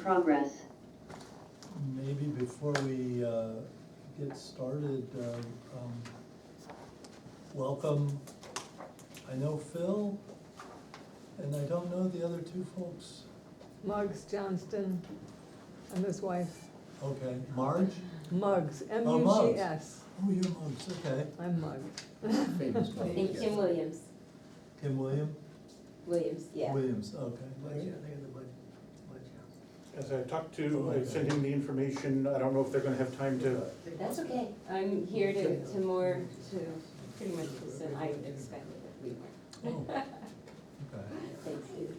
progress. Maybe before we get started, welcome, I know Phil, and I don't know the other two folks. Muggs Johnston and his wife. Okay, Marge? Muggs, Oh, Muggs. M-U-G-S. Oh, you're Muggs, okay. I'm Muggs. Famous I name. think Kim Williams. Kim Williams? Yeah. Williams, okay. As I talked to, I sent him the information, I don't know if they're gonna have time to, That's okay. I'm here to pretty much listen. I expected that we Oh, were. okay. Thanks, Steve.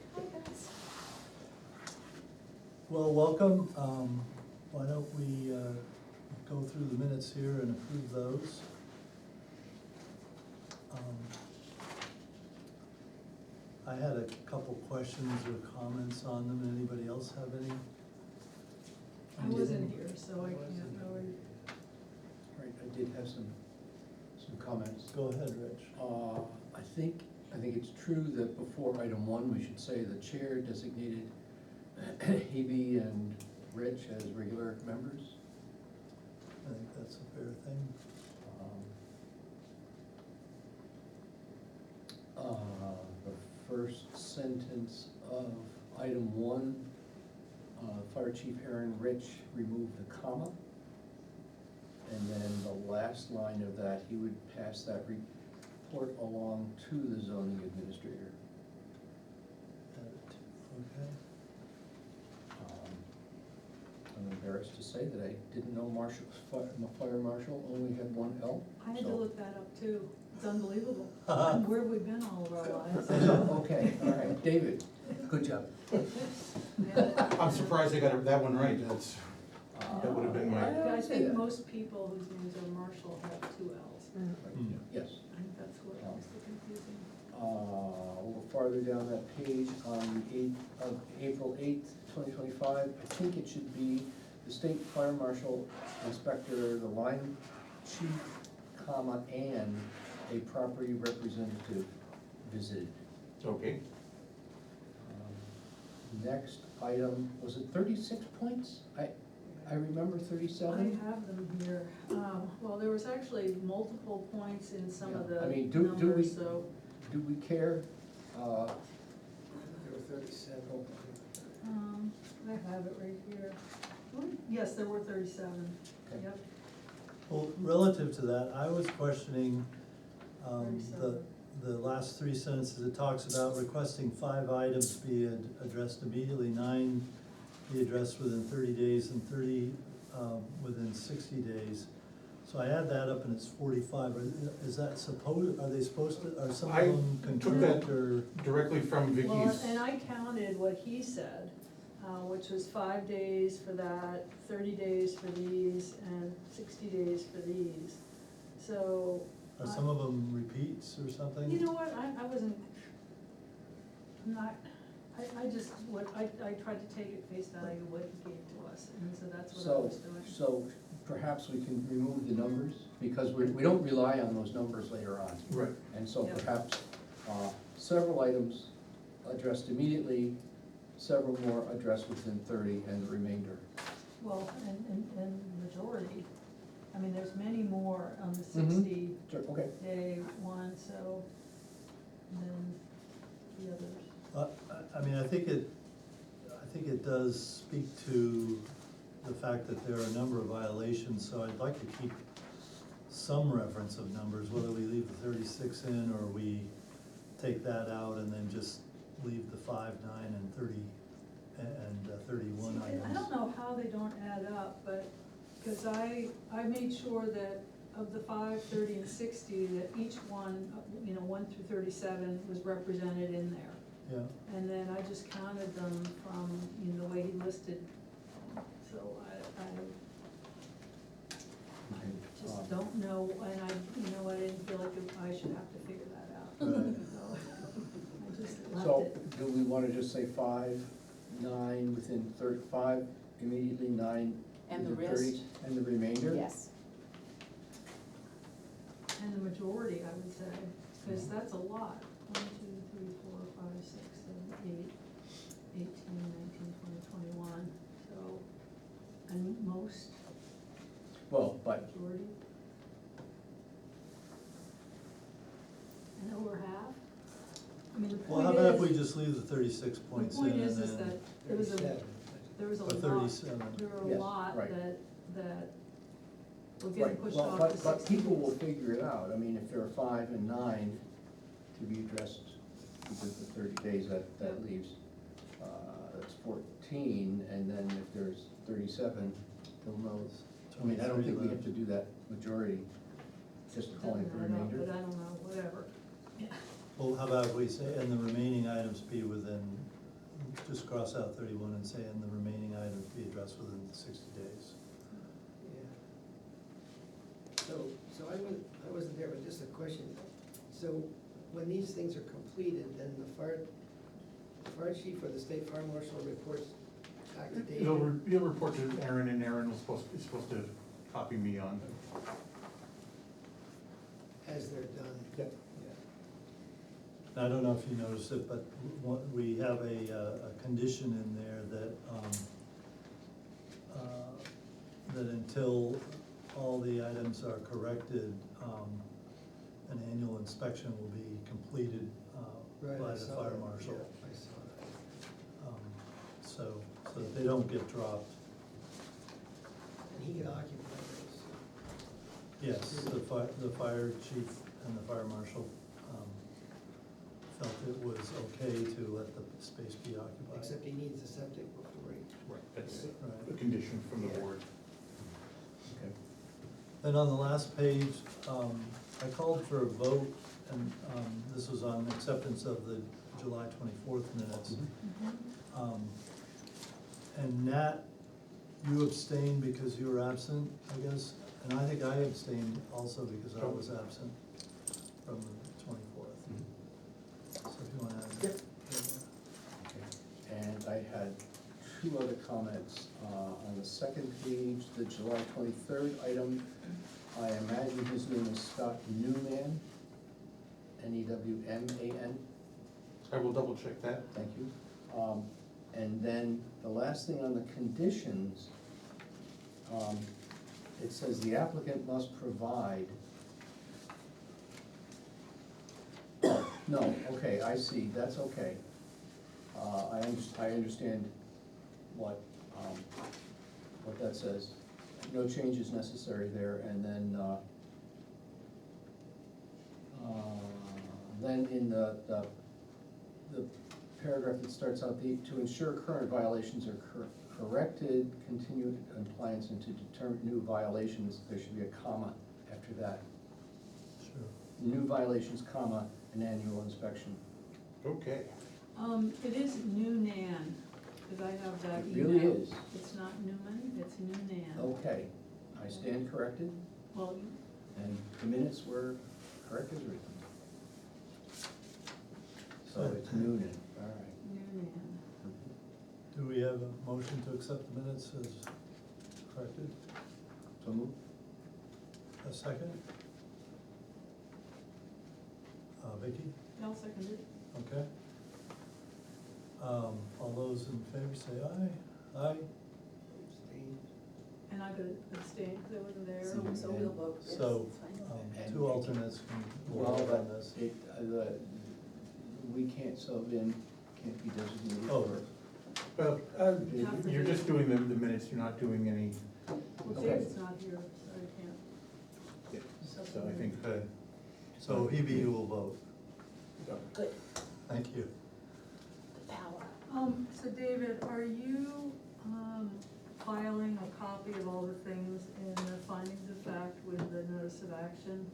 Well, welcome. Why don't we go through the minutes here and approve those? I had a couple questions or comments on them. Anybody else have any? I wasn't here, so I can't really. Right, I did have some comments. Go ahead, Rich. I think it's true that before item one, we should say the chair designated Hebe and Rich as regular members. I think that's a fair thing. The first sentence of item one, Fire Chief Aaron Rich removed the comma. And then the last line of that, he would pass that report along to the zoning administrator. Okay. I'm embarrassed to say that I didn't know fire marshal only had one L. I had to so- look that up too. It's unbelievable. And where have we been all of our lives? Okay, all right, David, good job. Yeah. I'm surprised they got that one right, that would have been my, I think most people whose names are Marshall have two L's. Yes. I think that's what makes it confusing. A little farther down that page, on the April 8th, 2025, I think it should be the state fire marshal inspector, the Lyme chief, comma, and a property representative visited. okay. Next item, was it 36 points? I remember 37. I have them here. Well, there was actually multiple points in some of Yeah, the I mean, do we- numbers, so. Do we care? There were 37. I have it right here. Yes, there were 37. Okay. Yep. Well, relative to that, I was questioning, the 37. last three sentences. It talks about requesting 5 items be addressed immediately, 9 be addressed within 30 days, and 30 within 60 days. So I add that up and it's 45. Is that are they supposed to, are some of I them took that concurrent or? directly from Well, Vicky's. and I counted what he said, which was 5 days for that, 30 days for these, and 60 days for these. So. Are some of them repeats or something? You know what, I wasn't, I'm not, I tried to take it face value what he gave to us, and so that's what I was doing. So perhaps we can remove the numbers, because we don't rely on those numbers later on. Right. And so Yeah. perhaps several items addressed immediately, several more addressed within 30, and the remainder. Well, and majority, I mean, there's many more on the Mhm. 60 Sure, okay. day one, so, and then the others. I mean, I think it does speak to the fact that there are a number of violations, so I'd like to keep some reference of numbers, whether we leave the 36 in or we take that out and then just leave the 5, 9, and 30, and 31 See, items. I don't know how they don't add up, but, because I made sure that of the 5, 30, and 60, that each one, 1 through 37 was represented in there. Yeah, And then I just counted them from, the way he listed, so I just don't know, and I didn't feel like I should have to figure that out. Right. So I just left So it. do we want to just say 5, 9 within 35, immediately 9 And the within 30, rest? and the remainder? Yes. And the majority, I would say, because that's a lot. 1, 2, 3, 4, 5, 6, 7, 8, 18, 19, 20, 21. and most, Well, but, majority. And over half? I mean, the Well, point how about if we is, just leave the 36 the points in point and is then, that there was a, 37. there was a or lot, 37. there were a Yes, lot right. that were getting right, pushed well, off to 60 but people will days. figure it out. I mean, if there are 5 and 9 to be addressed within the 30 days, that Yep. leaves, that's 14, and then if there's 37, they'll know. I mean, I don't think we have to do that majority, just It calling doesn't for add up, remainder. but I don't know, whatever. Yeah. Well, how about if we say, and the remaining items be within, just cross out 31 and say, and the remaining items be addressed within 60 days. Yeah. So I wasn't there, but just a question. So when these things are completed, then the fire chief or the state fire marshal reports back to David? He'll report to Aaron, and Aaron is supposed to copy me on them. As they're done? Yep. Yeah. I don't know if you noticed it, but we have a condition in there that, that until all the items are corrected, an annual inspection will be completed Right, by I the saw fire that. marshal. Yeah, I saw that. So that they don't get dropped. And he can occupy those. Yes, the fire chief and the fire marshal felt it was okay to let the space be occupied. Except he needs a septic before he. Right, that's Right. a condition from the Yeah. board. Okay. Then on the last page, I called for a vote, and this was on acceptance of the July 24th minutes. Mhm. And Nat, you abstained because you were absent, I guess, and I think I abstained also because I was absent from the 24th. So if you wanna add. Yep. Okay. And I had 2 other comments. On the second page, the July 23rd item, I imagine his name is Scott Newman, Newman. I will double check that. Thank you. And then the last thing on the conditions, it says the applicant must provide. Oh, no, okay, I see, that's okay. I understand what that says. No change is necessary there, and then in the paragraph that starts out, to ensure current violations are corrected, continued compliance, and to determine new violations, there should be a comma after that. Sure. New violations, comma, an annual inspection. Okay. It is Noonan, because I have that It email. really is. It's not Newman, it's Noonan. Okay, I stand corrected, Well, and the minutes were correct as written. So it's Noonan, all right. Noonan. Do we have a motion to accept the minutes as corrected? So move. A second? Vicky? I'll second it. Okay. All those in favor say aye. Aye. Abstain. And I could abstain because I wasn't there. So we'll vote, yes, So, it's fine. And- 2 alternates can Well, vote on but this. we can't sub in, can't be designated Oh. for. Well, you're just doing the minutes, you're not doing any, Well, Okay. David's not here, so I can't. yeah, so I think, So Hebe will vote. Good, Thank you. the power. So David, are you, filing a copy of all the things in the findings of fact with the notice of action?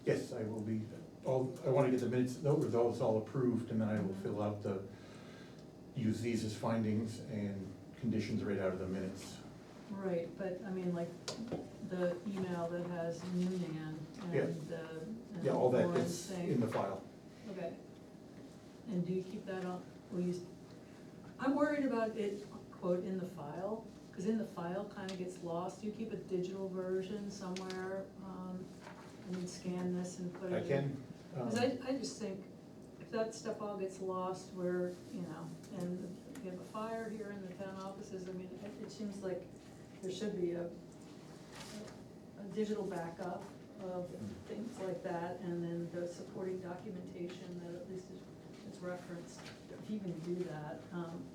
yes, I will be, I wanna get the minutes, those all approved, and then I will fill out use these as findings and conditions right out of the minutes. Right, but I mean, like, the email that has Noonan Yeah. and the. and Yeah, all that Lauren's is thing. in the file. Okay. And do you keep that on, I'm worried about it, quote, in the file, because in the file kind of gets lost. Do you keep a digital version somewhere, and then scan this and put it I in? can. Because I just think, if that stuff all gets lost, where, you know, and we have a fire here in the town offices, I mean, it seems like there should be a digital backup of things like that, and then the supporting documentation that at least is referenced, if you can do that.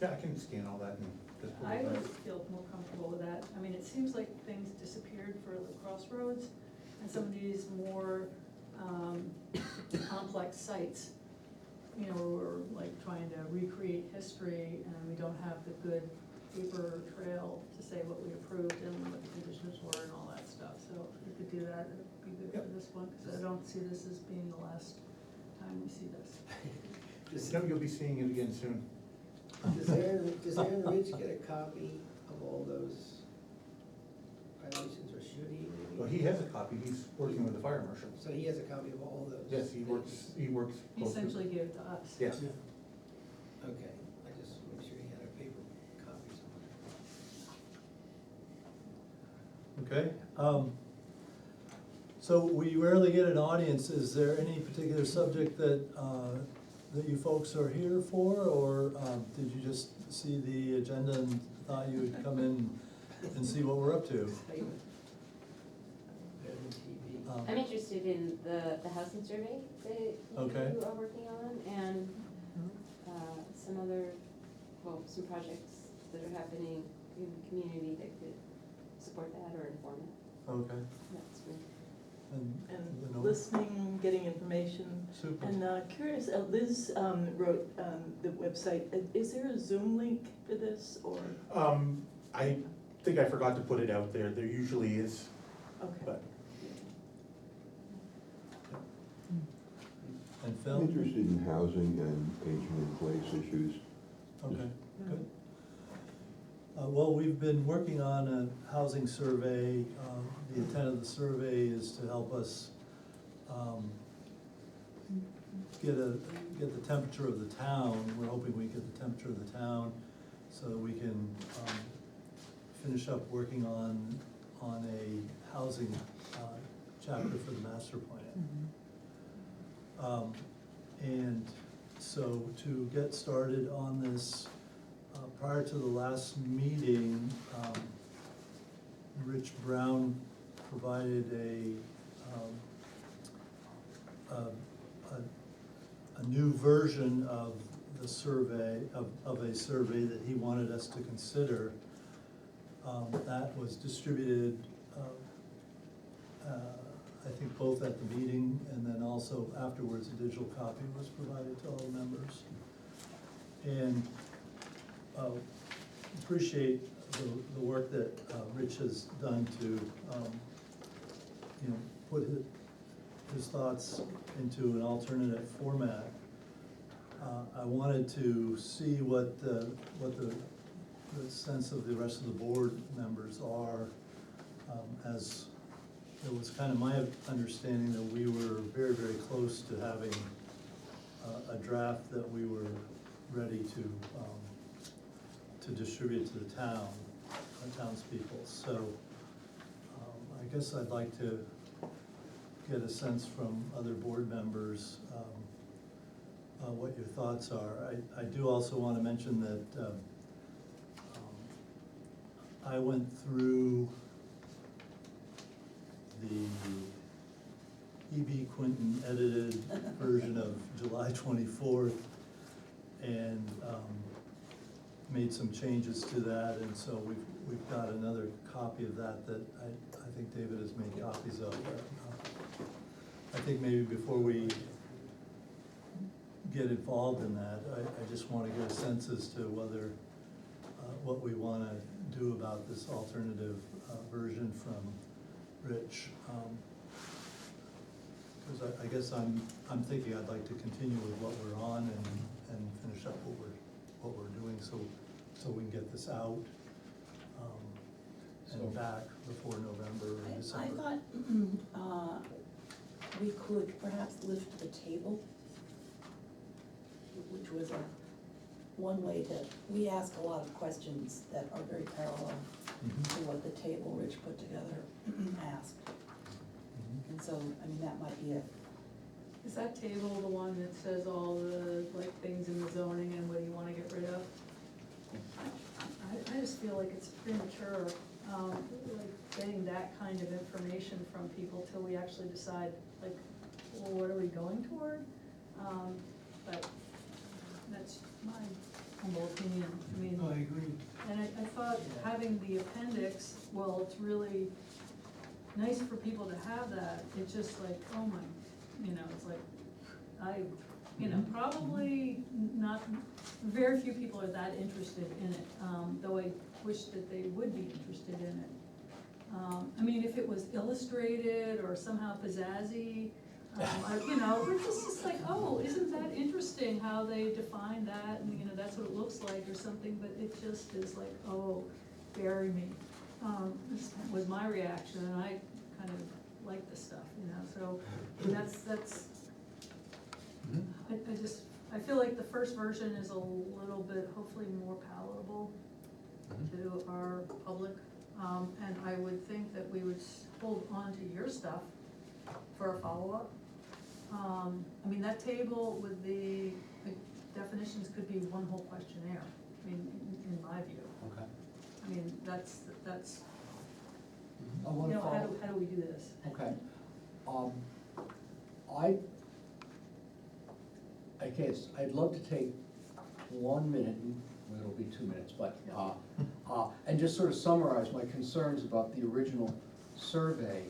Yeah, I can scan all that and just put I it would there. feel more comfortable with that. I mean, it seems like things disappeared for the crossroads, and some of these more complex sites, you know, we're like trying to recreate history, and we don't have the good paper trail to say what we approved and what the conditions were and all that stuff. So if we could do that, it'd be good for this one, because I don't see this as being the last time we see this. No, you'll be seeing it again soon. Does Aaron Ridge get a copy of all those violations, or should he? maybe? Well, he has a copy, he's working with the fire marshal. So he has a copy of all those? Yes, he works He closely. essentially gave it to us. Yes. Okay, I just make sure he had a paper copy somewhere. Okay, so we rarely get an audience. Is there any particular subject that you folks are here for? Or did you just see the agenda and thought you would come in and see what we're up to? Better than TV. I'm interested in the housing survey that Okay. you are working on, and some other, well, some projects that are happening in the community that could support that or inform it. Okay. That's good. And And listening, getting information. Super. And curious, Liz wrote the website, is there a Zoom link for this, or? I think I forgot to put it out there, there usually is, Okay. but And I'm Phil? interested in housing and aging in place issues. Okay, good. Well, we've been working on a housing survey. The intent of the survey is to help us get the temperature of the town. We're hoping we get the temperature of the town so that we can finish up working on a housing chapter for the master plan. And so to get started on this, prior to the last meeting, Rich Brown provided a new version of the survey, of a survey that he wanted us to consider. That was distributed, I think both at the meeting and then also afterwards, a digital copy was provided to all the members. And appreciate the work that Rich has done to, put his thoughts into an alternative format. I wanted to see what the sense of the rest of the board members are, as it was kind of my understanding that we were very, very close to having a draft that we were ready to distribute to the townspeople. So I guess I'd like to get a sense from other board members what your thoughts are. I do also want to mention that I went through the E.B. Quinton edited version of July 24th and made some changes to that, and so we've got another copy of that I think David has made copies of. I think maybe before we get involved in that, I just want to get a sense as to whether, what we want to do about this alternative version from Rich. Because I guess I'm thinking I'd like to continue with what we're on and finish up what we're doing, so we can get this out and back before November or I December. thought we could perhaps lift the table, which was one way to, we ask a lot of questions that are very parallel to what the table Rich put together asked. And so, I mean, that might be a, Is that table the one that says all the, like, things in the zoning and what you wanna get rid of? I just feel like it's premature, like getting that kind of information from people till we actually decide, like, well, what are we going toward? But that's my humble opinion, I mean. I agree. And I thought having the appendix, well, it's really nice for people to have that, it's just like, oh my, it's like, probably not, very few people are that interested in it, though I wish that they would be interested in it. I mean, if it was illustrated or somehow pizzazzy, it's just like, oh, isn't that interesting how they define that, and, that's what it looks like or something, but it just is like, oh, bury me. This was my reaction, and I kind of like this stuff, so that's, I feel like the first version is a little bit, hopefully more palatable to our public, and I would think that we would hold on to your stuff for a follow-up. I mean, that table with the definitions could be one whole questionnaire, I mean, in my view. Okay. I mean, that's, I wanna follow. how do we do this? Okay. I guess, I'd love to take 1 minute, and it'll be 2 minutes, but, and just sort of summarize my concerns about the original survey,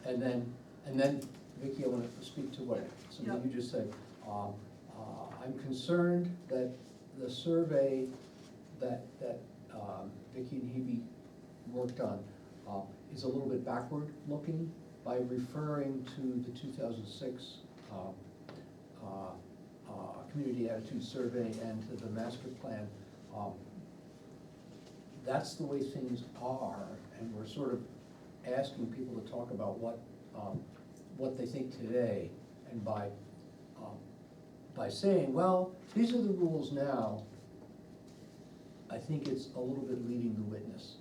and then, Vicki, I wanna speak to what something Yep. you just said. I'm concerned that the survey that Vicki and Hebe worked on, is a little bit backward looking by referring to the 2006 Community Attitude Survey and to the master plan. That's the way things are, and we're sort of asking people to talk about what they think today, and by saying, well, these are the rules now, I think it's a little bit leading the witness.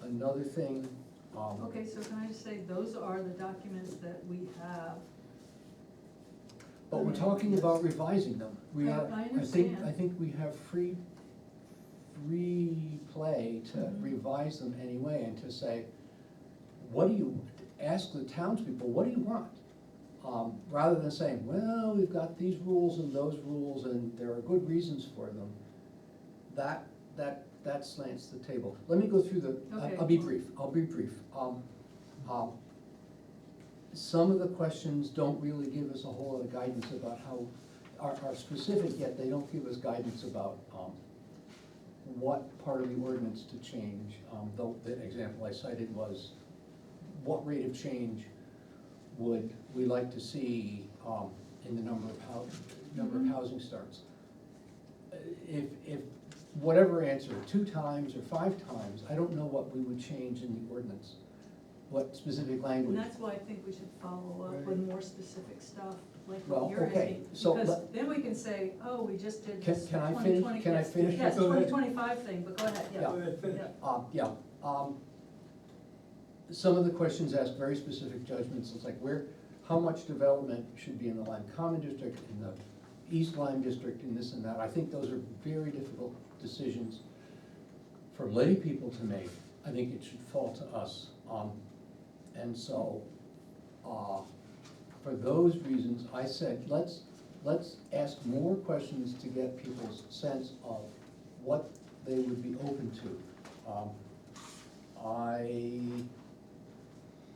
Another thing. Okay, so can I just say, those are the documents that we have. But we're talking about revising them. We I are, understand. I think we have free play to revise them anyway, and to say, ask the townspeople, what do you want? Rather than saying, well, we've got these rules and those rules, and there are good reasons for them. That slants the table. Let me go through Okay. I'll be brief. Some of the questions don't really give us a whole lot of guidance about how, are specific, yet they don't give us guidance about what part of the ordinance to change. The example I cited was, what rate of change would we like to see in the number of housing starts? If whatever answer, 2 times or 5 times, I don't know what we would change in the ordinance, what specific language. And that's why I think we should follow up Right. with more specific stuff, like Well, what you're okay, asking. so Because let- then we can say, oh, we just did Can- this can I 2020. finish? Can I finish? Yes, Go ahead. 2025 thing, but go ahead, yeah. Go ahead, finish. Yeah. Some of the questions ask very specific judgments. It's like, how much development should be in the Lyme Common District, in the East Lyme District, and this and that. I think those are very difficult decisions for lay people to make. I think it should fall to us. And so, for those reasons, I said, let's ask more questions to get people's sense of what they would be open to.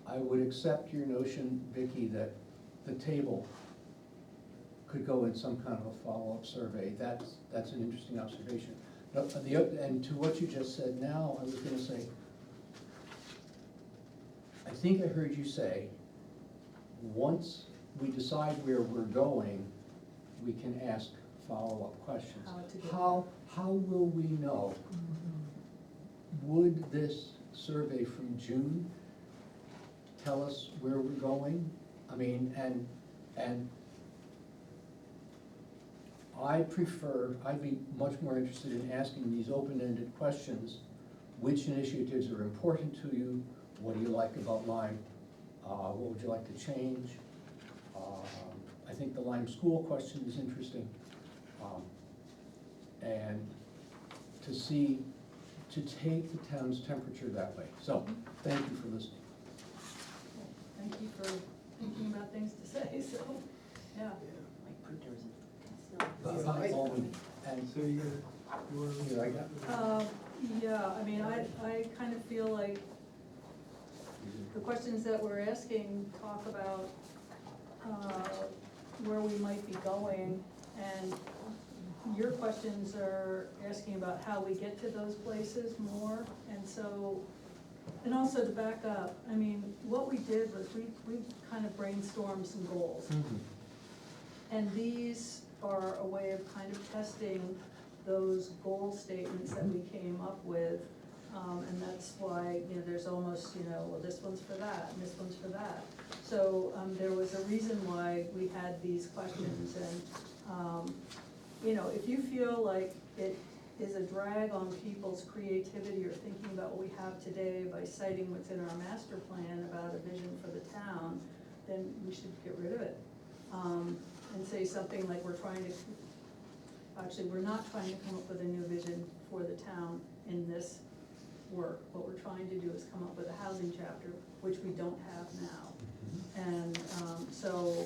I would accept your notion, Vicki, that the table could go in some kind of a follow-up survey. That's an interesting observation. Now, and to what you just said now, I was gonna say, I think I heard you say, once we decide where we're going, we can ask follow-up questions. How to get How will we know? Would this survey from June tell us where we're going? I mean, and I'd be much more interested in asking these open-ended questions. Which initiatives are important to you? What do you like about Lyme? What would you like to change? I think the Lyme school question is interesting. And to see, to take the town's temperature that way. So, thank you for listening. Thank you for thinking about things to say, so, yeah. Like printers And So you here, I got, Yeah, I mean, I kind of feel like the questions that we're asking talk about where we might be going, and your questions are asking about how we get to those places more, and so, and also to back up, I mean, what we did was we kind of brainstormed some goals. And these are a way of kind of testing those goal statements that we came up with. And that's why, you know, there's almost, you know, well, this one's for that, and this one's for that. So, there was a reason why we had these questions, and, you know, if you feel like it is a drag on people's creativity or thinking about what we have today by citing what's in our master plan about a vision for the town, then we should get rid of it. And say something like we're not trying to come up with a new vision for the town in this work. What we're trying to do is come up with a housing chapter, which we don't have now. And so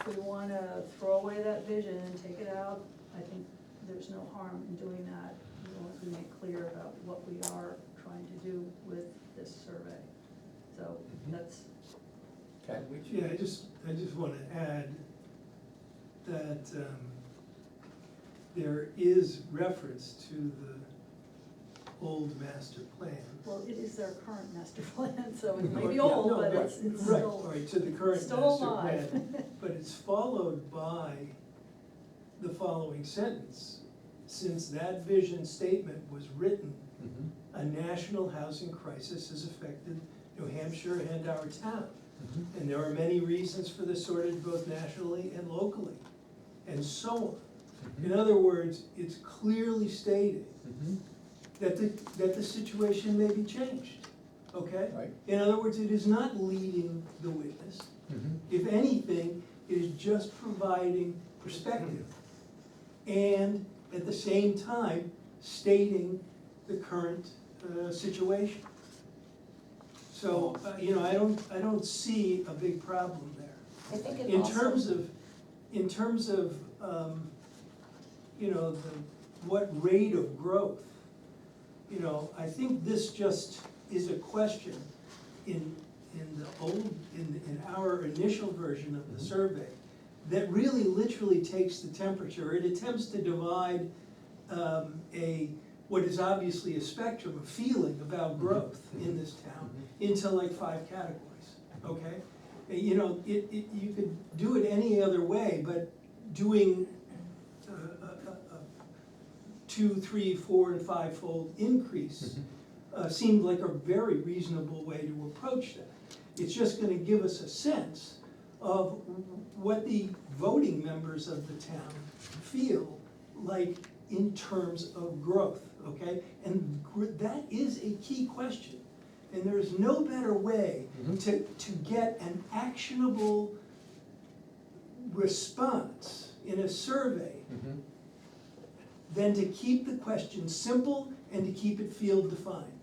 if we wanna throw away that vision and take it out, I think there's no harm in doing that, as long as we make clear about what we are trying to do with this survey. So that's, okay, Yeah, I just wanna add that, there is reference to the old master plan. well, it is their current master plan, so it may Yeah, be old, no, but right, it's right, still, all right, to the current still master alive. plan. But it's followed by the following sentence: since that vision statement was written, a national housing crisis has affected New Hampshire and our town. And there are many reasons for this sorted both nationally and locally, and so on. In other words, it's clearly stating that the situation may be changed, okay? Right. In other words, it is not leading the witness. If anything, it is just providing perspective. And at the same time, stating the current situation. So, you know, I don't see a big problem there. I think it In also. terms of, you know, what rate of growth, you know, I think this just is a question in our initial version of the survey that really literally takes the temperature. It attempts to divide what is obviously a spectrum, a feeling about growth in this town into like 5 categories, okay? You know, you could do it any other way, but doing a 2, 3, 4, and 5-fold increase seemed like a very reasonable way to approach that. It's just gonna give us a sense of what the voting members of the town feel like in terms of growth, okay? And that is a key question. And there is no better way to get an actionable response in a survey than to keep the question simple and to keep it field defined.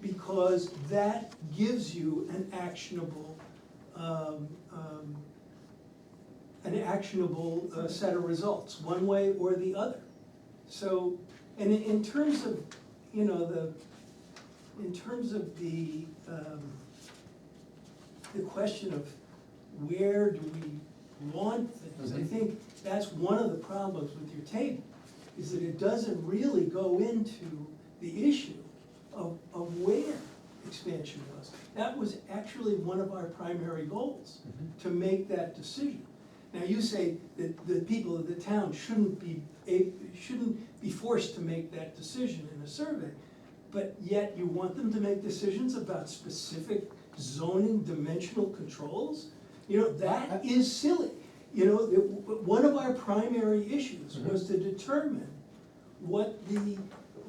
Because that gives you an actionable set of results, one way or the other. So, and in terms of, you know, in terms of the question of where do we want things, I think that's one of the problems with your table, is that it doesn't really go into the issue of where expansion was. That was actually one of our primary goals, to make that decision. Now, you say that the people of the town shouldn't be forced to make that decision in a survey, but yet you want them to make decisions about specific zoning dimensional controls? You know, that is silly. You know, one of our primary issues was to determine what the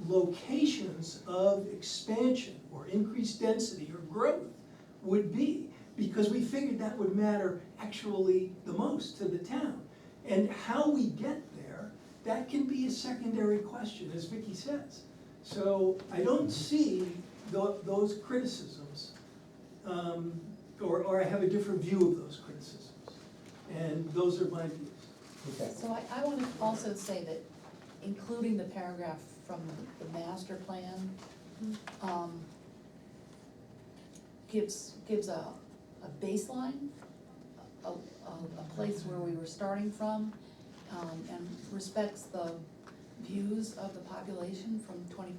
locations of expansion or increased density or growth would be, because we figured that would matter actually the most to the town. And how we get there that can be a secondary question, as Vicky says. So I don't see those criticisms, or I have a different view of those criticisms. And those are my views. Okay. So I want to also say that including the paragraph from the master plan, gives a baseline, a place where we were starting from, and respects the views of the population from 20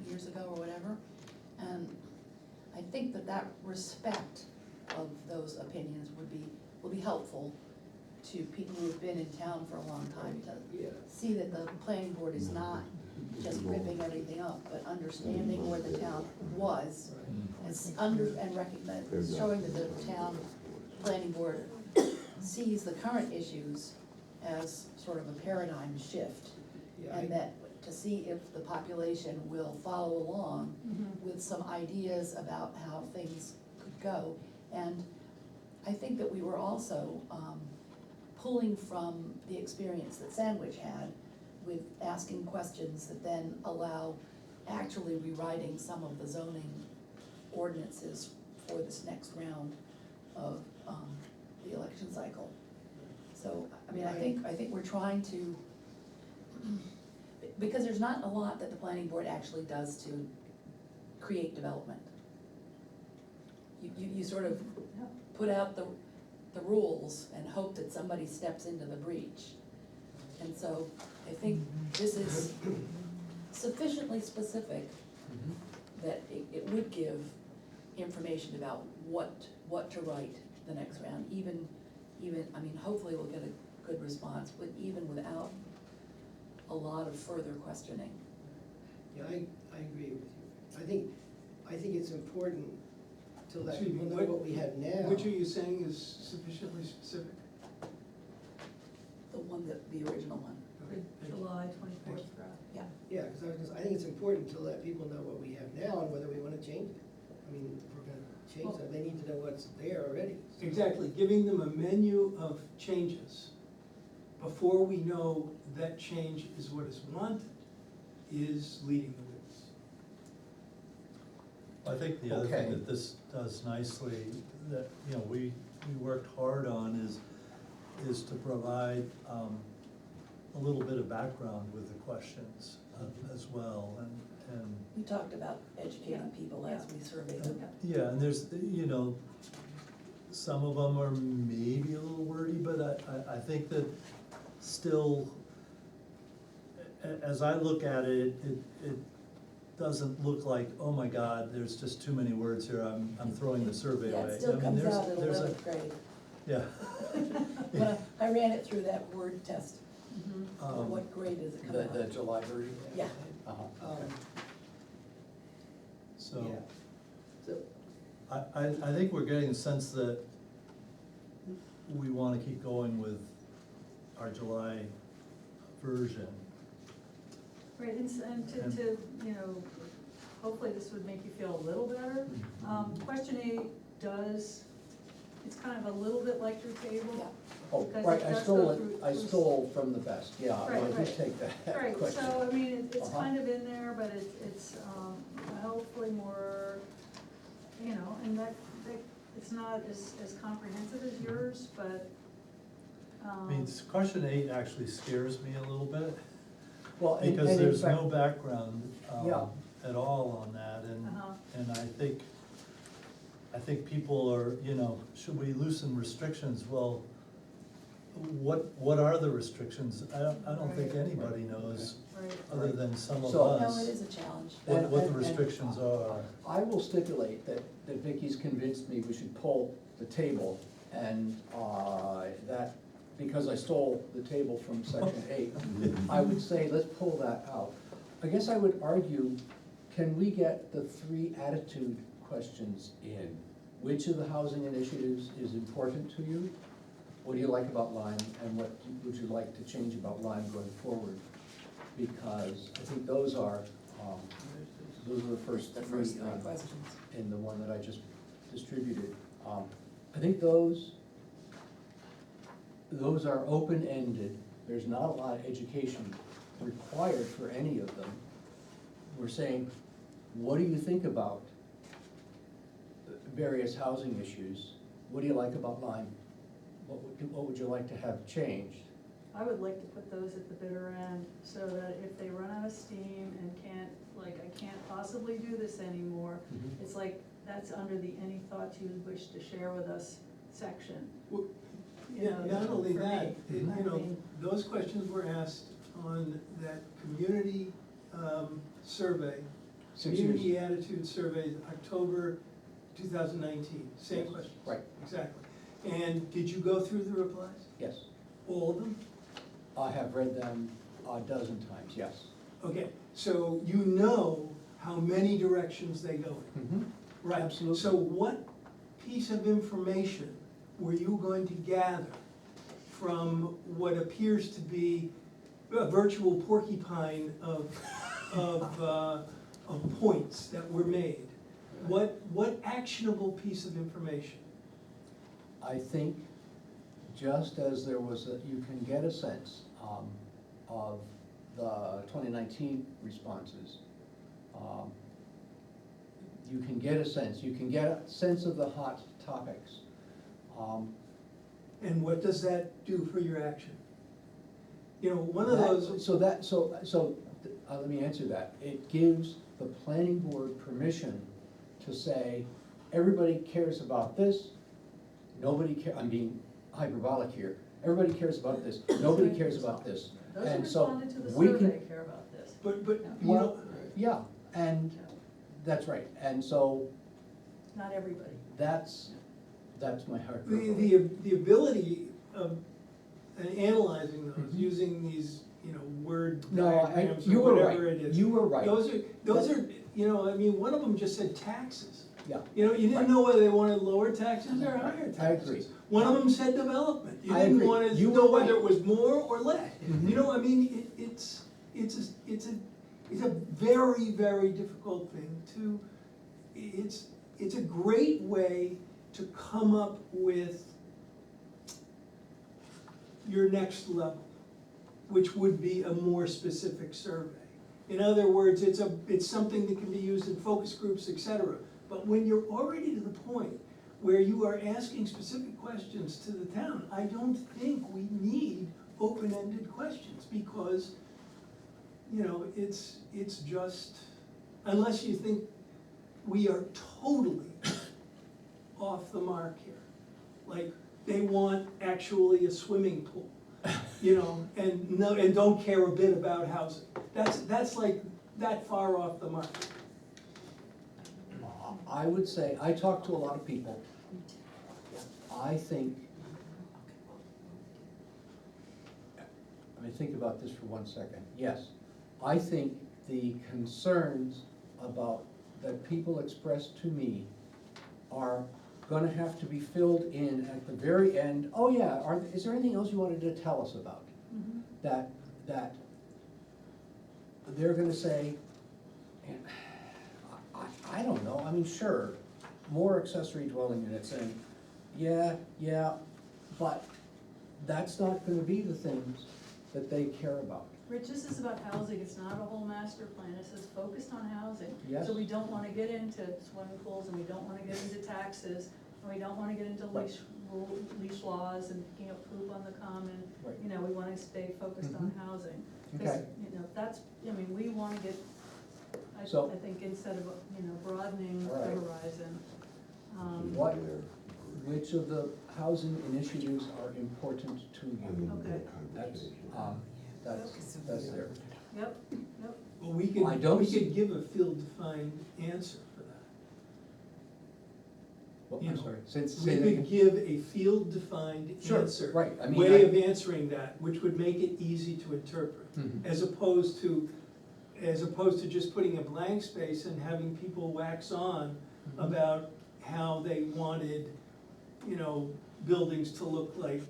years ago or whatever. And I think that respect of those opinions will be helpful to people who've been in town for a long time, to Yeah. see that the planning board is not just ripping everything up, but understanding where the town was, and recognize, showing that the town planning board sees the current issues as sort of a paradigm shift. Yeah, And that, to see if the population will follow along with some ideas about how things could go. And I think that we were also pulling from the experience that Sandwich had with asking questions that then allow actually rewriting some of the zoning ordinances for this next round of the election cycle. So, I mean, I think we're trying to, because there's not a lot that the planning board actually does to create development. You sort of put out the rules and hope that somebody steps into the breach. And so I think this is sufficiently specific that it would give information about what to write the next round, even, I mean, hopefully we'll get a good response, but even without a lot of further questioning. Yeah, I agree with you. I think it's important to let Excuse me, people know what we have now. Which are you saying is sufficiently specific? The one the original one, Okay, thank you. July 24th draft. yeah. Yeah, because I think it's important to let people know what we have now and whether we wanna change it. I mean, if we're gonna change it, they need to know what's there already. Exactly, giving them a menu of changes before we know that change is what is wanted is leading the witness. I think the other Okay. thing that this does nicely, that, you know, we worked hard on is to provide a little bit of background with the questions as well, and We talked about educating people as we surveyed them. yeah, and there's, you know, some of them are maybe a little wordy, but I think that still, as I look at it, it doesn't look like, oh my God, there's just too many words here, I'm throwing the survey Yeah, away. it still I mean, comes there's- out at there's a- 11th grade. Yeah. When I ran it through that word test, Um, what grade does it come The out? July version? Yeah. Uh-huh, okay. So, Yeah. So, I think we're getting a sense that we wanna keep going with our July version. Right, and to, you know, hopefully this would make you feel a little better. Question 8 it's kind of a little bit like your table. Yeah. Oh, Because right, it I does stole go it, through- I stole from the best, yeah, Right, I did right. take that Right, question. so, I mean, it's Uh-huh. kind of in there, but it's hopefully more, you know, and that, it's not as comprehensive as yours, but, I mean, question 8 actually scares me a little bit, Well, and because in there's fact- no background, Yeah. at all on that, Uh-huh. and I think people are, you know, should we loosen restrictions? Well, what are the restrictions? I don't think Right. anybody knows, right, other than some of So- us. No, it is a challenge. What the And- restrictions are. I will stipulate that Vicky's convinced me we should pull the table, and that, because I stole the table from section 8, I would say, let's pull that out. I guess I would argue, can we get the 3 attitude questions in? Which of the housing initiatives is important to you? What do you like about Lyme, and what would you like to change about Lyme going forward? Because I think those are the first The first 3 three questions. in the one that I just distributed. I think those are open-ended, there's not a lot of education required for any of them. We're saying, what do you think about various housing issues? What do you like about Lyme? What would you like to have changed? I would like to put those at the bitter end, so that if they run out of steam and can't, like, I can't possibly do this anymore, Mhm. it's like, that's under the any thoughts you would wish to share with us section. Well, You Yeah, know, not only for that, me. you I know, mean, those questions were asked on that community survey. 6 years. Community attitude survey, October 2019, same Yes, questions. right. Exactly. And did you go through the replies? Yes, All of them? I have read them a dozen times, yes. Okay, so you know how many directions they go in. Mhm. Right. Absolutely. So what piece of information were you going to gather from what appears to be a virtual porcupine of points that were made? What actionable piece of information? I think just as there was, you can get a sense of the 2019 responses. You can get a sense of the hot topics. And what does that do for your action? You know, one of those. So let me answer that. It gives the planning board permission to say, everybody cares about this, I'm being hyperbolic here, everybody cares about this, nobody cares about this. Those who And so responded to the we can- survey care about this. But, you Well, know, yeah, and that's right, and so Not everybody. that's my hyperbole. the ability of analyzing those, Mhm. using these, you know, word No, diagrams you or were whatever right, it is. you were right. Those are, you know, I mean, one of them just said taxes. Yeah, You know, you didn't know whether they wanted lower taxes or higher taxes. I agree. One of them said development. You I didn't agree. want to You know were whether right. it was more or less. Mhm. You know, I mean, it's a very, very difficult thing to, it's a great way to come up with your next level, which would be a more specific survey. In other words, it's something that can be used in focus groups, et cetera. But when you're already to the point where you are asking specific questions to the town, I don't think we need open-ended questions, because, you know, it's just, unless you think we are totally off the mark here. Like, they want actually a swimming pool, you know, and don't care a bit about housing. That's like that far off the mark. I would say, I talk to a lot of people. I think, think about this for 1 second. Yes, I think the concerns that people express to me are gonna have to be filled in at the very end. Oh yeah, is there anything else you wanted to tell us about? Mhm. That they're gonna say, I don't know, I mean, sure, more accessory dwelling units, and yeah, but that's not gonna be the things that they care about. Rich, this is about housing, it's not a whole master plan, this is focused on housing. Yes. So we don't wanna get into swimming pools, and we don't wanna get into taxes, and we don't wanna get into Right. leash laws and picking up poop on the common. Right. You know, we wanna stay focused on Mhm. housing. 'Cause, Okay. you know, that's, I mean, we wanna get, So- I think instead of, broadening the All right. horizon. What, which of the housing initiatives are important to you? Okay. That's there. Yep, Well, we I don't see- could give a field-defined answer for that. Well, You I'm know, sorry, We say that could again. give a field-defined Sure, answer. right, I mean, Way I- of answering that, which would make it easy to interpret, Mhm. as opposed to just putting a blank space and having people wax on Mhm. about how they wanted, buildings to look like,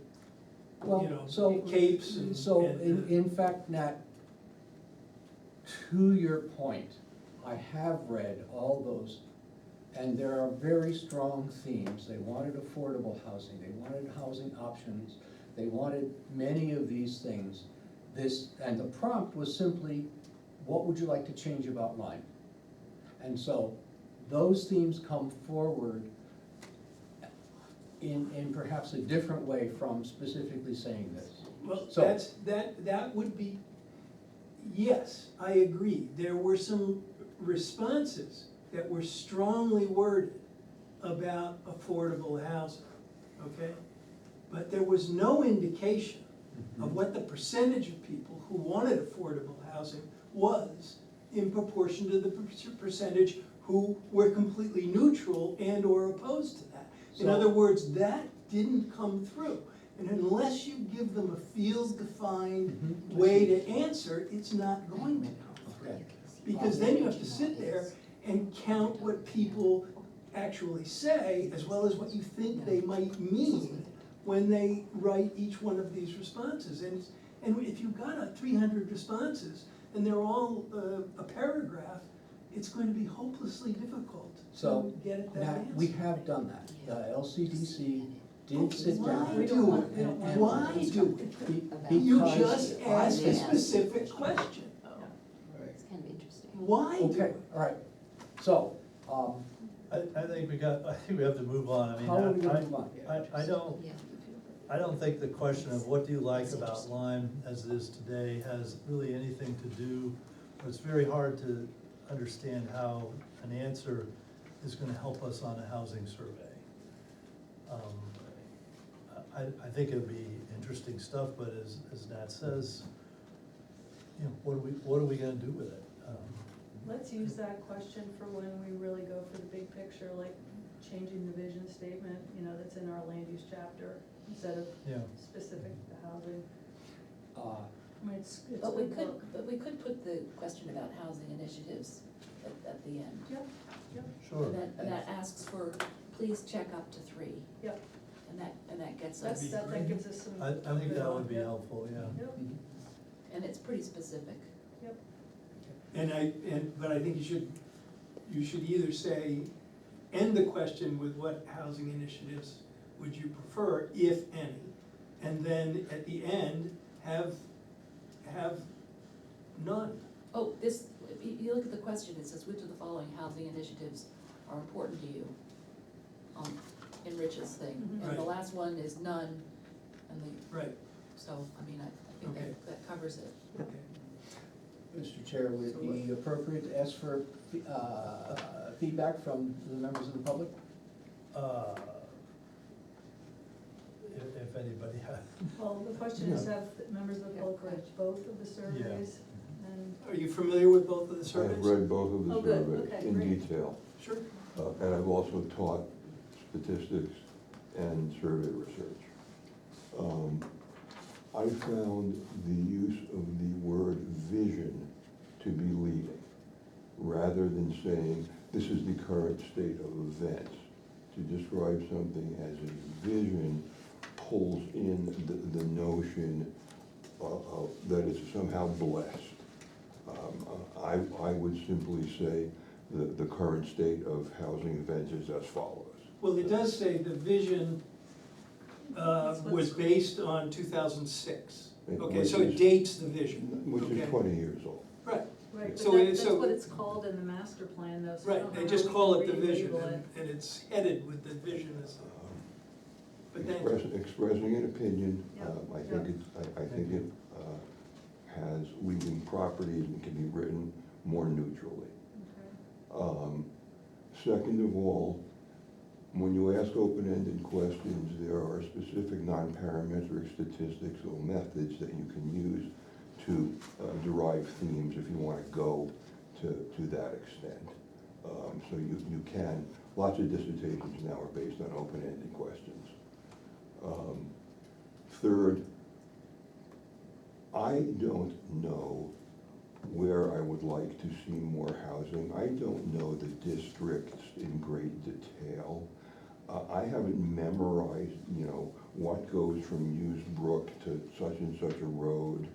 Well, so, capes and. so and, in fact, Nat, to your point, I have read all those, and there are very strong themes. They wanted affordable housing, they wanted housing options, they wanted many of these things. And the prompt was simply, what would you like to change about Lyme? And so those themes come forward in perhaps a different way from specifically saying this. Well, So- that would be, yes, I agree. There were some responses that were strongly worded about affordable housing, okay? But there was no indication of what the percentage of people who wanted affordable housing was in proportion to the percentage who were completely neutral and or opposed to that. In So- other words, that didn't come through. And unless you give them a field-defined Mhm. way to answer, it's not going to come through. Okay. Because then you have to sit there and count what people actually say, as well as what you think they might mean when they write each one of these responses. And if you've got 300 responses, and they're all a paragraph, it's going to be hopelessly difficult So, to get at that Matt, answer. we have done that. The LCDC did sit down. Why do it? and- Why do it? You Because. just asked a specific question. Right. It's kind of interesting. Why do Okay, it? all right, so, I think we have to move on. I mean, how are we gonna move on? I don't think the question of what do you like about Lyme as it is today has really anything to do, it's very hard to understand how an answer is gonna help us on a housing survey. I think it'd be interesting stuff, but as Nat says, you know, what are we gonna do with it? Let's use that question for when we really go for the big picture, like changing the vision statement, you know, that's in our land use chapter, instead of Yeah. specific to housing. Uh, I mean, it's But we good could, work. but we could put the question about housing initiatives at the end. Yep, yep, Sure. And that asks for, please check up to 3, yep, and that gets us, that gives us some. I think that would be Yep. helpful, yeah. Yep, and it's pretty specific. yep, But I think you should either say, end the question with what housing initiatives would you prefer, if any? And then at the end, have none. Oh, you look at the question, it says, which of the following housing initiatives are important to you? In Rich's thing, Mhm. and the Right. last one is none, Right, so, I mean, I think Okay. that covers it. okay. Mr. Chair, would it be appropriate to ask for feedback from the members of the public? Uh, If anybody has. well, the question is, have the members of the public read both of the surveys? And, Are you familiar with both of the I've surveys? read both of the Oh, good. surveys Okay, in great. detail, Sure. and I've also taught statistics and survey research. I found the use of the word vision to be leading, rather than saying, this is the current state of events. To describe something as a vision pulls in the notion that it's somehow blessed. I would simply say the current state of housing events is as follows. Well, it does say the vision was based on 2006. Okay, so it dates the vision. Which Okay. is 20 years old. Right, right, So but it- that's so- what it's called in the master plan, though, so I don't right, know they how just we call can it the vision, relabel it. and it's headed with the vision as, but then, Expressing an opinion, Yeah, I think it has leading properties and can be written more neutrally. Okay. Second of all, when you ask open-ended questions, there are specific non-parametric statistics or methods that you can use to derive themes if you want to go to that extent. So you can, lots of dissertations now are based on open-ended questions. Third, I don't know where I would like to see more housing. I don't know the districts in great detail. I haven't memorized, what goes from Hughes Brook to such and such a road.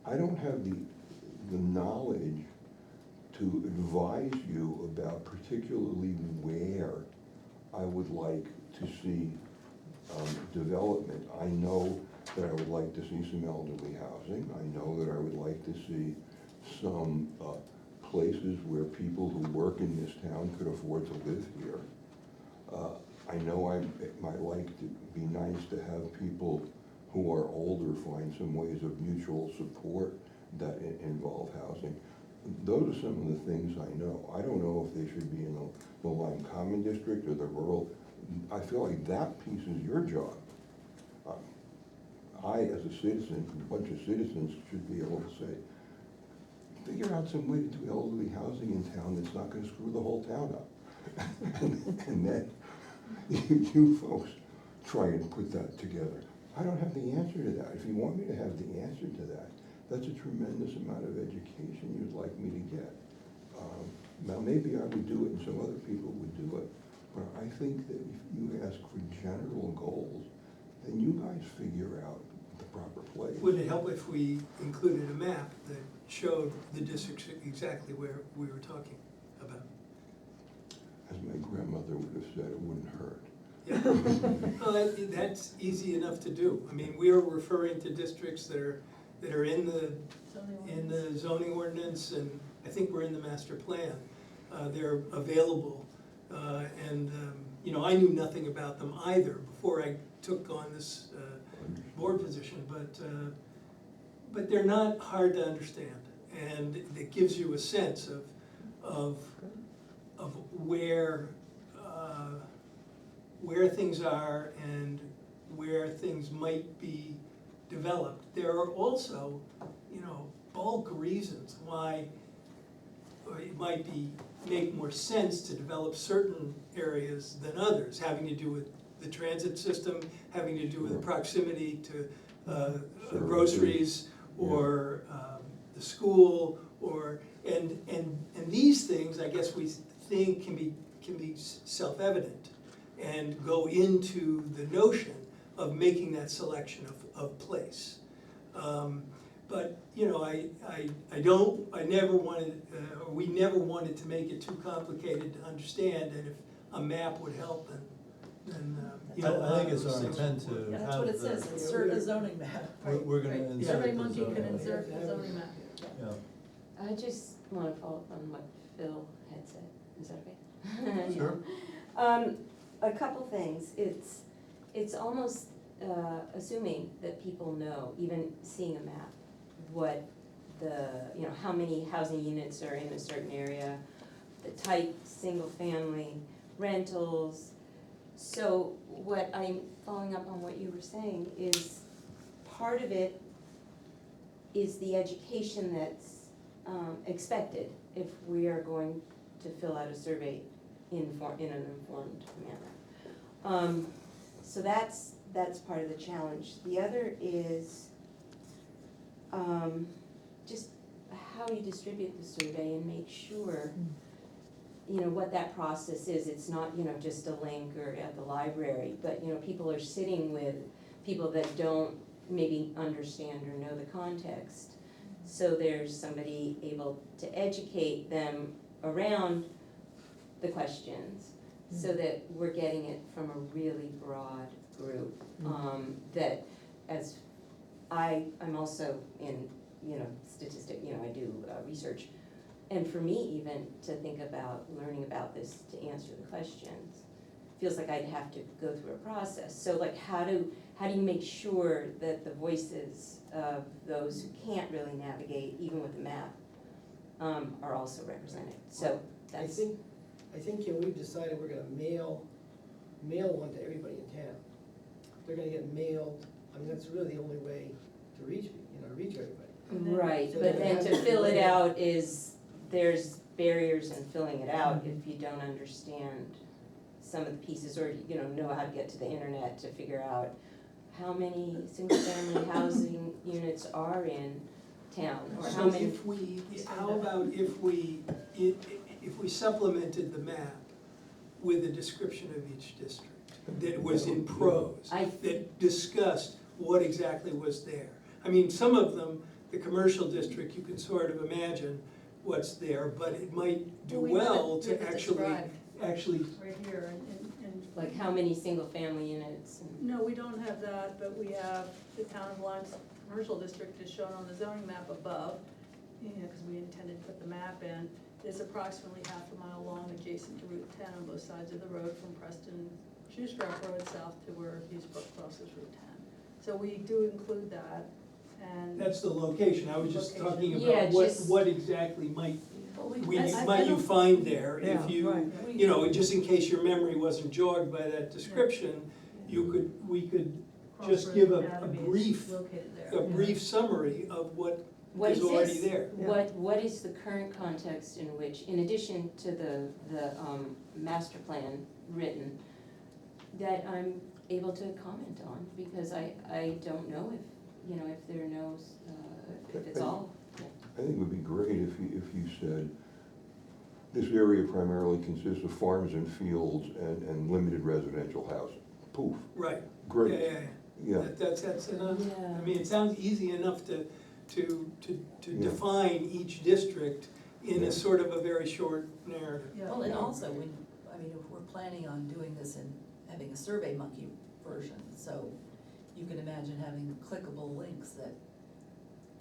I don't have the knowledge to advise you about particularly where I would like to see development. I know that I would like to see some elderly housing. I know that I would like to see some places where people who work in this town could afford to live here. I know it might like to be nice to have people who are older find some ways of mutual support that involve housing. Those are some of the things I know. I don't know if they should be in the Lyme Common District or the rural. I feel like that piece is your job. I, as a citizen, a bunch of citizens should be able to say, figure out some way to do elderly housing in town that's not gonna screw the whole town up. And then you folks try and put that together. I don't have the answer to that. If you want me to have the answer to that, that's a tremendous amount of education you'd like me to get. Now, maybe I would do it and some other people would do it, but I think that if you ask for general goals, then you guys figure out the proper place. Would it help if we included a map that showed the districts exactly where we were talking about? As my grandmother would have said, it wouldn't hurt. Yeah, well, that's easy enough to do. I mean, we are referring to districts that are in the zoning ordinance, and I think we're in the master plan. They're available, and you know, I knew nothing about them either before I took on this board position, but they're not hard to understand, and it gives you a sense of where things are and where things might be developed. There are also, you know, bulk reasons why it might make more sense to develop certain areas than others, having to do with the transit system, having to do with proximity to groceries or the school, and these things, I guess we think can be self-evident and go into the notion of making that selection of place. But, you know, we never wanted to make it too complicated to understand, and if a map would help, then, you know. I think it's our intent to Yeah, have that's what it says, the, insert a zoning map. we're gonna Right. insert Survey the monkey zoning can map. insert the zoning map. Yeah, I just wanna follow up on what Phil had said, is that okay? sure. A couple things, it's almost assuming that people know, even seeing a map, what you know, how many housing units are in a certain area, the type, single family, rentals. So what I'm following up on what you were saying is, part of it is the education that's expected if we are going to fill out a survey in an informed manner. So that's part of the challenge. The other is just how you distribute the survey and make sure, you know, what that process is. It's not, you know, just a link or at the library, but, you know, people are sitting with people that don't maybe understand or know the context. So there's somebody able to educate them around the questions, so that we're getting it from a really broad group. That as I'm also in, you know, I do research. And for me even to think about learning about this to answer the questions, feels like I'd have to go through a process. So like how do you make sure that the voices of those who can't really navigate, even with the map, are also represented? So that's. I think we've decided we're gonna mail one to everybody in town. They're gonna get mailed, I mean, that's really the only way to reach everybody. Right, So but they then have to to fill it lay out there's barriers in filling it out if you don't understand some of the pieces, or, you know how to get to the internet to figure out how many single-family housing units are in town, or how So many. how about if we supplemented the map with a description of each district that was in prose, that discussed what exactly was there? I mean, some of them, the commercial district, you can sort of imagine what's there, but it might do Well, we have well it to actually, described. Right here, and Like how many single-family units and? No, we don't have that, but we have the town of Lyme's commercial district is shown on the zoning map above, you know, because we intended to put the map in. It's approximately half a mile long, adjacent to Route 10 on both sides of the road, from Preston Shoestrap Road south to where Hughes Brook crosses Route 10. So we do include that, and. That's the location, I was just talking Yeah, about what, just- what exactly might, But might you find there Yeah, if you, right. you know, just in case your memory wasn't jogged by that description, we could just give a Academy is brief, located a there. brief summary of what What is already exists? there. Yeah. What is the current context in which, in addition to the master plan written, that I'm able to comment on? Because I don't know if, you know, if there are no, if it's all. I think it would be great if you said, this area primarily consists of farms and fields and limited residential housing. Poof, Right. great. Yeah. Yeah, That's enough. Yeah. I mean, it sounds easy enough to Yeah. define each district in Yeah. a sort of a very short narrative. Yeah. Well, and also, when, I mean, if we're planning on doing this and having a Survey Monkey version, so you can imagine having clickable links that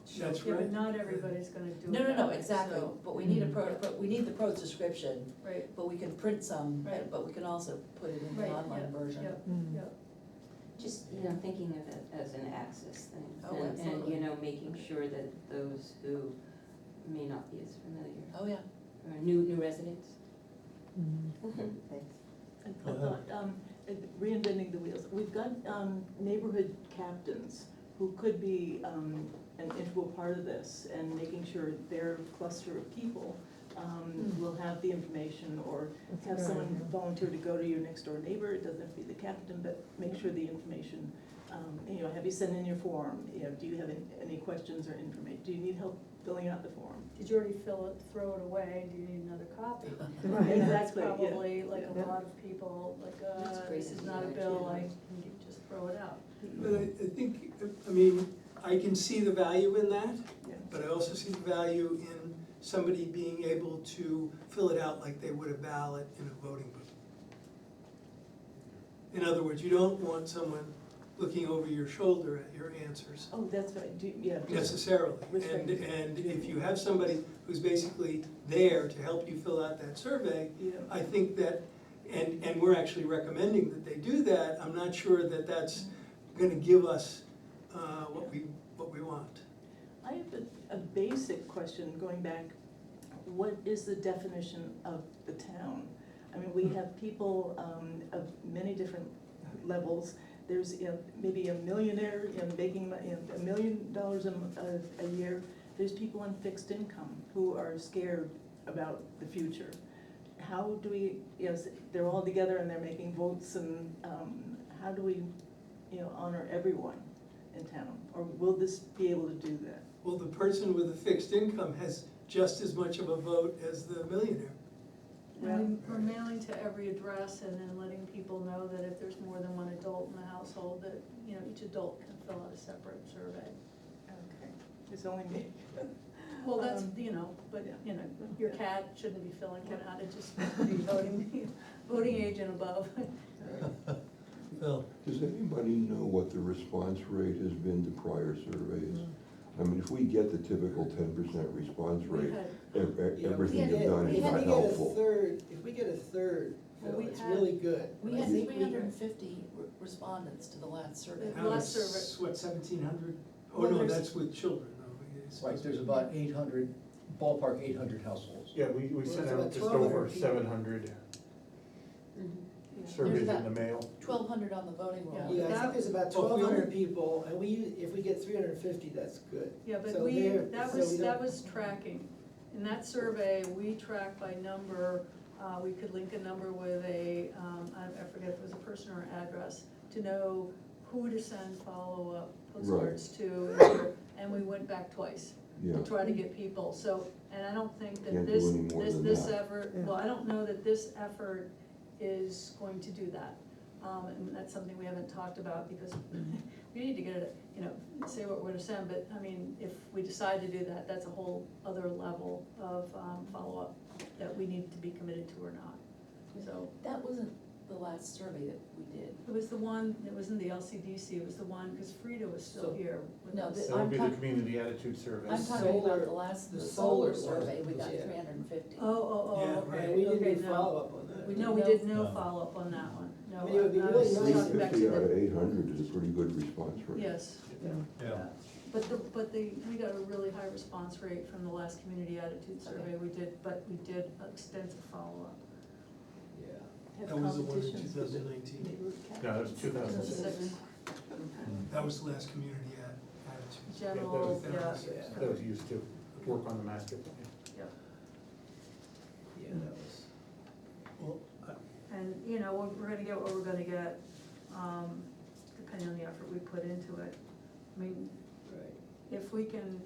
show. That's Yeah, right. but not everybody's gonna do it. No, that way, exactly, so- but we need we need the prose description, Right, but we can print some, Right. but we can also put it in the right, online yeah, version. yeah, Mm. yeah. Just, you know, thinking of it as an access thing. Oh, And, absolutely. you know, making sure that those who may not be as familiar, Oh, yeah. or new residents. Mm. Thanks. I Go ahead. thought, reinventing the wheels, we've got neighborhood captains who could be an integral part of this, and making sure their cluster of people will have the information, or That's have a good someone idea. volunteer to go to your next door neighbor. It doesn't have to be the captain, but make sure the information, you know, have you sent in your form? You know, do you have any questions or information? Do you need help filling out the form? Did you already fill it, throw it away, do you need another copy? Right. And that's Exactly, yeah, probably, like, yeah. a lot of people, like, That's a this great is not a idea, bill, actually. I can just throw it out. But I think, I mean, I can see the value in that, Yeah. but I also see the value in somebody being able to fill it out like they would a ballot in a voting booth. In other words, you don't want someone looking over your shoulder at your answers Oh, that's right, yeah. necessarily. Respect. And if you have somebody who's basically there to help you fill out that survey, Yeah. I think that, and we're actually recommending that they do that, I'm not sure that that's gonna give us what we want. I have a basic question, going back, what is the definition of the town? I mean, we have people of many different levels. There's, you know, maybe a millionaire, you know, making, you know, $1 million a year. There's people on fixed income who are scared about the future. How do we, you know, they're all together and they're making votes, and how do we, you know, honor everyone in town? Or will this be able to do that? Well, the person with a fixed income has just as much of a vote as the millionaire. And we're mailing to every address and then letting people know that if there's more than one adult in the household, that, you know, each adult can fill out a separate survey. Okay, it's only me. Well, that's, Um, you know, but, yeah. you know, your cat shouldn't be filling it out, it just be voting age and above. Phil, does anybody know what the response rate has been to prior surveys? I mean, if we get the typical 10% response We rate, had, everything you've done We is had not to get a helpful. third, if we get a third, Well, Phil, we it's had- really good. We I had think 350 respondents to the last survey. Yeah. Now Last it's, what, 1,700? Oh, Well, no, there's- that's with children, no. it's- Right, there's about 800, ballpark 800 households. Yeah, we Well, sent it's out about just 1,200 over people. 700 Mhm. surveys in about- the mail. 1,200 on the voting roll. Yeah, I That- think there's about Well, we 1,200 only- people, and if we get 350, that's good. yeah, but So we, there- that so was, we don't- that was tracking. In that survey, we tracked by number, we could link a number with a, I forget if it was a person or address, to know who to send follow-up postcards to, and we went back twice Yeah, to try to get people, so, and I don't think that Can't do this, any more than this that. effort, Yeah. well, I don't know that this effort is going to do that. And that's something we haven't talked about, because we need to get it, you know, say what we're gonna send, but, I mean, if we decide to do that, that's a whole other level of, follow-up that we need to be committed to or not, so. That wasn't the last survey that we did? It was the one, it wasn't the LCDC, it was the one, because Frida was still So- here with No, us. That would be the I'm community attitude survey. I'm talking Solar- about the last, the the solar solar one survey, we got was- 350. Oh, Yeah, okay, And we okay, didn't do no. follow-up on that. No, we did no No. follow-up on that one, no. I mean, it would be I really was nice talking back to 350 out of the- 800 is a pretty good response rate. Yes, Yeah. but we got a really high response rate from the last community attitude survey we did, but we did extensive follow-up. Yeah. Have That was the one in competitions with the 2019. neighborhood council. No, that was 2006. That was the last community attitude. General, Yeah, yeah, that was- That was used to work on the master plan. yeah. Yeah, that was, Well, And, you know, we're gonna get what we're gonna get, depending on the effort we put into it. I mean, right. if we can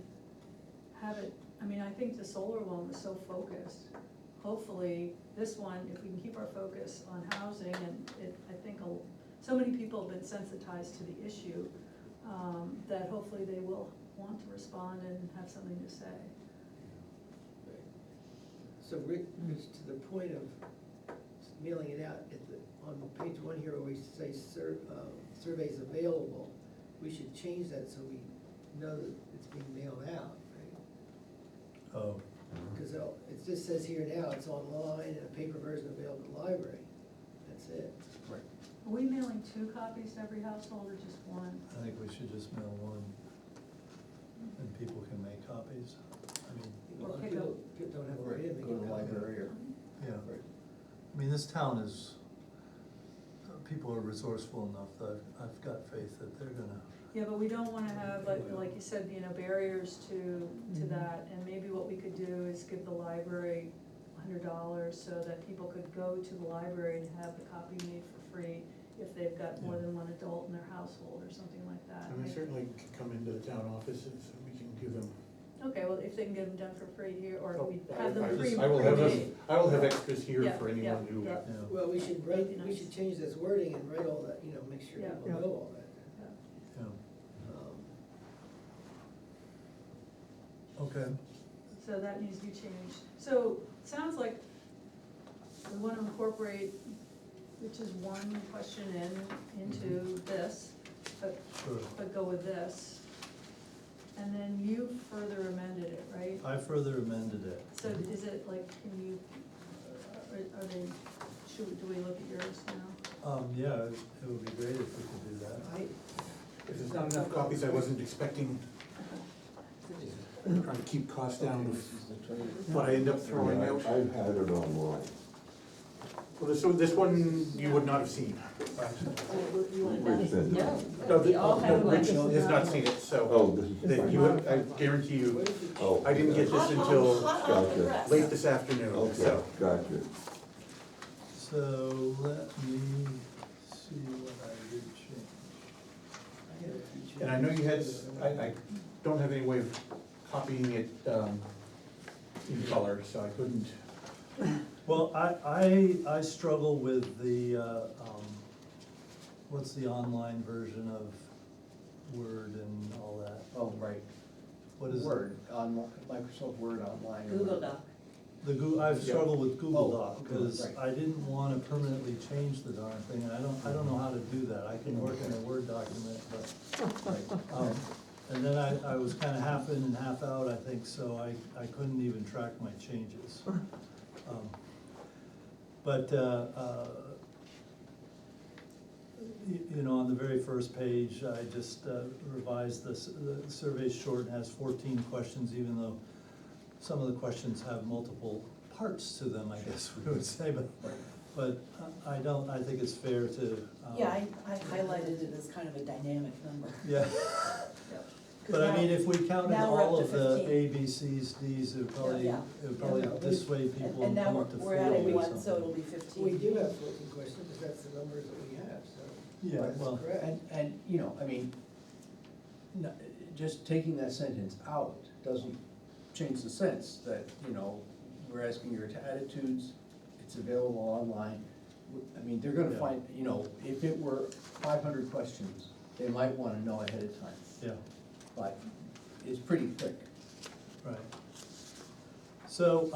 have it, I mean, I think the solar one was so focused. Hopefully, this one, if we can keep our focus on housing, and I think so many people have been sensitized to the issue, that hopefully they will want to respond and have something to say. Right. So Rich, to the point of mailing it out, on page one here, where we say surveys available, we should change that so we know that it's being mailed out, right? oh, Because it just says here now, it's online and a paper version available at the library, that's it. Right. Are we mailing 2 copies to every household or just 1? I think we should just mail one, and people can make copies. I mean, A lot of pick people up. don't have a way to make it. Go to the out. library or. yeah, Right. I mean, this town is, people are resourceful enough that I've got faith that they're gonna, Yeah, but we don't wanna have, like you said, you know, barriers to that, and maybe what we could do is give the library $100 so that people could go to the library and have the copy made for free if they've got more than one adult in their household or something like that. And they certainly can come into the town offices and we can give them. Okay, well, if they can get them done for free here, or Oh, we have them I free. will have free them, made. I will have extras here Yeah, for anyone yeah, who. yeah. you know, Well, we should That'd be we nice. should change this wording and write all that, make sure Yeah. people Yeah. know all that. Yeah. you Um, know, okay. So that needs to be changed. So, it sounds like we wanna incorporate, which is one question into this, Sure. but go with this. And then you further amended it, right? I further amended it. So is it like, can you, are they, do we look at yours now? Yeah, it would be great if we could do that. If there's not enough copies, I wasn't expecting, trying to keep costs down of what I end up throwing Yeah, out. I've had it online. Well, this one you would not have seen. You want Where's that? that? No, we all have one. Rich has not seen it, so Oh, this is. that you, I guarantee you, What if we Oh. I didn't get this until Hot off the Gotcha. press. late this afternoon, Okay, so. gotcha. So let me see what I did change. I had a few And I know you had, changes. I don't have any way of copying it in color, so I couldn't. Well, I struggle with the, what's the online version of Word and all that? Oh, right. What is it? Word, on Microsoft Word online. or Google whatever. Doc. I've struggled with Google Oh, Doc, because right. I didn't wanna permanently change the darn thing, and I don't know how to do that. I can work in a Word document, but, and then I was kinda half in and half out, I think, so I couldn't even track my changes. But, you know, on the very first page, I just revised this, the survey's short and has 14 questions, even though some of the questions have multiple parts to them, I guess we would say, but I think it's fair to. Yeah, I highlighted it as kind of a dynamic number. Yeah, 'Cause but I mean, now- if we counted now we're up all to of the 15. A, B, C's, D's, it would probably, Yeah. it would probably Yeah. dissuade people And and now come up to we're 40 adding or one, so something. it'll be 15. We do have 14 questions, because that's the numbers that we have, so. Yeah, That's well, correct. And, you know, I mean, just taking that sentence out doesn't change the sense that, you know, we're asking your attitudes, it's available online. I mean, they're gonna Yeah. find, you know, if it were 500 questions, they might wanna know ahead of time, yeah. but it's pretty quick. Right. So,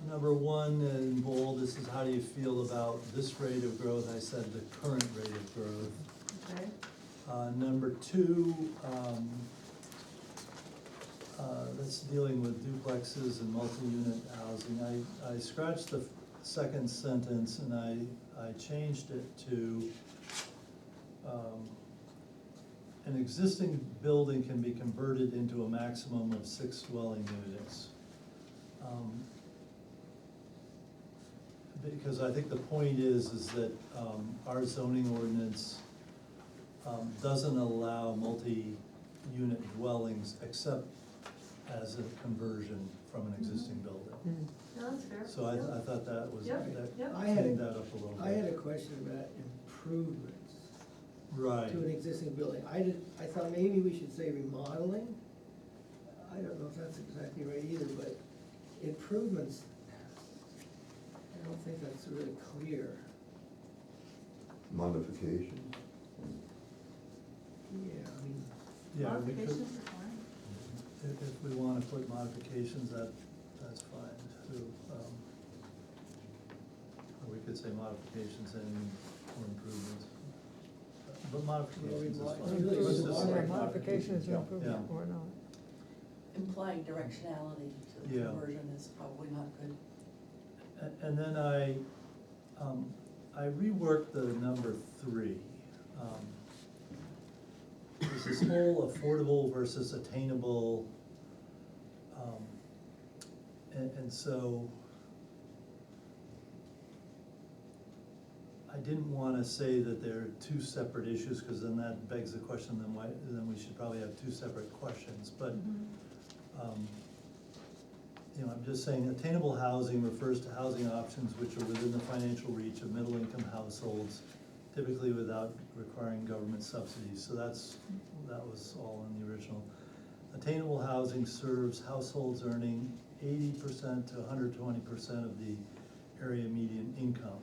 number one in bold, this is how do you feel about this rate of growth? I said the current rate of growth. Okay, Number two, that's dealing with duplexes and multi-unit housing. I scratched the second sentence and I changed it to, an existing building can be converted into a maximum of 6 dwelling units. Because I think the point is that, our zoning ordinance, doesn't allow multi-unit dwellings except as a conversion from an existing building. no, that's fair. So I thought that was, Yep, that yep. I had a- cleaned that up a little bit. I had a question about improvements Right. to an existing building. I thought maybe we should say remodeling. I don't know if that's exactly right either, but improvements, I don't think that's really clear. Modifications? Yeah, I mean, Yeah, we could, Modifications are fine. if we wanna put modifications, that's fine too. Or we could say modifications or improvements. But modifications is Well, fine. it's really Let's just just a say Yeah, modifications or Yeah. improvement or not. Implying directionality to the Yeah. conversion is probably not good. And then I reworked the number 3. There's this whole affordable versus attainable, and so I didn't wanna say that they're two separate issues, cause then that begs the question, then we should probably have two separate questions, but, you know, I'm just saying attainable housing refers to housing options which are within the financial reach of middle-income households, typically without requiring government subsidies, so that was all in the original. Attainable housing serves households earning 80% to 120% of the area median income.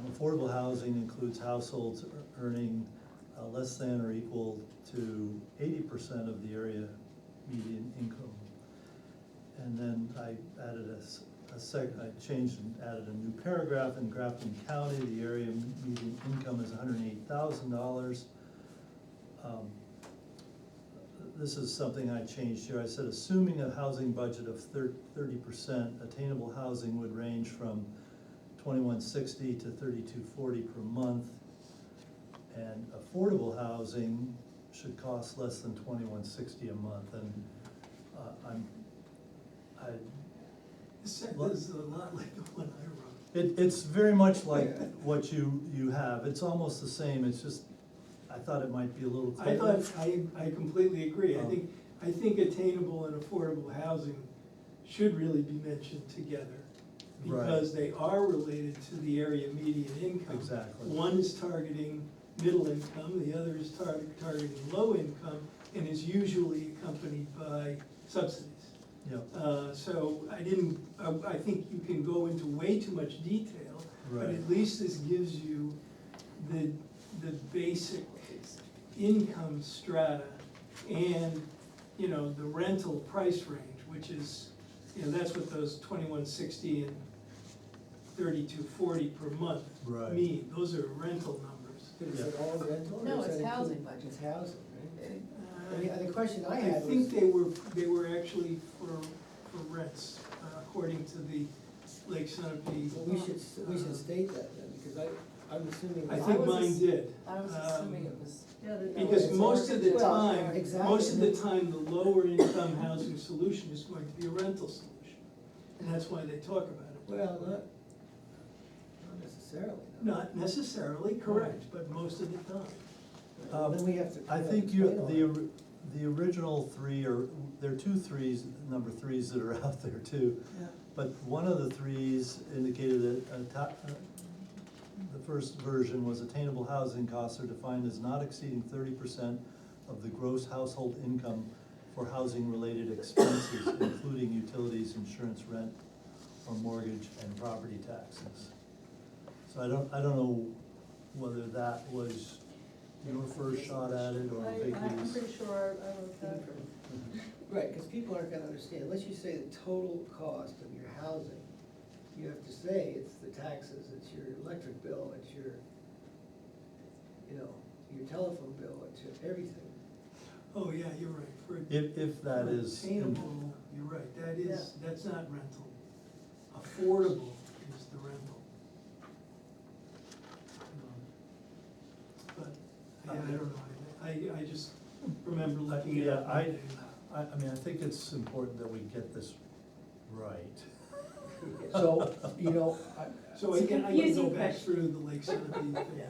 Affordable housing includes households earning less than or equal to 80% of the area median income. And then I added I changed and added a new paragraph. In Grafton County, the area median income is $108,000. This is something I changed here. I said, assuming a housing budget of 30%, attainable housing would range from $2160 to $3240 per month. And affordable housing should cost less than $2160 a month. And This sentence is a lot like the one I wrote. it's very much like what you have. It's almost the same. It's just, I thought it might be a little I clearer. thought, I completely agree. I think attainable and affordable housing should really be mentioned together. Right. Because they are related to the area median income. Exactly. One is targeting middle income, the other is targeting low income, and is usually accompanied by subsidies. Yep. So I think you can go into way too much detail, but Right. at least this gives you the basic income strata and, you know, the rental price range, which is, you know, that's what those 2160 and 3240 per month Right. mean. Those are rental numbers. but is it all rental or No, is it's that housing include- budget. It's housing, right? I mean, the question I I had think was, they were actually for rents, according to the Lake Sunapee. well, we should state that then, because I'm assuming. I that- think was mine ass- did. I was assuming it was. Yeah, the- Because it's most of the well, time, exactly. most of the time, the lower income housing solution is going to be a rental solution. And that's why they talk about it. Well, not necessarily. no. Not necessarily correct, but most of the time. Then we have to. I think the original 3 there are 2 3s, number 3s that are out there too. Yeah. But one of the 3s indicated that, the first version was attainable housing costs are defined as not exceeding 30% of the gross household income for housing-related expenses, including utilities, insurance, rent, or mortgage and property taxes. So I don't know whether that was your first shot at it or I'm Vicky's. pretty sure I wrote that. Right, because people aren't gonna understand, unless you say the total cost of your housing, you have to say it's the taxes, it's your electric bill, it's your, you know, your telephone bill, it's your everything. Oh, yeah, you're right, for. If that for is. Attainable, you're right, that's not rental. Affordable is the rental. But, yeah, I don't know, I just remember looking at it. Yeah, I mean, I think it's important that we get this right. So, you know, So It's a I can go confusing back question. through the Lake Centipede thing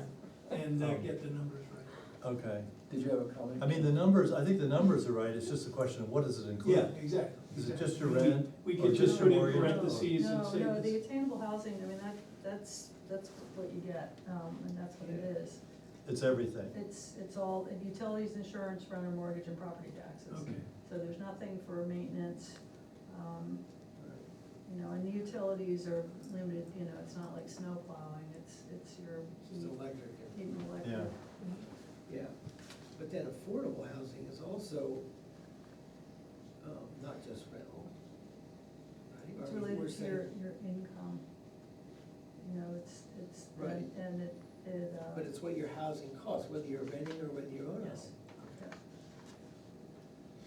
and get the numbers right. Okay, did you have a comment? I mean, the numbers, I think the numbers are right, it's just a question of what does it include? Yeah, exactly. Is it just exactly. your rent, We or could just just your put in mortgage, or- parentheses and say. No, the this- attainable housing, I mean, that's what you get, and that's what it is. It's everything. It's all utilities, insurance, renter, mortgage, and property taxes. Okay. So there's nothing for maintenance, you know, and the utilities are limited, you know, it's not like snow plowing, it's your It's heat, electric. heat and electric. Yeah. Yeah, but then affordable housing is also, not just rental. Right? It's Or we're related to saying- your income, you know, it's, Right. and it. But it's what your housing costs, whether you're renting or whether you own a Yes. home.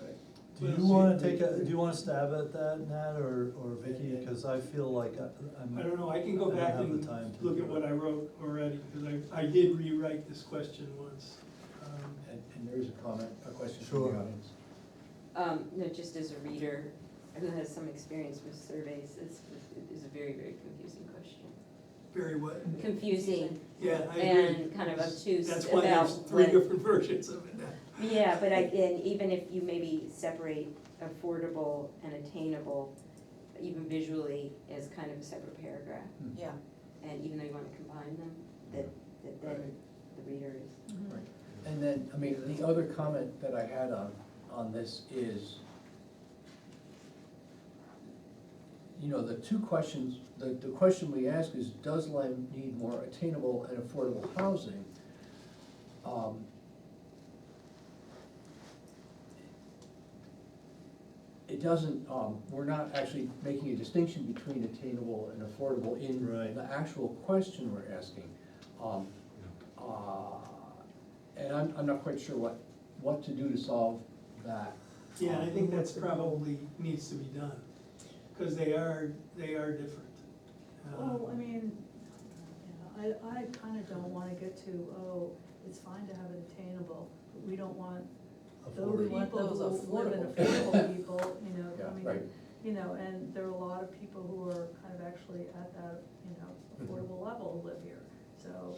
Right. Do Well, you see, wanna we- take do you wanna stab at that, Nat, or Vicky, cause I feel like I'm. I don't know, I can go I don't back have the and time to look do at what it. I wrote already, because I did rewrite this question once. And there is a comment, a question from Sure. the audience. No, just as a reader who has some experience with surveys, it is a very, very confusing question. Very what? Confusing, Yeah, I agree. and kind of obtuse That's why about there's three what- different versions of it now. Yeah, but and even if you maybe separate affordable and attainable, even visually, as kind of a separate paragraph, Yeah, and even though you wanna combine them, that then the reader is. Mhm. Right. And then, I mean, the other comment that I had on this is, you know, the two questions, the question we ask is, does Lyme need more attainable and affordable housing? It doesn't, we're not actually making a distinction between attainable and affordable in Right. the actual question we're asking. And I'm not quite sure what to do to solve that. Yeah, I think that's probably needs to be done, because they are different. Well, I mean, yeah, I kinda don't wanna get to, oh, it's fine to have it attainable, but we don't want those Affordable. We want people those who live in affordable. affordable people, you know, Yeah, I mean, right. you know, and there are a lot of people who are kind of actually at that, you know, affordable level who live here, so,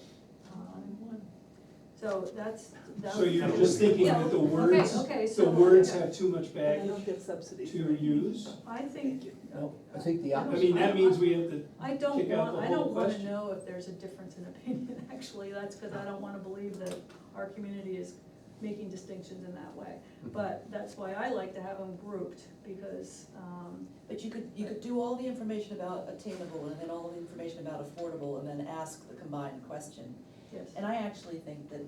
so that's. that So was you're kind of- just thinking Yeah, that the okay, words, okay, the so- words have too much And they baggage don't get subsidies. to use? I think. No, I think the I I don't- mean, that means we have to I don't kick out want, the I whole don't wanna question. know if there's a difference in opinion, actually, that's because I don't wanna believe that our community is making distinctions in that way. But that's why I like to have them grouped, because, but you could do all the information about attainable and then all the information about affordable and then ask the combined question. yes. And I actually think that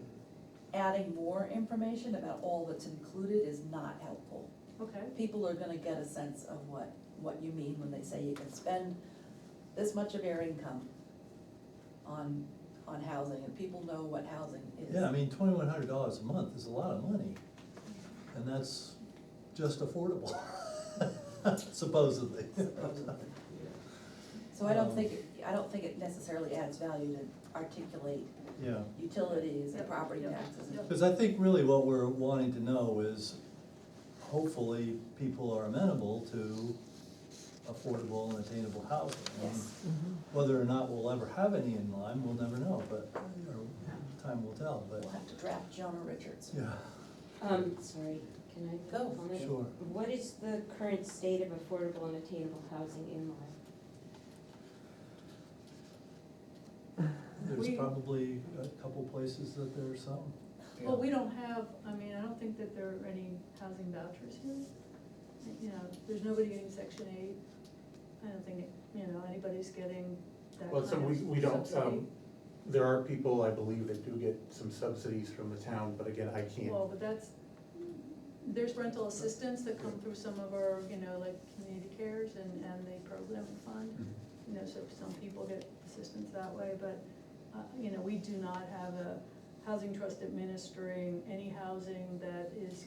adding more information about all that's included is not helpful. Okay, People are gonna get a sense of what you mean when they say you can spend this much of your income on housing, and people know what housing is. Yeah, I mean, $2,100 a month is a lot of money, and that's just affordable, supposedly. Supposedly. So I don't think, I don't think it necessarily adds value to articulate Yeah, utilities and Yep, property yep, taxes. yep. because I think really what we're wanting to know is, hopefully, people are amenable to affordable and attainable housing. And Yes. whether or not we'll ever have any in Lyme, we'll never know, but, or time will tell, but, We'll have to draft Jonah Richards. yeah, Sorry, can I Go. comment? sure. What is the current state of affordable and attainable housing in Lyme? There's We- probably a couple places that there's some. well, we don't have, I mean, I don't think that there are any housing vouchers here. You know, there's nobody getting section 8, I don't think, you know, anybody's getting that Well, kind so of we don't, subsidy. there are people, I believe, that do get some subsidies from the town, but again, I can't. Well, but that's, there's rental assistance that come through some of our, like community cares and the program fund. So some people get assistance that way, but, we do not have a housing trust administering any housing that is,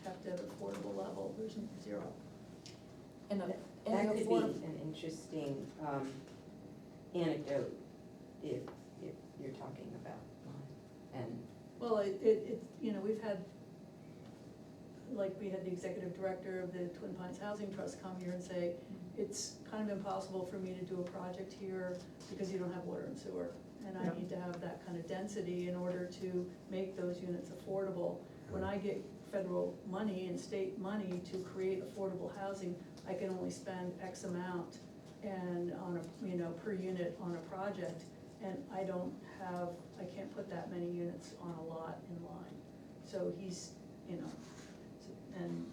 kept at affordable level, there's zero. And That could be affordable, an interesting anecdote if you're talking about Lyme. And, Well, we've had, like, we had the executive director of the Twin Pines Housing Trust come here and say, it's kind of impossible for me to do a project here because you don't have water and sewer. And I Yeah. need to have that kind of density in order to make those units affordable. When I get federal money and state money to create affordable housing, I can only spend X amount and on a, per unit on a project. And I can't put that many units on a lot in Lyme. So he's, and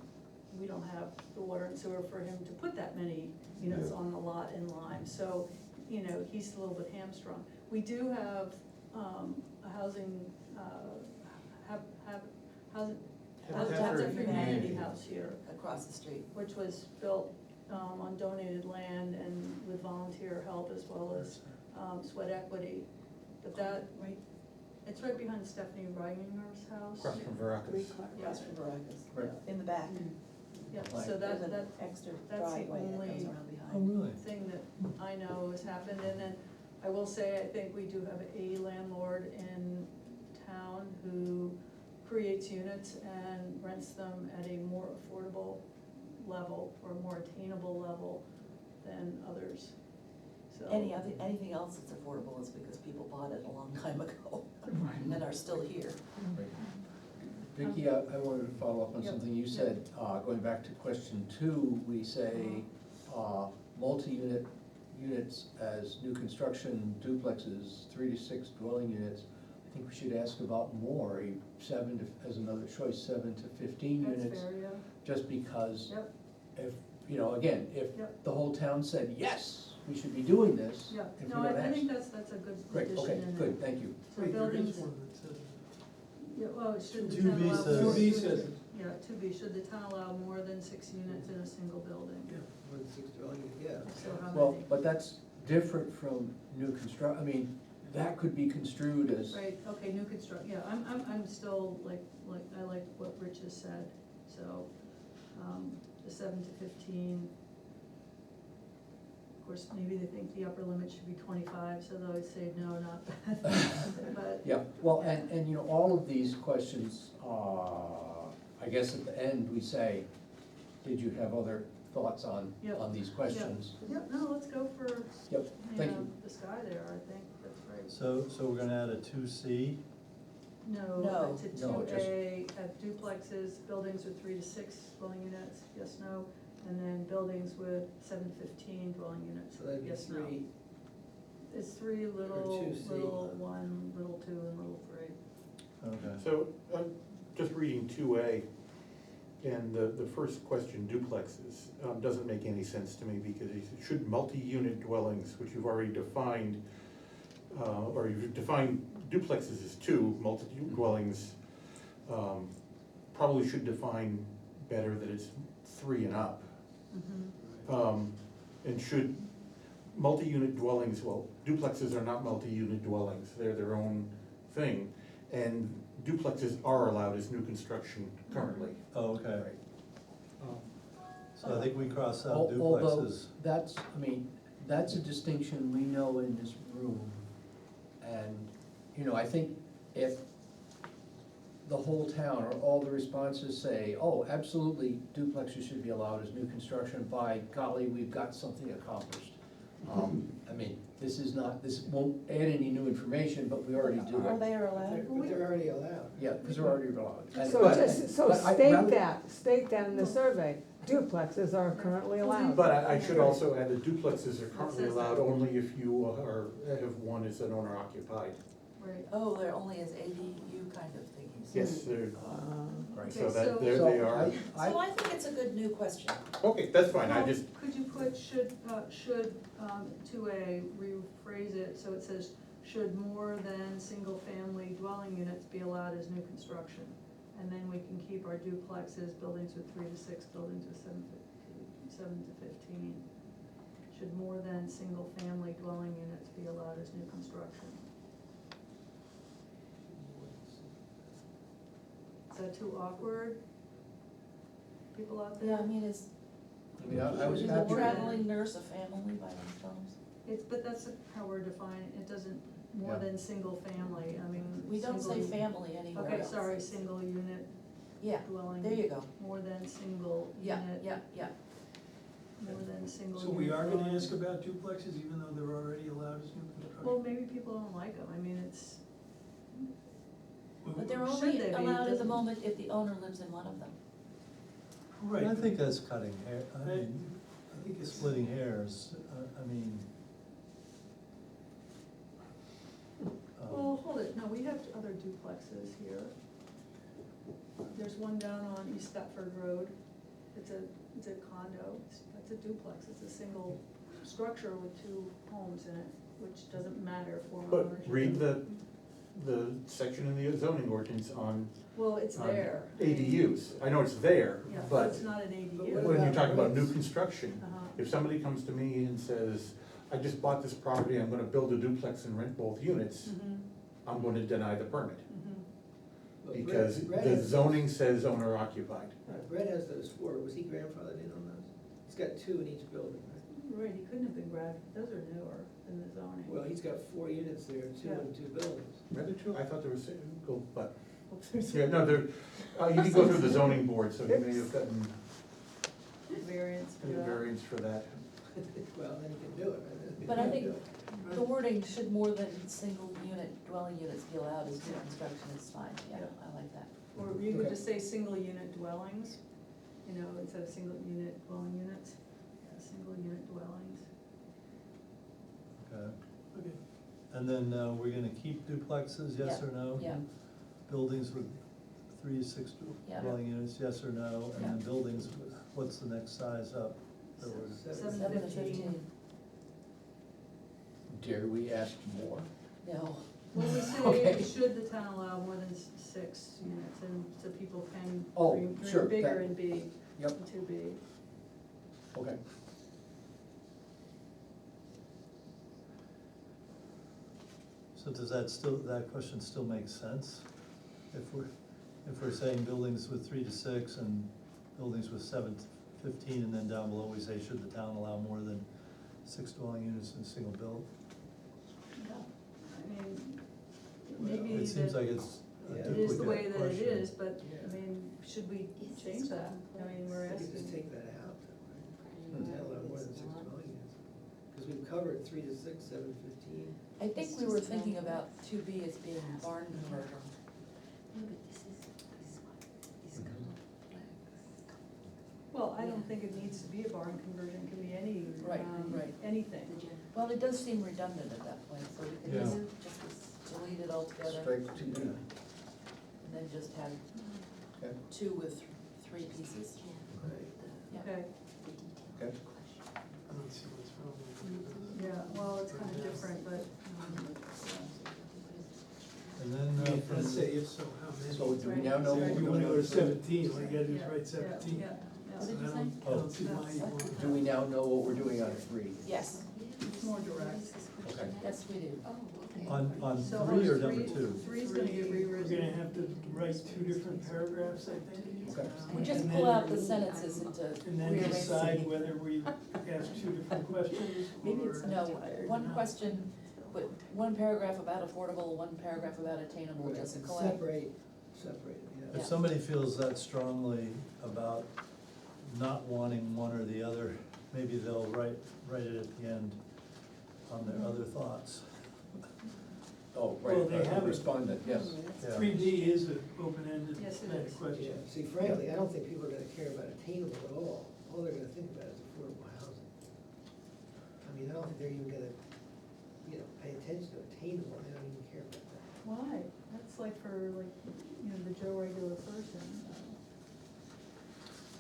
we don't have the water and sewer for him to put that many units Yeah. on the lot in Lyme. So, he's a little bit hamstrung. We do have, a housing, housing for humanity house here, across the street. which was built, on donated land and with volunteer help as well as, sweat equity. But that, Right, it's right behind Stephanie Reininger's house. Across from Veracruz. across from Veracruz, Right. in the back. Yeah, Like- so There's that, an extra that's the driveway that only- goes around Oh, behind. really? thing that I know has happened, and then I will say, I think we do have a landlord in town who creates units and rents them at a more affordable level, or more attainable level than others, so. Anything else that's affordable is because people bought it a long time ago and are still here. Right. Vicki, I wanted to follow up on Yep. something you said, going back to question 2, we say, multi-unit units as new construction duplexes, 3 to 6 dwelling units. I think we should ask about more, as another choice, 7 to 15 That's units. fair, yeah, Just because yep, if, again, if Yep. the whole town said, yes, we should be doing this, yeah, if we no, don't I think ask. that's a good Great, addition okay, in there. good, thank you. So Wait, there is buildings, one that says. yeah, well, should the 2B town allow says- more? 2B says, Yeah, 2B, should the town allow more than 6 units in a single building? yeah, 1 6 dwelling, yeah. So how Well, many? but that's different from new that could be construed as. Right, okay, new construct, yeah, I'm still I like what Rich has said, so, the 7 to 15. Of course, maybe they think the upper limit should be 25, so they always say, no, not that, but, Yeah, well, and all of these questions, I guess at the end, we say, did you have other thoughts on Yep. these questions? yep, no, let's go for, Yep, thank you. the sky there, I think, that's right. So we're gonna add a 2C? No, to No, two just- A, at duplexes, buildings with 3 to 6 dwelling units, yes, no, and then buildings with 7 to 15 dwelling units, So that'd be yes, no. 3, It's 3, little, 2C. little 1, little 2, and little 3. Okay. So, I'm just reading 2A, and the first question, duplexes, doesn't make any sense to me, because it should multi-unit dwellings, which you've already defined, or you've defined duplexes as 2, multi-dwellings, probably should define better that it's 3 and up. And should, multi-unit dwellings, well, duplexes are not multi-unit dwellings, they're their own thing. And duplexes are allowed as new construction currently. Oh, okay. Right. So I think we cross out Although, duplexes. that's a distinction we know in this room. And, I think if the whole town or all the responses say, oh, absolutely, duplexes should be allowed as new construction, by golly, we've got something accomplished. This won't add any new information, but we already do Are it. they allowed? but they're already allowed. Yeah, because they're already allowed. And- So but- just, so but I- state rather- that in the survey, duplexes are currently allowed. But I should also add that duplexes are currently says that. allowed only if you have one as an owner occupied. Right. Oh, they're only as ADU kind of thingies. Yes, they're, Right. so Okay, that, so- there So they are. So I think it's a good new question. Okay, that's fine, I Well, just, could you put, should 2A, rephrase it, so it says, should more than single-family dwelling units be allowed as new construction? And then we can keep our duplexes, buildings with 3 to 6, buildings with 7 to 15. Should more than single-family dwelling units be allowed as new construction? Is that too awkward? People out there? Yeah, I mean, is I was a happy. traveling nurse a family by themselves? But that's how we're defining, it doesn't, more Yeah. than single-family, I mean. We don't say single- family anywhere else. Okay, sorry, single unit Yeah, dwelling. there you go. More than single Yeah, unit. yeah. More than single So unit. we are gonna dwelling. ask about duplexes even though they're already allowed as new construction? Well, maybe people don't like them, I mean, it's, But they're Should only they be? allowed at the Doesn't- moment if the owner lives in one of them. Right. I think that's cutting hair, I mean, I think it's splitting hairs, I mean. well, hold it, no, we have other duplexes here. There's one down on East Thetford Road, it's a condo, that's a duplex, it's a single structure with 2 homes in it, which doesn't matter for ownership. But read the section in the zoning ordinance on. Well, it's on there. ADUs, I know it's there, Yeah, but but it's not an But ADU. what when you're about talking about new rents? construction, Uh-huh. if somebody comes to me and says, I just bought this property, I'm gonna build a duplex and rent both units, Mhm, I'm gonna deny the permit. mhm. But Because Brett the has- zoning says owner occupied. Brett has those 4, was he grandfathered in on those? He's got 2 in each building, right? Right, he couldn't have been those are newer than the zoning. Well, he's got 4 units there, 2 Yeah. in 2 buildings. Really true? I thought there was, go, but, There's yeah, no, there, you can go through the zoning board, so he may have gotten variance for a that. variance for that. Well, then he can do it, right? But I think the wording should more than single unit dwelling units be allowed as new construction is fine, yeah, Yeah. I like that. Or you could Okay. just say single unit dwellings, you know, instead of single unit dwelling units, single unit dwellings. Okay, Okay. and then, we're gonna keep duplexes, yes Yeah, or no? yeah. Buildings with 3 to 6 Yeah. dwelling units, yes or no? And then Yeah. buildings, what's the next size up? that we're- 7 7 to 15. 15, Dare we ask more? no. Well, we Okay. say, should the town allow more than 6 units, and so people can Oh, dream sure, bigger that- in B, Yep, in 2B. okay. So does that question still make sense? If we're saying buildings with 3 to 6 and buildings with 7 to 15, and then down below we say, should the town allow more than 6 dwelling units in a single build? I mean, maybe It seems that like it's a Yeah. it is the way duplicate that it question. is, but, Yeah. I mean, should we change that? I mean, we're We could just asking. take that out, right? Town allowed more than 6 dwelling units. Because we've covered 3 to 6, 7 to 15. I think we were thinking about 2B as being barn conversion. Well, I don't think it needs to be a barn conversion, it can be any, Right, right. anything. Well, it does seem redundant at that point, so we can Yeah. just delete it altogether. Strike 2B. And then just have Okay. 2 with 3 pieces. Right. Yeah. Okay, Okay. I don't see what's wrong with it. yeah, well, it's kind of different, but, And then, I mean, for let's the- say if so, how many? So do we now know what If we're you wanna doing? go to 17, all you gotta do is yeah, write yeah, 17. yeah, What yeah. did you I say? don't, I don't see why you want. Do we now know what we're doing on 3? Yes, It's more direct. Okay. yes, we do. on So 3 or three- number 2? Three's gonna get We're rewritten. gonna have to write 2 different paragraphs, I think. Okay. We just And pull then- out the sentences into And then rearrange. decide whether we ask 2 different questions or. No, one question, but one paragraph about affordable, one paragraph about attainable, Right, just and collect. separate, it, yeah. If somebody feels that strongly about not wanting one or the other, maybe they'll write it at the end on their other thoughts. Oh, Well, right, they have it. respondent, yes. Yeah. 3B is an open-ended Yes, it kind is. of question. Yeah, see, frankly, I don't think people are gonna care about attainable at all. All they're gonna think about is affordable housing. I mean, I don't think they're even gonna, pay attention to attainable, they don't even care about that. Why? That's like for like, the Joe regular person.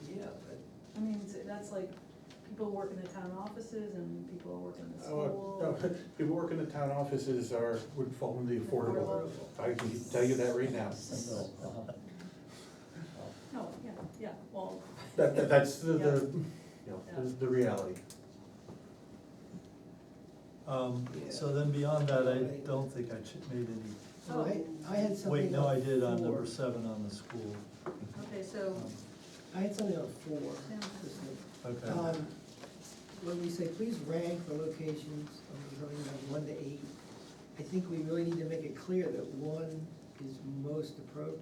Yeah, but, I mean, that's like people work in the town offices and people work in the Oh, school. no, people work in the town offices would fall in the affordable. I can tell you that right now. I know, Yeah, well, That's the, Yeah. the reality. So then beyond that, I don't think I made any, So I had something. wait, no, I did on four. number 7 on the school. okay, so, Um, I had something on 4. Sam. This one. Okay, When we say, please rank the locations of the zoning of 1 to 8, I think we really need to make it clear that 1 is most appropriate.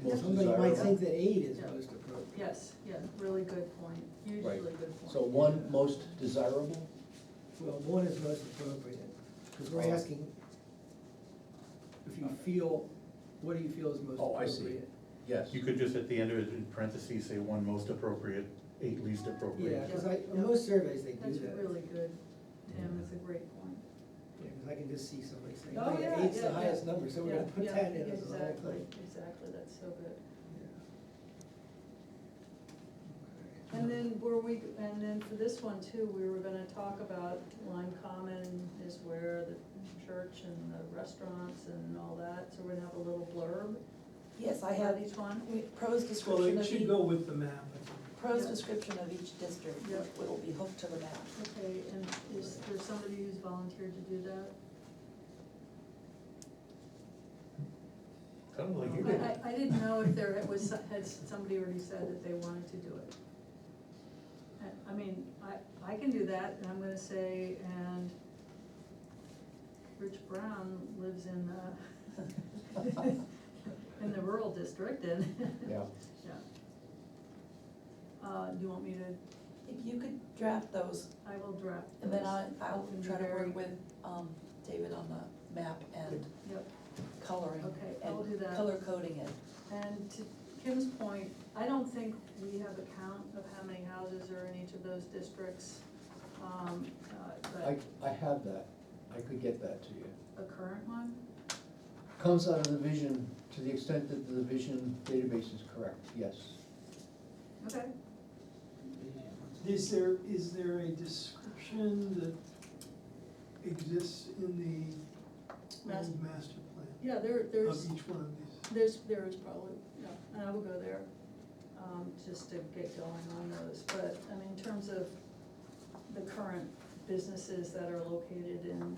Most Somebody might desirable. think that 8 is Yeah. most appropriate. yes, yeah, really good point, hugely Right. good point. So one most desirable? Well, 1 is most appropriate, because we're asking if you feel, what do you feel is most Oh, I see. appropriate? Yes. You could just at the end of it, in parentheses, say 1 most appropriate, 8 least appropriate. Yeah, because Yeah. most surveys, they do That's that. really good, Tim, that's a great point. Yeah, because I can just see somebody saying, Oh, oh, yeah, yeah, 8's the yeah, highest yeah. number, so we're Yeah, gonna put yeah, 10 in as the whole exactly, thing. exactly, that's so good. Yeah. And then and then for this one too, we were gonna talk about Lyme Common is where the church and the restaurants and all that, so we're gonna have a little blurb Yes, I about have each one. Pro's Well, description it of should each, go with the map, I think. Pro's Yeah. description of each district, Yeah. which will be hooked to the map. Okay, and is there somebody who's volunteered to do that? Sounded like you did. I didn't know if there had somebody already said that they wanted to do it. I mean, I can do that, and I'm gonna say, and Rich Brown lives in in the rural district, and, Yeah. yeah. Do you want me to, If you could draft those, I will draft and then those. I'll Can be try to very- work with, David on the map and Yep, coloring. Okay, I'll do that. And color coding it. and to Kim's point, I don't think we have a count of how many houses are in each of those districts. But I have that, I could get that to you. a current one, Comes out of the vision, to the extent that the vision database is correct, yes. okay, Is there a description that exists in the Mas- old master plan yeah, there's. of each one of these? There is probably, yeah, and I will go there, just to get going on those, but, I mean, in terms of the current businesses that are located in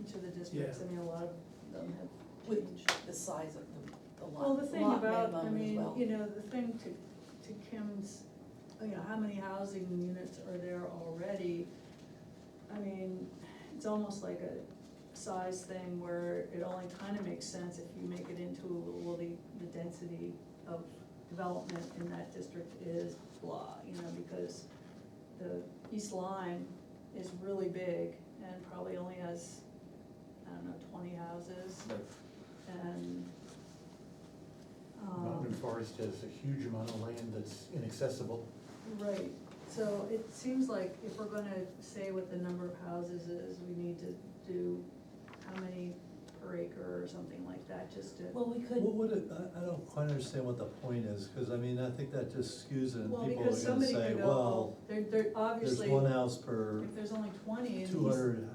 each of the districts, Yeah. I mean, a lot of them have With changed. the size of the lot. Well, the thing lot about, I minimum as mean, well. you know, the thing to Kim's, you know, how many housing units are there already? I mean, it's almost like a size thing where it only kind of makes sense if you make it into, well, the density of development in that district is blah, you know, because the East Lyme is really big and probably only has, I don't know, 20 houses, and, Mountain Forest has a huge amount of land that's inaccessible. right, so it seems like if we're gonna say what the number of houses is, we need to do how many per acre or something like that, just to. Well, we could, What would it, I don't quite understand what the point is, cause I mean, I think that just skews it, and Well, people are because gonna somebody say, could go, well, they're there's obviously, one house per if there's only 20 in these. 200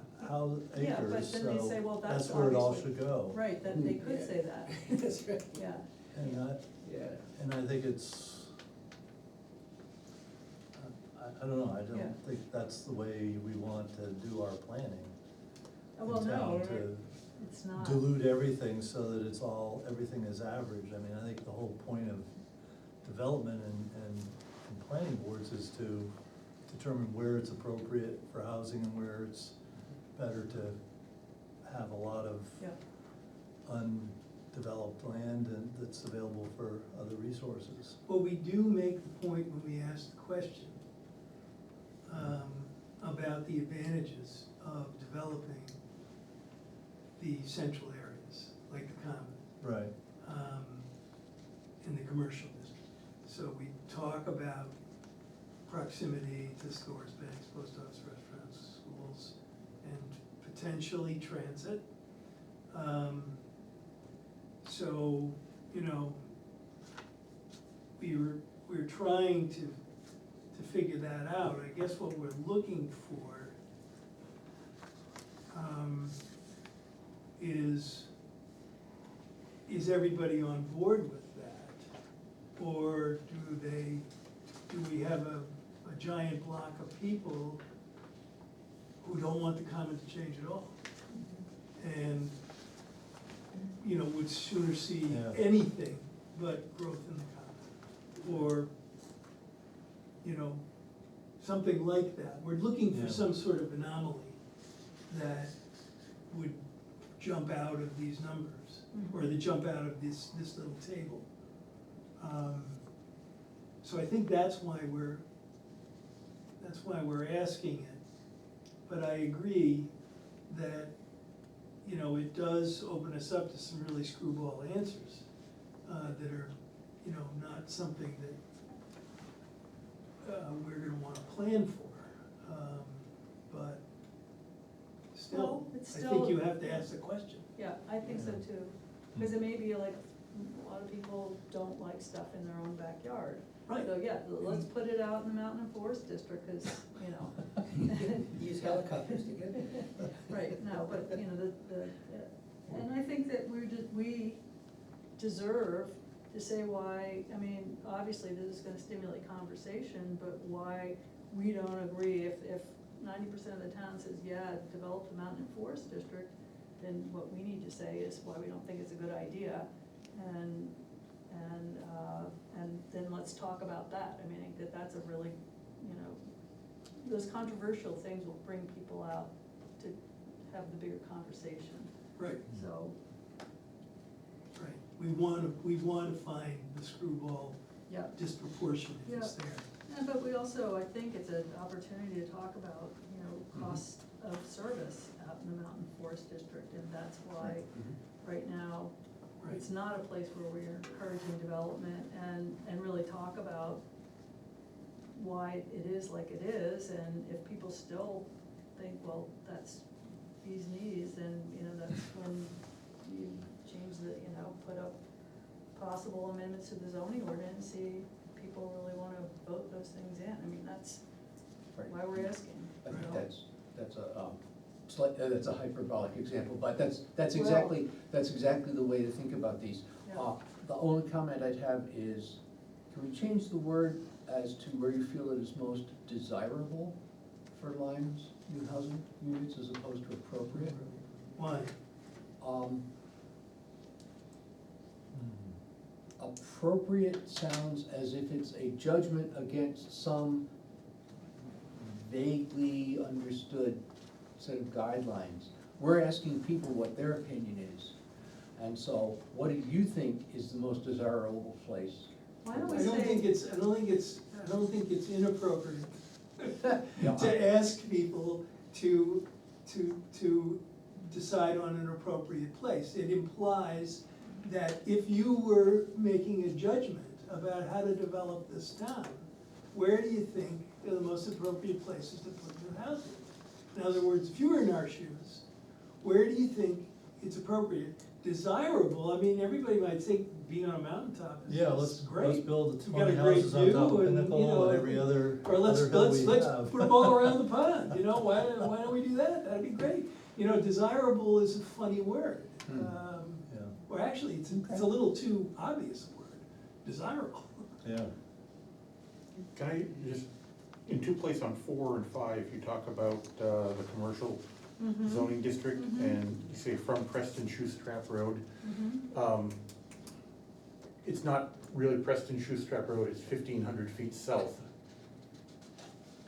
Yeah, but acres, then they say, so well, that's that's where it all obviously- should go. Right, that they could Yeah. say that, That's right. yeah, Yeah. And I think I don't know, I Yeah. don't think that's the way we want to do our planning well, in no, town, to it's not. dilute everything so that it's all, everything is average. I mean, I think the whole point of development and planning boards is to determine where it's appropriate for housing and where it's better to have a lot of Yeah, undeveloped land and that's available for other resources. Well, we do make the point when we ask the question, about the advantages of developing the central areas, like the common, Right. in the commercial district. So we talk about proximity to stores, banks, post office, restaurants, schools, and potentially transit. So, you know, we're trying to figure that out. I guess what we're looking for is everybody on board with that? Or do we have a giant block of people who don't want the comment to change at all? And, you know, would sooner see Yeah. anything but growth in the comment? Or, you know, something like that. We're looking for Yeah. some sort of anomaly that would jump out of these numbers, or that jump out of this little table. So I think that's why we're asking it. But I agree that, you know, it does open us up to some really screwball answers, that are, you know, not something that, we're gonna wanna plan for. But still, Well, it's I think still- you have to ask the question. Yeah, I think so too, because it may be like, a lot of people don't like stuff in their own backyard. Right. So, yeah, let's put it out in the mountain and forest district, because, you know. Use helicopters to get it. Right, no, but, you know, and I think that we deserve to say why, I mean, obviously this is gonna stimulate conversation, but why we don't agree if 90% of the town says, yeah, develop the mountain and forest district, then what we need to say is why we don't think it's a good idea, and then let's talk about that. I mean, I think that's a really, you know, those controversial things will bring people out to have the bigger conversation, Right, so. right. We wanna find the screwball Yeah. disproportion if it's there. Yeah, but we also, I think it's an opportunity to talk about, you know, cost of service out in the mountain forest district, and that's why, right now, it's not a place where we're encouraging development and really talk about why it is like it is, and if people still think, well, that's bee's knees, then, you know, that's when you change the, you know, put up possible amendments to the zoning ordinance, see if people really wanna vote those things in. I mean, that's Right. why we're asking. I think you know? that's a hyperbolic example, but that's Well- exactly the way to think about these. Yeah. The only comment I'd have is, can we change the word as to where you feel it is most desirable for Lyme's new housing units as opposed to appropriate? Why? Appropriate sounds as if it's a judgment against some vaguely understood set of guidelines. We're asking people what their opinion is. And so, what do you think is the most desirable place? Why don't we I don't think say, it's inappropriate Yeah. to ask people to decide on an appropriate place. It implies that if you were making a judgment about how to develop this town, where do you think are the most appropriate places to put new housing? In other words, if you were in our shoes, where do you think it's appropriate? Desirable, I mean, everybody might think being on a mountaintop Yeah, is let's great. build We've got 20 a great houses on top view of and, you Pinnacle know, and every other Or let's hill we have. put them all around the pond, you know, why don't we do that? That'd be great. You know, desirable is a funny word. Yeah, Or actually, it's a little too obvious a word, desirable. yeah. Can I just, in two places on 4 and 5, you talk about the commercial zoning district, and you say from Preston Shoestrap Road. It's not really Preston Shoestrap Road, it's 1,500 feet south.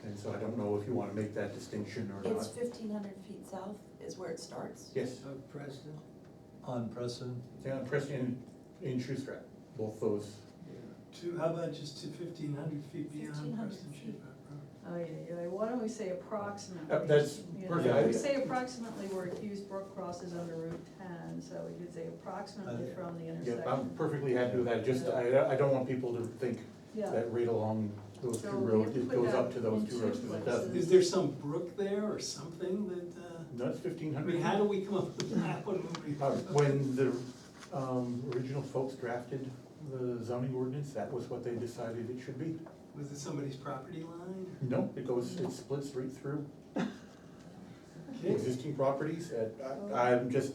And so I don't know if you wanna make that distinction or not. It's 1,500 feet south is where it starts. Yes, Of Preston. On Preston, yeah, Preston in Shoestrap, both those. How about just to 1,500 feet beyond 1,500 Preston feet. Sheep? oh, yeah, why don't we say approximately? That's You perfect. know, we say approximately where Hughes Brook crosses under Route 10, so we could say approximately from the Yeah, intersection. I'm perfectly happy with that, just, I don't want people to think Yeah. that right along those So two we roads, have to it put goes that up to those in two two roads, because it places. doesn't. Is there some brook there or something that, No, it's I 1,500. mean, how do we come up with that one? When the original folks drafted the zoning ordinance, that was what they decided it should be. Was it somebody's property line? No, it splits right through Okay. existing properties, I'm just,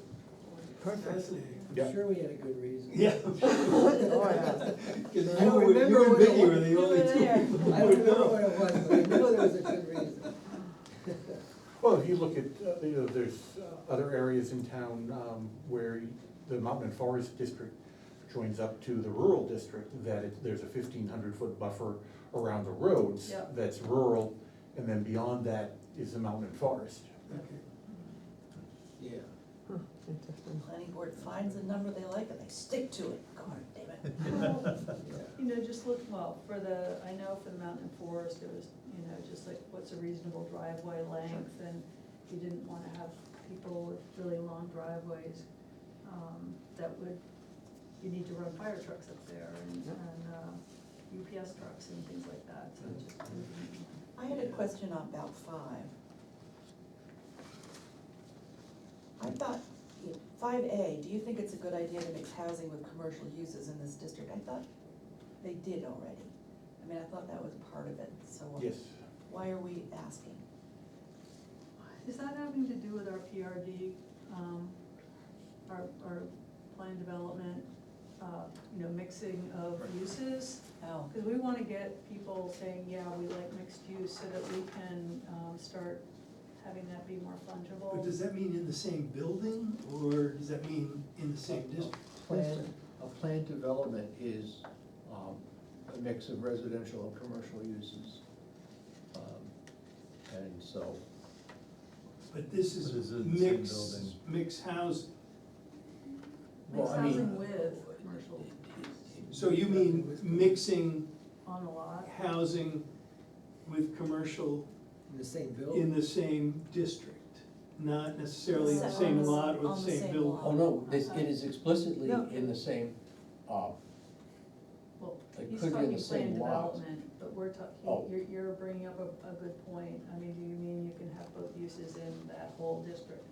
Perfect. Fascinating. Yeah. I'm sure we had a good reason. Yeah. Oh, yeah. Because I don't you remember and what Vicky it were the only was. two I people who don't would remember know. what it was, but I know there was a good reason. Well, if you look at, there's other areas in town where the Mountain and Forest District joins up to the rural district, that there's a 1,500-foot buffer around the roads Yep. that's rural, and then beyond that is the mountain and forest. Okay. Yeah. Huh, interesting. Planning board finds a number they like and they stick to it, God damn it. You know, just look, well, I know for the mountain and forest, it was, you know, just like, what's a reasonable driveway length, and you didn't wanna have people with really long driveways, that would, you need to run fire trucks up there, and UPS trucks and things like that, so it just. I had a question about 5. I thought, 5A, do you think it's a good idea to mix housing with commercial uses in this district? I thought they did already. I mean, I thought that was part of it, so. Yes. Why are we asking? Is that having to do with our PRD, our plan development, you know, mixing of uses? Oh, Because we want to get people saying, yeah, we like mixed use, so that we can start having that be more fungible. But does that mean in the same building, or does that mean in the same district? A planned development is a mix of residential and commercial uses. And so, But this is But is it in the same mixed, building? mixed house, well, Mixed I mean. housing with commercial so you mean mixing on a lot. housing with commercial In the same building. in the same district? Not necessarily the On same the- lot or the on the same same building? lot. Oh, no, it is explicitly No. in the same, Well, It he's could be in talking the same plan lot. development, but we're Oh. talking, you're bringing up a good point. I mean, do you mean you can have both uses in that whole district?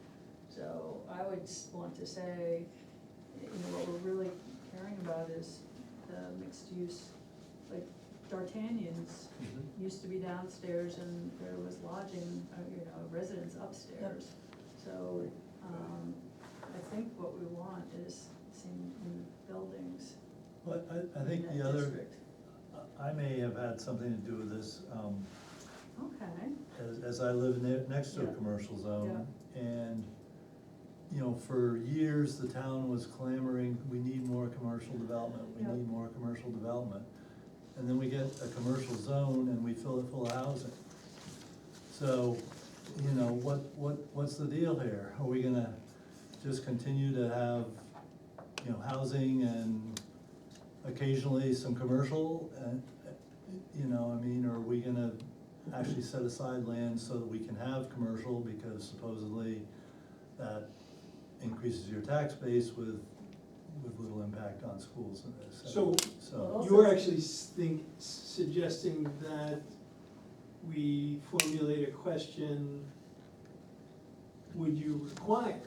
So I would want to say, you know, what we're really caring about is the mixed use, like D'Artagnan's used to be downstairs and there was lodging, you know, residents upstairs. So, I think what we want is same in buildings Well, I in think that the other, district. I may have had something to do with this, Okay, as I live next to a Yeah. commercial zone. And, you know, for years, the town was clamoring, we need more commercial development, we Yeah. need more commercial development. And then we get a commercial zone and we fill it full of housing. So, you know, what's the deal here? Are we gonna just continue to have, you know, housing and occasionally some commercial? And, you know, I mean, are we gonna actually set aside land so that we can have commercial, because supposedly that increases your tax base with little impact on schools and this. So So, you're actually suggesting that we formulate a question, would you require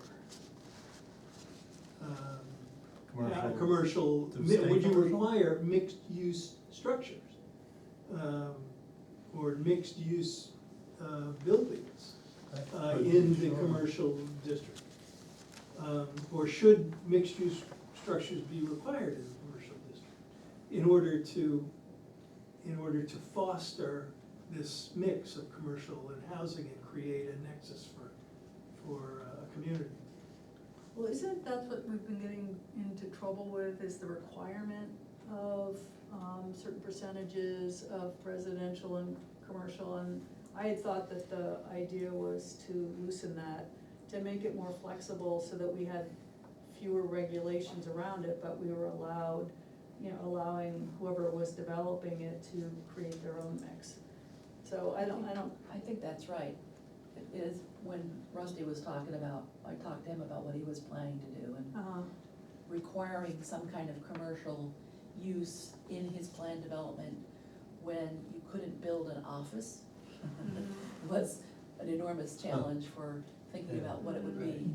commercial, to stay would you commercial? require mixed-use structures? Or mixed-use buildings in the commercial district? Or should mixed-use structures be required in the commercial district in order to foster this mix of commercial and housing and create a nexus for a community? well, isn't that what we've been getting into trouble with, is the requirement of certain percentages of residential and commercial? And I had thought that the idea was to loosen that, to make it more flexible so that we had fewer regulations around it, but we were allowed, you know, allowing whoever was developing it to create their own mix. So I don't, I think that's right. It is, when Rusty was talking about, I talked to him about what he was planning to do, and requiring some kind of commercial use in his plan development when you couldn't build an office was an enormous challenge for thinking about what it would be.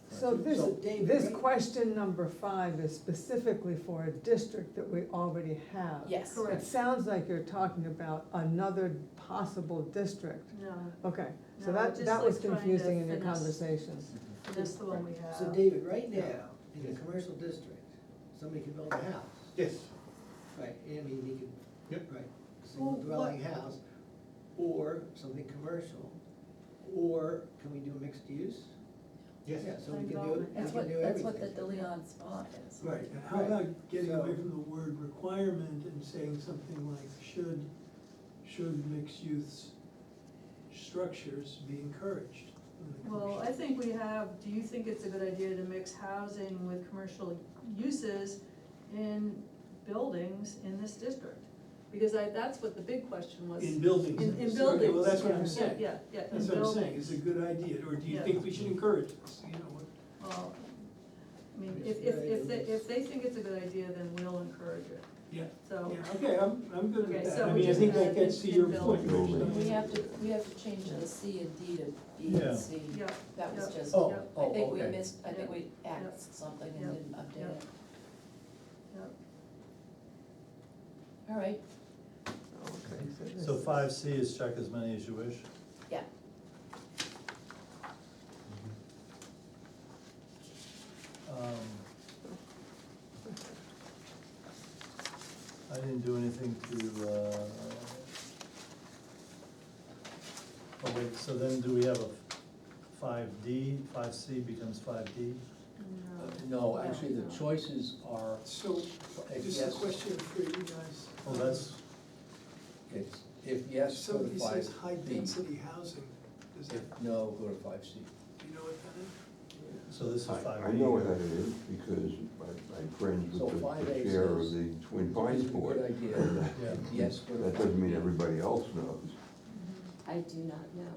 So this, So, Dave, this right- question number 5 is specifically for a district that we already have. Yes. Correct. It sounds like you're talking about another possible district. no. Okay, so No, that, just that was like trying to confusing in your finesse. conversation. and that's the one we have. So David, right now, in the commercial district, somebody can build a house, Yes, right, I mean, he could, Yep. right, single Well, dwelling what- house, or something commercial, or can we do mixed use? yes. Yeah, so we Land can do, development. we That's can what, do that's what everything. the De Leon spot is. Right, and how Right. about getting So- away from the word requirement and saying something like, should mixed-use structures be encouraged? in the Well, I commercial- think we have, do you think it's a good idea to mix housing with commercial uses in buildings in this district? Because that's what the big question was. In buildings. In Okay, buildings. well, that's what yeah, I'm saying. Yeah, yeah, in That's what I'm saying, buildings. it's a good idea, or do you Yeah. think we should encourage this, you know, what? Well, I mean, It's if very they, loose. if they think it's a good idea, then we'll encourage it, Yeah, so. yeah, okay, I'm good Okay, with that, so I we mean, I just think that add gets to in your buildings. point, Rich, Buildings. don't We have to change the C and D to B Yeah. and C. Yeah, That was yeah, just, Oh, yeah, I think we okay. missed, I think Yeah. we axed something Yeah. and didn't update Yeah. it. yeah. All right, Okay, this- So 5C is check as many as you wish? yeah. I didn't do anything to, oh wait, so then do we have a 5D, 5C becomes 5D? No, actually, the choices are, So, if just a yes, question for you guys. Oh, that's, it's, if yes, go to Somebody five says high-density housing, does that, If no, go to five C. do you know what that is? so this is 5D. I know what that is, because I'm friends So with the 5A chair of says- the Twin Is Pines a Board. good idea, Yeah. if yes, go to That five doesn't mean B. everybody else knows. I do not know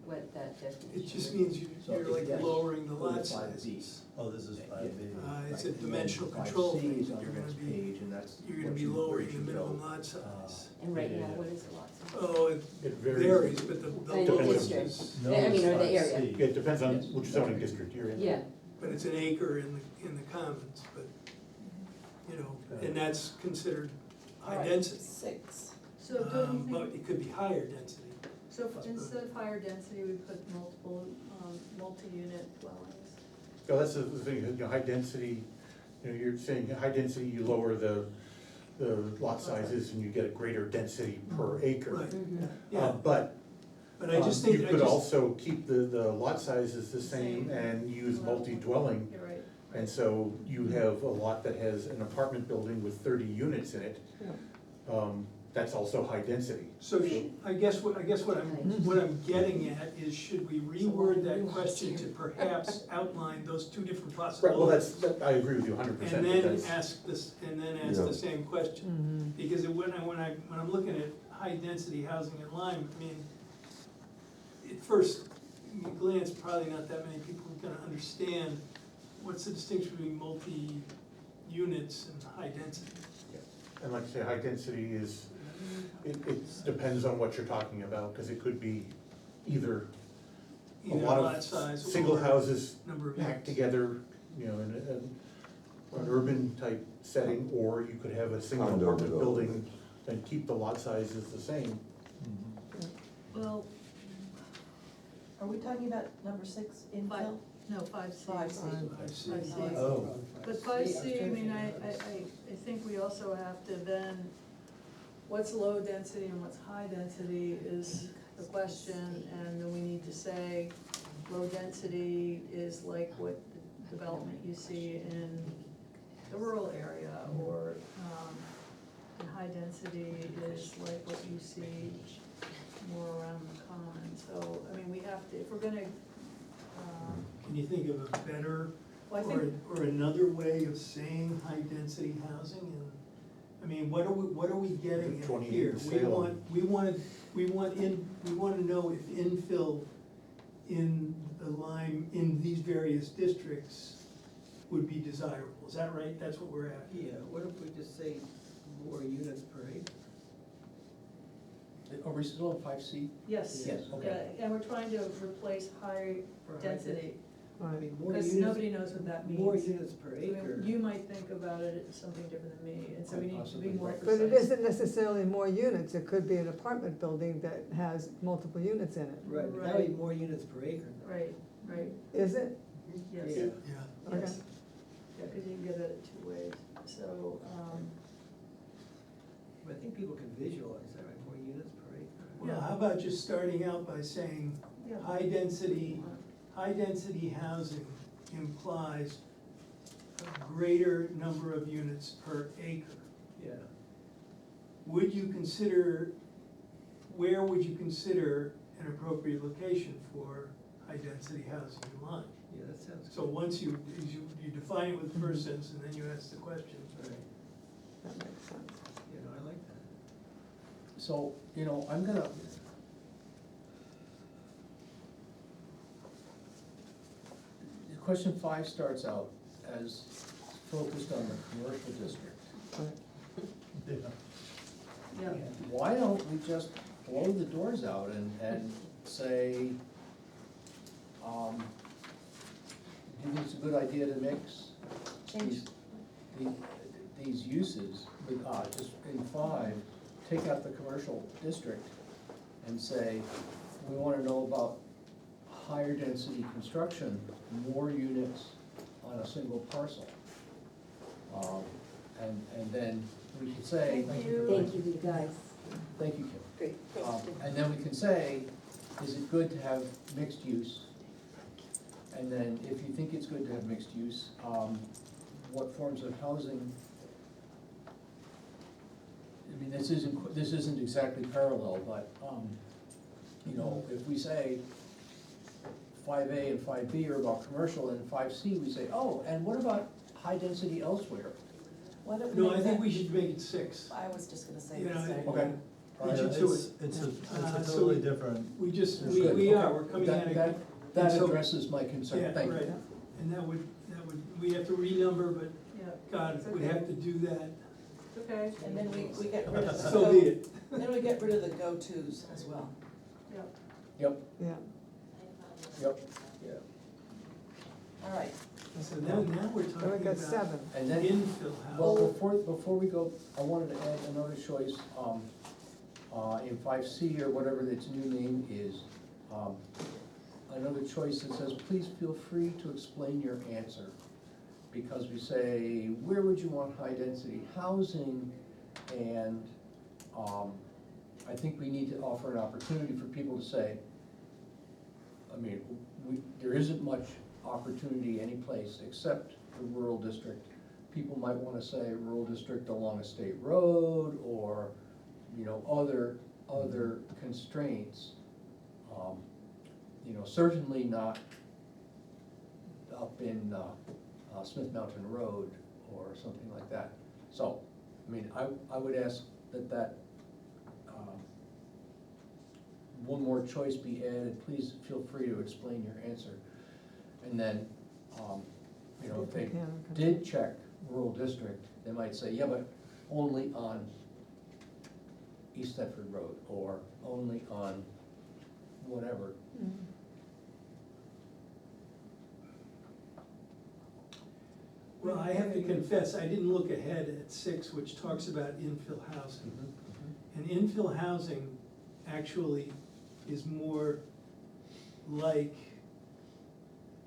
what that definition It is. just means So you're like yes, lowering the go to lot 5B. sizes. Oh, this is 5B. It's Right, a and then dimensional 5C control thing, is on you're the gonna next be, page, and that's you're gonna what be you- where lowering the you minimum go. lot size. And right Yeah, now, yeah. what is the lot size? Oh, it It varies. varies, but the In the lowest district. is, No, I mean, it's or the 5C. area. It depends on Yes. which zoning district you're in. Yeah, but it's an acre in the commons, but, you know, and that's considered All high right, density. 6. So don't you But think, it could be higher density. so instead of higher density, we put multiple, multi-unit dwellings? So that's the thing, you know, high density, you know, you're saying high density, you lower the lot sizes and you get a greater density per acre. Right, mhm. yeah, But but I just think, You I could just, also keep the lot sizes the same Same. and use Well, multi-dwelling. You're right. And so you have a lot that has an apartment building with 30 units in it. Yeah. That's also high density. so I guess what I'm getting at is, should we reword that question to perhaps outline those two different Right, well, possibilities? I agree with you 100%. And but then that's- ask this, and then ask Yeah. the same question. Mhm. Because when I'm looking at high-density housing in Lyme, I mean, at first glance, probably not that many people are gonna understand what's the distinction between multi-units and high-density. And like I say, high density is, it depends on what you're talking about, because it could be either a Either lot lot of size single or houses number of packed units. together, you know, in an urban type setting, or you could have a single Condo apartment building development. and keep the lot sizes the same. Mhm. Well, Are we talking about number 6 Five. infill? no, 5C. 5C. I see. 5C. Oh. But 5C, I mean, I think we also have to then, what's low density and what's high density is the question, and then we need to say, low density is like what development you see in the rural area, or, and high density is like what you see more around the common, so, I mean, we have to, if we're gonna, Can you think of a better, well, I think, or another way of saying high-density housing? And I mean, what are we getting at 28 here? Salem. We want to know if infill in the Lyme, in these various districts would be desirable. Is that right? That's what we're at. Yeah, what if we just say more units per acre? Are we still on five C? yes, Yes, okay. and we're trying to replace high For high density, I Right. mean, more because units, nobody knows what that means. more units per I mean, acre. you might think about it as something different than me, and so we Quite need to be possibly, more right. precise. But it isn't necessarily more units, it could be an apartment building that has multiple units in it. Right, but that would be more units per acre. Right, right, Is it? Yes, Yeah. Yeah. Okay. yeah, cause you can get it two ways, so, But I think people can visualize that, right, more units per acre. Well, how about just starting out by saying, yeah. high density housing implies a greater number of units per acre. Yeah, Would you consider, where would you consider an appropriate location for high density housing in Lyme? yeah, that sounds So good. once you define it with the first sentence, and then you ask the question. Right, That makes sense. you know, I like that. So, you know, I'm gonna, question 5 starts out as focused on the commercial district. Yeah. Yeah, Why don't we just blow the doors out and say, do you think it's a good idea to mix Change. these uses, with, just in 5, take out the commercial district and say, we wanna know about higher density construction, more units on a single parcel. And then we could say. Thank you, you guys. Thank you, Kim. Great. And then we can say, is it good to have mixed use? And then if you think it's good to have mixed use, what forms of housing? I mean, this isn't exactly parallel, but, you know, if we say 5A and 5B are about commercial, and 5C, we say, oh, and what about high density elsewhere? Why don't we No, make I think that- we should make it 6. I was just gonna say You the know, same. Okay. Yeah, Beat you to it's, it. it's a So totally we- different, We just, That's we good. are, Okay. we're coming That- at it. that- That and so- addresses my concern, Yeah, thank you. right. And that would, we have to renumber, but yeah, God, we have to do that. okay, And then we get rid of the So be it. then we get rid of the go-tos as well. yeah. Yep, Yeah, yep. Yeah. All right, So now we're then we talking got about 7. And then, infill well, housing. before we go, I wanted to add another choice, in 5C or whatever its new name is. Another choice that says, please feel free to explain your answer. Because we say, where would you want high density housing? And, I think we need to offer an opportunity for people to say, I mean, there isn't much opportunity anyplace except the rural district. People might wanna say rural district along a state road, or, you know, other constraints. You know, certainly not up in, Smith Mountain Road or something like that. So, I mean, I would ask that, one more choice be added, please feel free to explain your answer. And then, you know, if they did check rural district, they might say, yeah, but only on East Thetford Road, or only on whatever. Well, I have to confess, I didn't look ahead at 6, which talks about infill housing. And infill housing actually is more like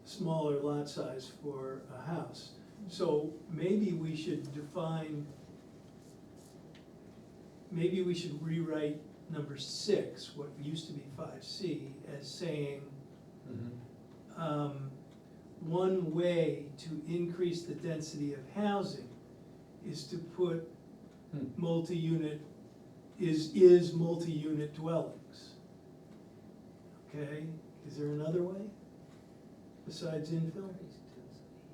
smaller lot size for a house. So maybe we should define, maybe we should rewrite number 6, what used to be 5C, as saying, one way to increase the density of housing is to put multi-unit, is multi-unit dwellings. Okay, is there another way besides infill?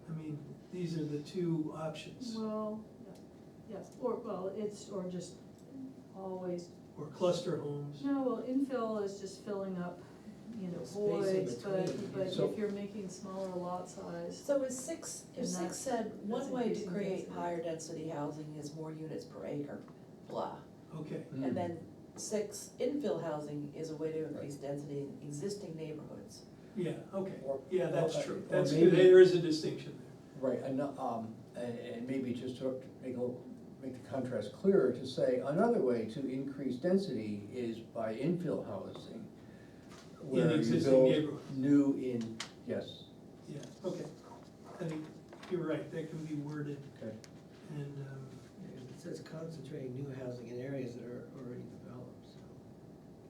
I mean, these are the 2 options, Well, yeah, yes, or just always, or cluster homes. no, well, infill is just filling up, you know, Space in voids, between. but So- if you're making smaller lot size, so is 6, if And 6 that's- said, one that's way to increasing create density. higher density housing is more units per acre, blah. Okay, And then 6, infill housing is a way to increase density in existing neighborhoods. yeah, okay, Or- yeah, that's or- true, or that's maybe- good, there is a distinction there. Right, and maybe just to make the contrast clearer, to say, another way to increase density is by infill housing. Where you existing build neighborhoods. new in, yes, Yeah, okay. I think you're right, that can be worded Okay. and, Yeah, it says concentrating new housing in areas that are already developed, so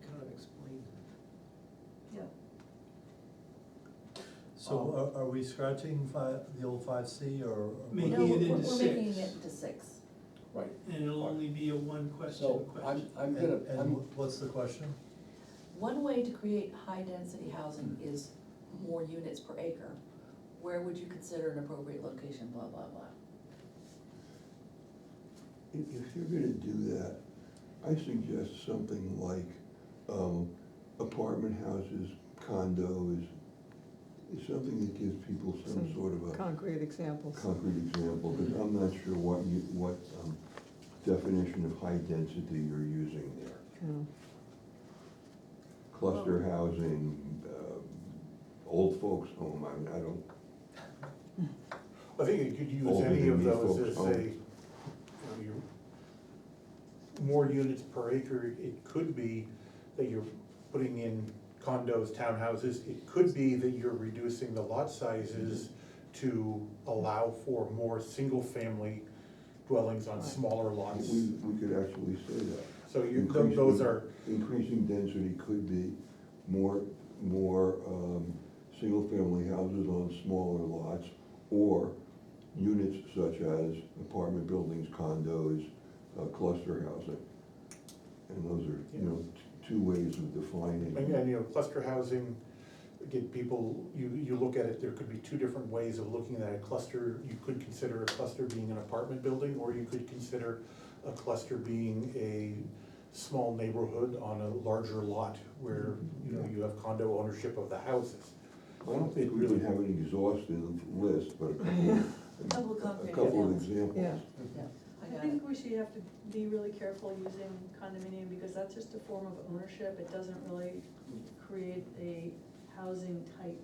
it kind of explains it. Yeah. So are we scratching the old 5C or? Making No, it we're into making six. it into 6. Right. and it'll only be a one question So question. I'm gonna, And what's the question? One way to create high-density housing is more units per acre. Where would you consider an appropriate location, blah, blah, blah? If you're gonna do that, I suggest something like, apartment houses, condos, something that gives people some sort of a concrete examples. concrete example, because I'm not sure what definition of high density you're using there. Yeah. Cluster housing, old folks home, I mean, I don't, I think you could use Older any than of me those folks as home. more units per acre. It could be that you're putting in condos, townhouses. It could be that you're reducing the lot sizes to allow for more single-family dwellings on smaller lots. we could actually say that. So Increasing- those are, Increasing density could be more, single-family houses on smaller lots, or units such as apartment buildings, condos, cluster housing. And those are, two ways of defining. and cluster housing, again, people, you look at it, there could be two different ways of looking at a cluster. You could consider a cluster being an apartment building, or you could consider a cluster being a small neighborhood on a larger lot where, you have condo ownership of the houses. I don't think we would have an exhaustive list, but Couple of concrete a couple of examples. examples. Yeah, I I got it. think we should have to be really careful using condominium, because that's just a form of ownership, it doesn't really create a housing type.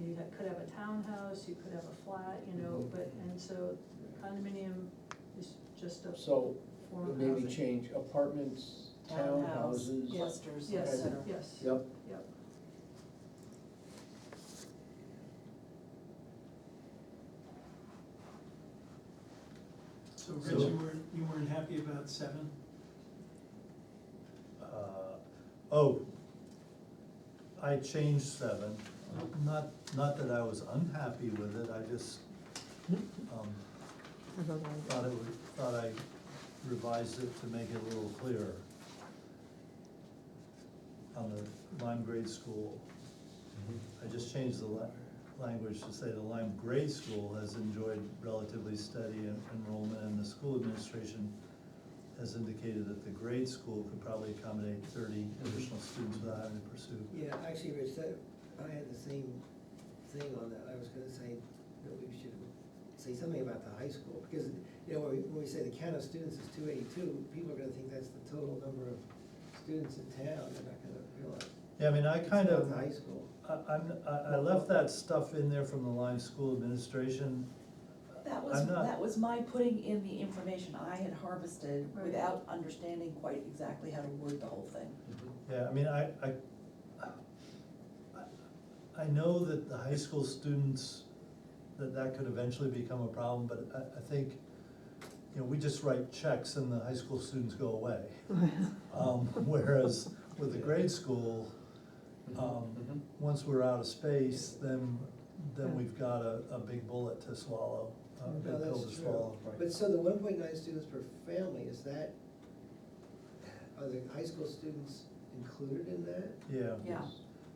You could have a townhouse, you could have a flat, but, and so condominium is just a so form of maybe housing. change apartments, Townhouse, townhouses. clusters, et Yes, cetera. yes, Yep, yep. So Rich, you weren't happy about 7? I changed 7, not that I was unhappy with it, I just, thought I revised it to make it a little clearer. On the Lyme grade school, I just changed the language to say the Lyme grade school has enjoyed relatively steady enrollment, and the school administration has indicated that the grade school could probably accommodate 30 additional students without having to pursue. Yeah, actually, Rich, I had the same thing on that. I was gonna say that we should say something about the high school, because, when we say the count of students is 282, people are gonna think that's the total number of students in town. They're not gonna realize. Yeah, I mean, I it's kind not of, the high school. I left that stuff in there from the Lyme School Administration. That was my putting in the information I had harvested Right. without understanding quite exactly how to word the whole thing. Yeah, I mean, I know that the high school students, that could eventually become a problem, but I think, we just write checks and the high school students go away. Whereas with the grade school, once we're out of space, then we've got a big bullet to swallow, a No, big pill that's to true. swallow. But so the 1.9 students per family, are the high school students included in that? Yeah. Yeah.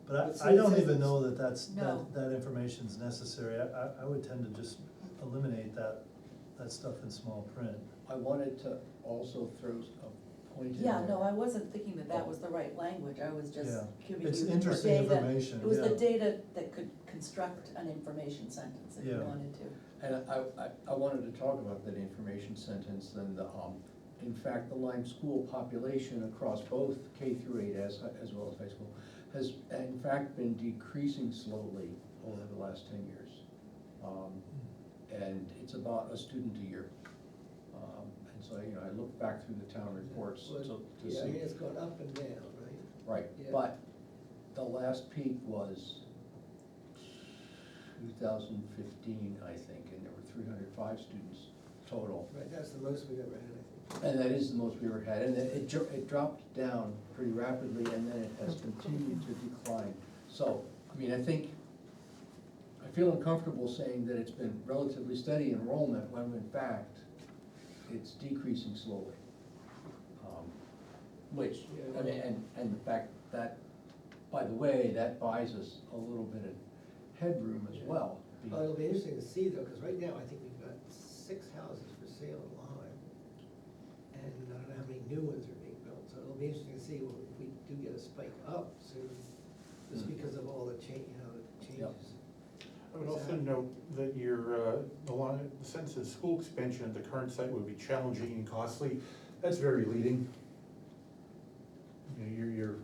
But But see, I it don't says even it's- know that No. that information's necessary. I would tend to just eliminate that stuff in small print. I wanted to also throw a point in Yeah, there. no, I wasn't thinking that was the right language, I was just Yeah. giving you It's the interesting data. information, It was the yeah. data that could construct an information sentence if you Yeah. wanted to. And I wanted to talk about that information sentence and in fact, the Lyme school population across both K through 8 as well as high school has in fact been decreasing slowly over the last 10 years. And it's about a student a year. And so, I look back through the town reports Well, to Yeah, I mean, see. it's gone up and down, right? Right, Yeah. but the last peak was 2015, I think, and there were 305 students total. Right, that's the most we've ever had, I think. And that is the most we ever had, and it dropped down pretty rapidly, and then it has continued to decline. So, I mean, I think, I feel uncomfortable saying that it's been relatively steady enrollment, when in fact, it's decreasing slowly. Which, I mean, and the fact that, by the way, that buys us a little bit of headroom as well. Well, it'll be interesting to see though, because right now I think we've got 6 houses for sale in Lyme. And I don't know how many new ones are being built, so it'll be interesting to see if we do get a spike up soon, just because of all the change, the changes. I would also note that the sentence of school expansion at the current site would be challenging and costly. That's very leading. You know, you're,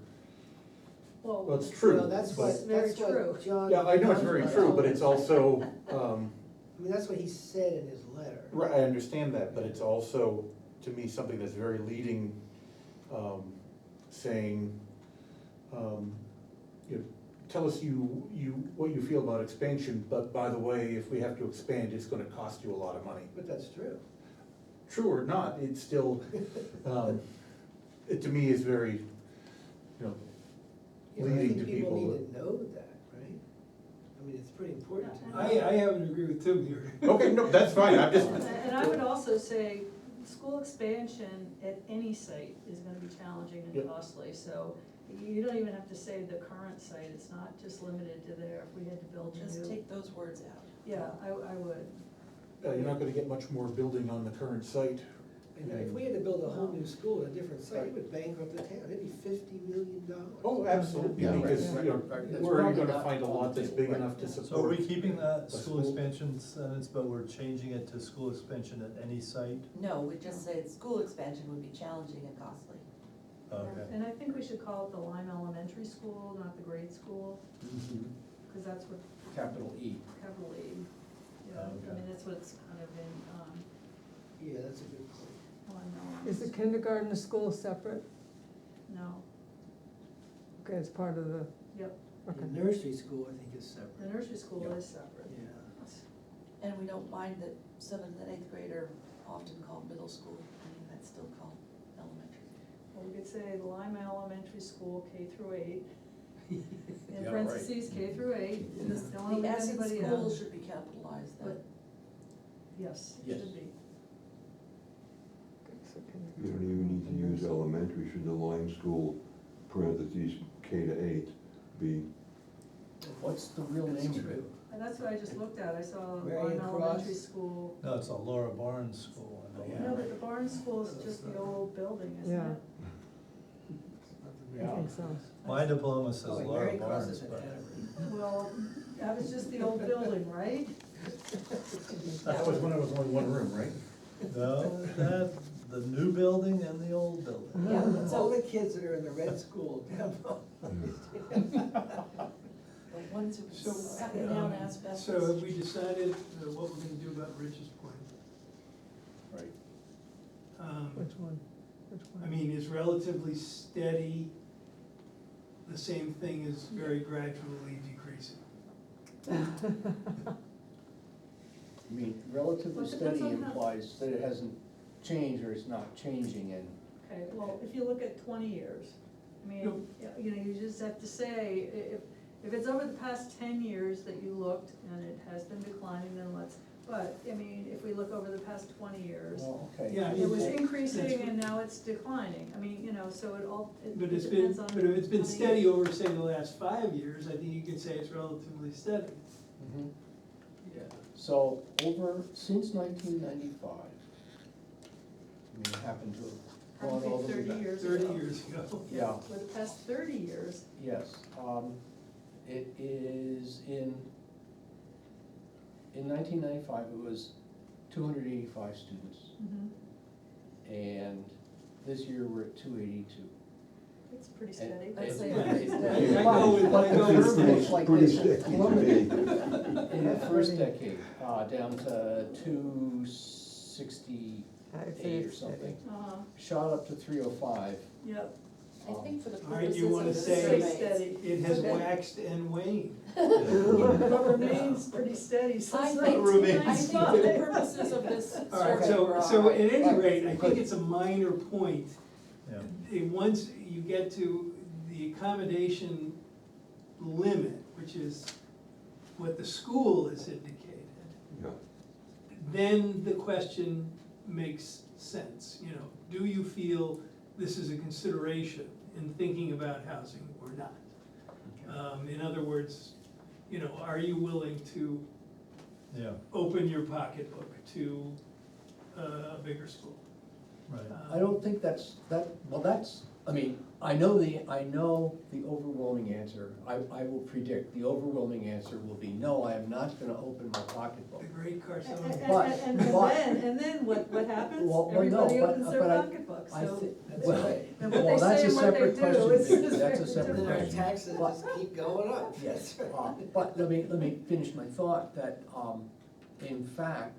well, it's true. Well, that's but- very what true. John. Yeah, I know it's very true, but it's also, I mean, that's what he said in his letter. right, I understand that, but it's also, to me, something that's very leading, saying, you know, tell us what you feel about expansion, but by the way, if we have to expand, it's gonna cost you a lot of money. But that's true. True or not, it's still, it to me is very, you know, You know, I leading think to people people. need to know that, right? I mean, it's pretty important to know. I happen to agree with Tim here. Okay, no, that's fine, I'm just, And I would also say, school expansion at any site is gonna be challenging Yep. and costly, so you don't even have to say the current site, it's not just limited to there, if we had to build a new. Just take those words out. Yeah, I would. you're not gonna get much more building on the current site. And if we had to build a whole new school at a different site, it would bankrupt the town, it'd be $50 million. Oh, absolutely, Yeah, right, because, right, you know, right. That's where are you probably gonna not find a lot that's big right. enough to So are support? we keeping that a school school? expansion sentence, but we're changing it to school expansion at any site? No, we just said school expansion would be challenging and costly. Okay. And I think we should call it the Lyme Elementary School, not the grade school, because that's what, Capital E. capital E. Yeah, I Okay. mean, that's what's kind of in, Yeah, that's a good point. Lyme Elementary. Is the kindergarten to school separate? No, Okay, it's part of the, yep, okay. The nursery school, I think, is the separate. nursery school Yeah. is separate. Yeah. And we don't mind that 7th and 8th grade are often called middle school, I mean, that's still called elementary. Well, we could say Lyme Elementary School, K through 8, in Yeah, right. parentheses, K through 8, The don't wanna leave the S in anybody school out. should be capitalized then. But, yes, it Yes. should be. So You don't even need to use elementary, should the Lyme school, parentheses, K to 8, be, What's the real That's name of true. it? And that's what I just looked at, I saw Marion Lyme Cross? Elementary School. No, it's a Laura Barnes school, I know Yeah. that. No, but the Barnes School is just the old building, isn't Yeah. it? I think so. My diploma says Oh, Laura Mary Cross Barnes, is in but Hanover. Well, that was just the old building, right? That was when it was only one room, right? no, the new building and the old building. Yeah, All so the kids that are in the red school down below. the ones who So, suck it down asbestos. So have we decided what we're gonna do about Rich's point? Right. Which one? Which one? I mean, is relatively steady the same thing as very gradually decreasing? I mean, relatively Well, it depends steady on how- implies that it hasn't changed or it's not changing, and Okay, well, if you look at 20 years, I mean, you know, you just have to say, if it's over the past 10 years that you looked and it has been declining, then but, I mean, if we look over the past 20 years, well, okay. Yeah, I it was mean, increasing that's- and now it's declining, I mean, you know, so it But it's been, depends on. but if it's been how many steady years. over, say, the last 5 years, I think you could say it's relatively steady. Mhm. Yeah, so since 1995, I mean, it happened to have gone all Probably the way 30 back. years 30 ago. years ago. Yeah. For the past 30 years, Yes, it is in 1995, it was 285 students, mhm, and this year we're at 282. it's pretty steady. I'd say Yeah, it's I steady. go with, I go Pretty with steady. Looks like Pretty this has steady. plummeted in the first decade, down to 268 I'd say or it's steady. something. Uh-huh, Shot up to 305, yep, I think for the All right, purposes you of wanna the say survey, steady. it has Okay. waxed and waned. But remains pretty steady, so I it's think, not remains I think for the fine. purposes of this All right, survey, we're all so right. at any rate, I Good. think it's a minor point. Yeah. Once you get to the accommodation limit, which is what the school has indicated, Yeah, then the question makes sense, you know, do you feel this is a consideration in thinking about housing or not? In other words, you know, are you willing to Yeah, open your pocketbook to a bigger school? right. I don't think that's, I mean, I know the overwhelming answer. I will predict, the overwhelming answer will be, no, I am not gonna open my pocketbook. The great And, Carson. But- and then what happens? Well, no, Everybody but- opens their but I- pocketbook, I so. thi- That's well, right. And what well, they that's say a and what they separate do question, is Vic. is That's a very separate Then our different. question. taxes But- just keep going up. Yes, That's right. but let me finish my thought, that, in fact,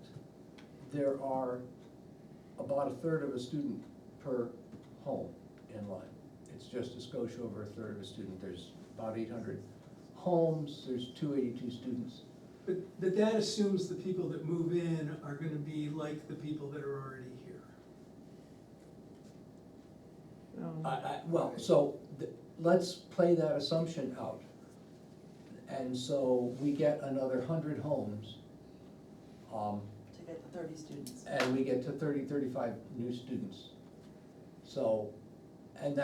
there are about a third of a student per home in Lyme. It's just a skosh over a third of a student, there's about 800 homes, there's 282 students. But that assumes the people that move in are gonna be like the people that are already here. Well, so, let's play that assumption out. And so we get another 100 homes, to get the 30 students. and we get to 35 new students. So, and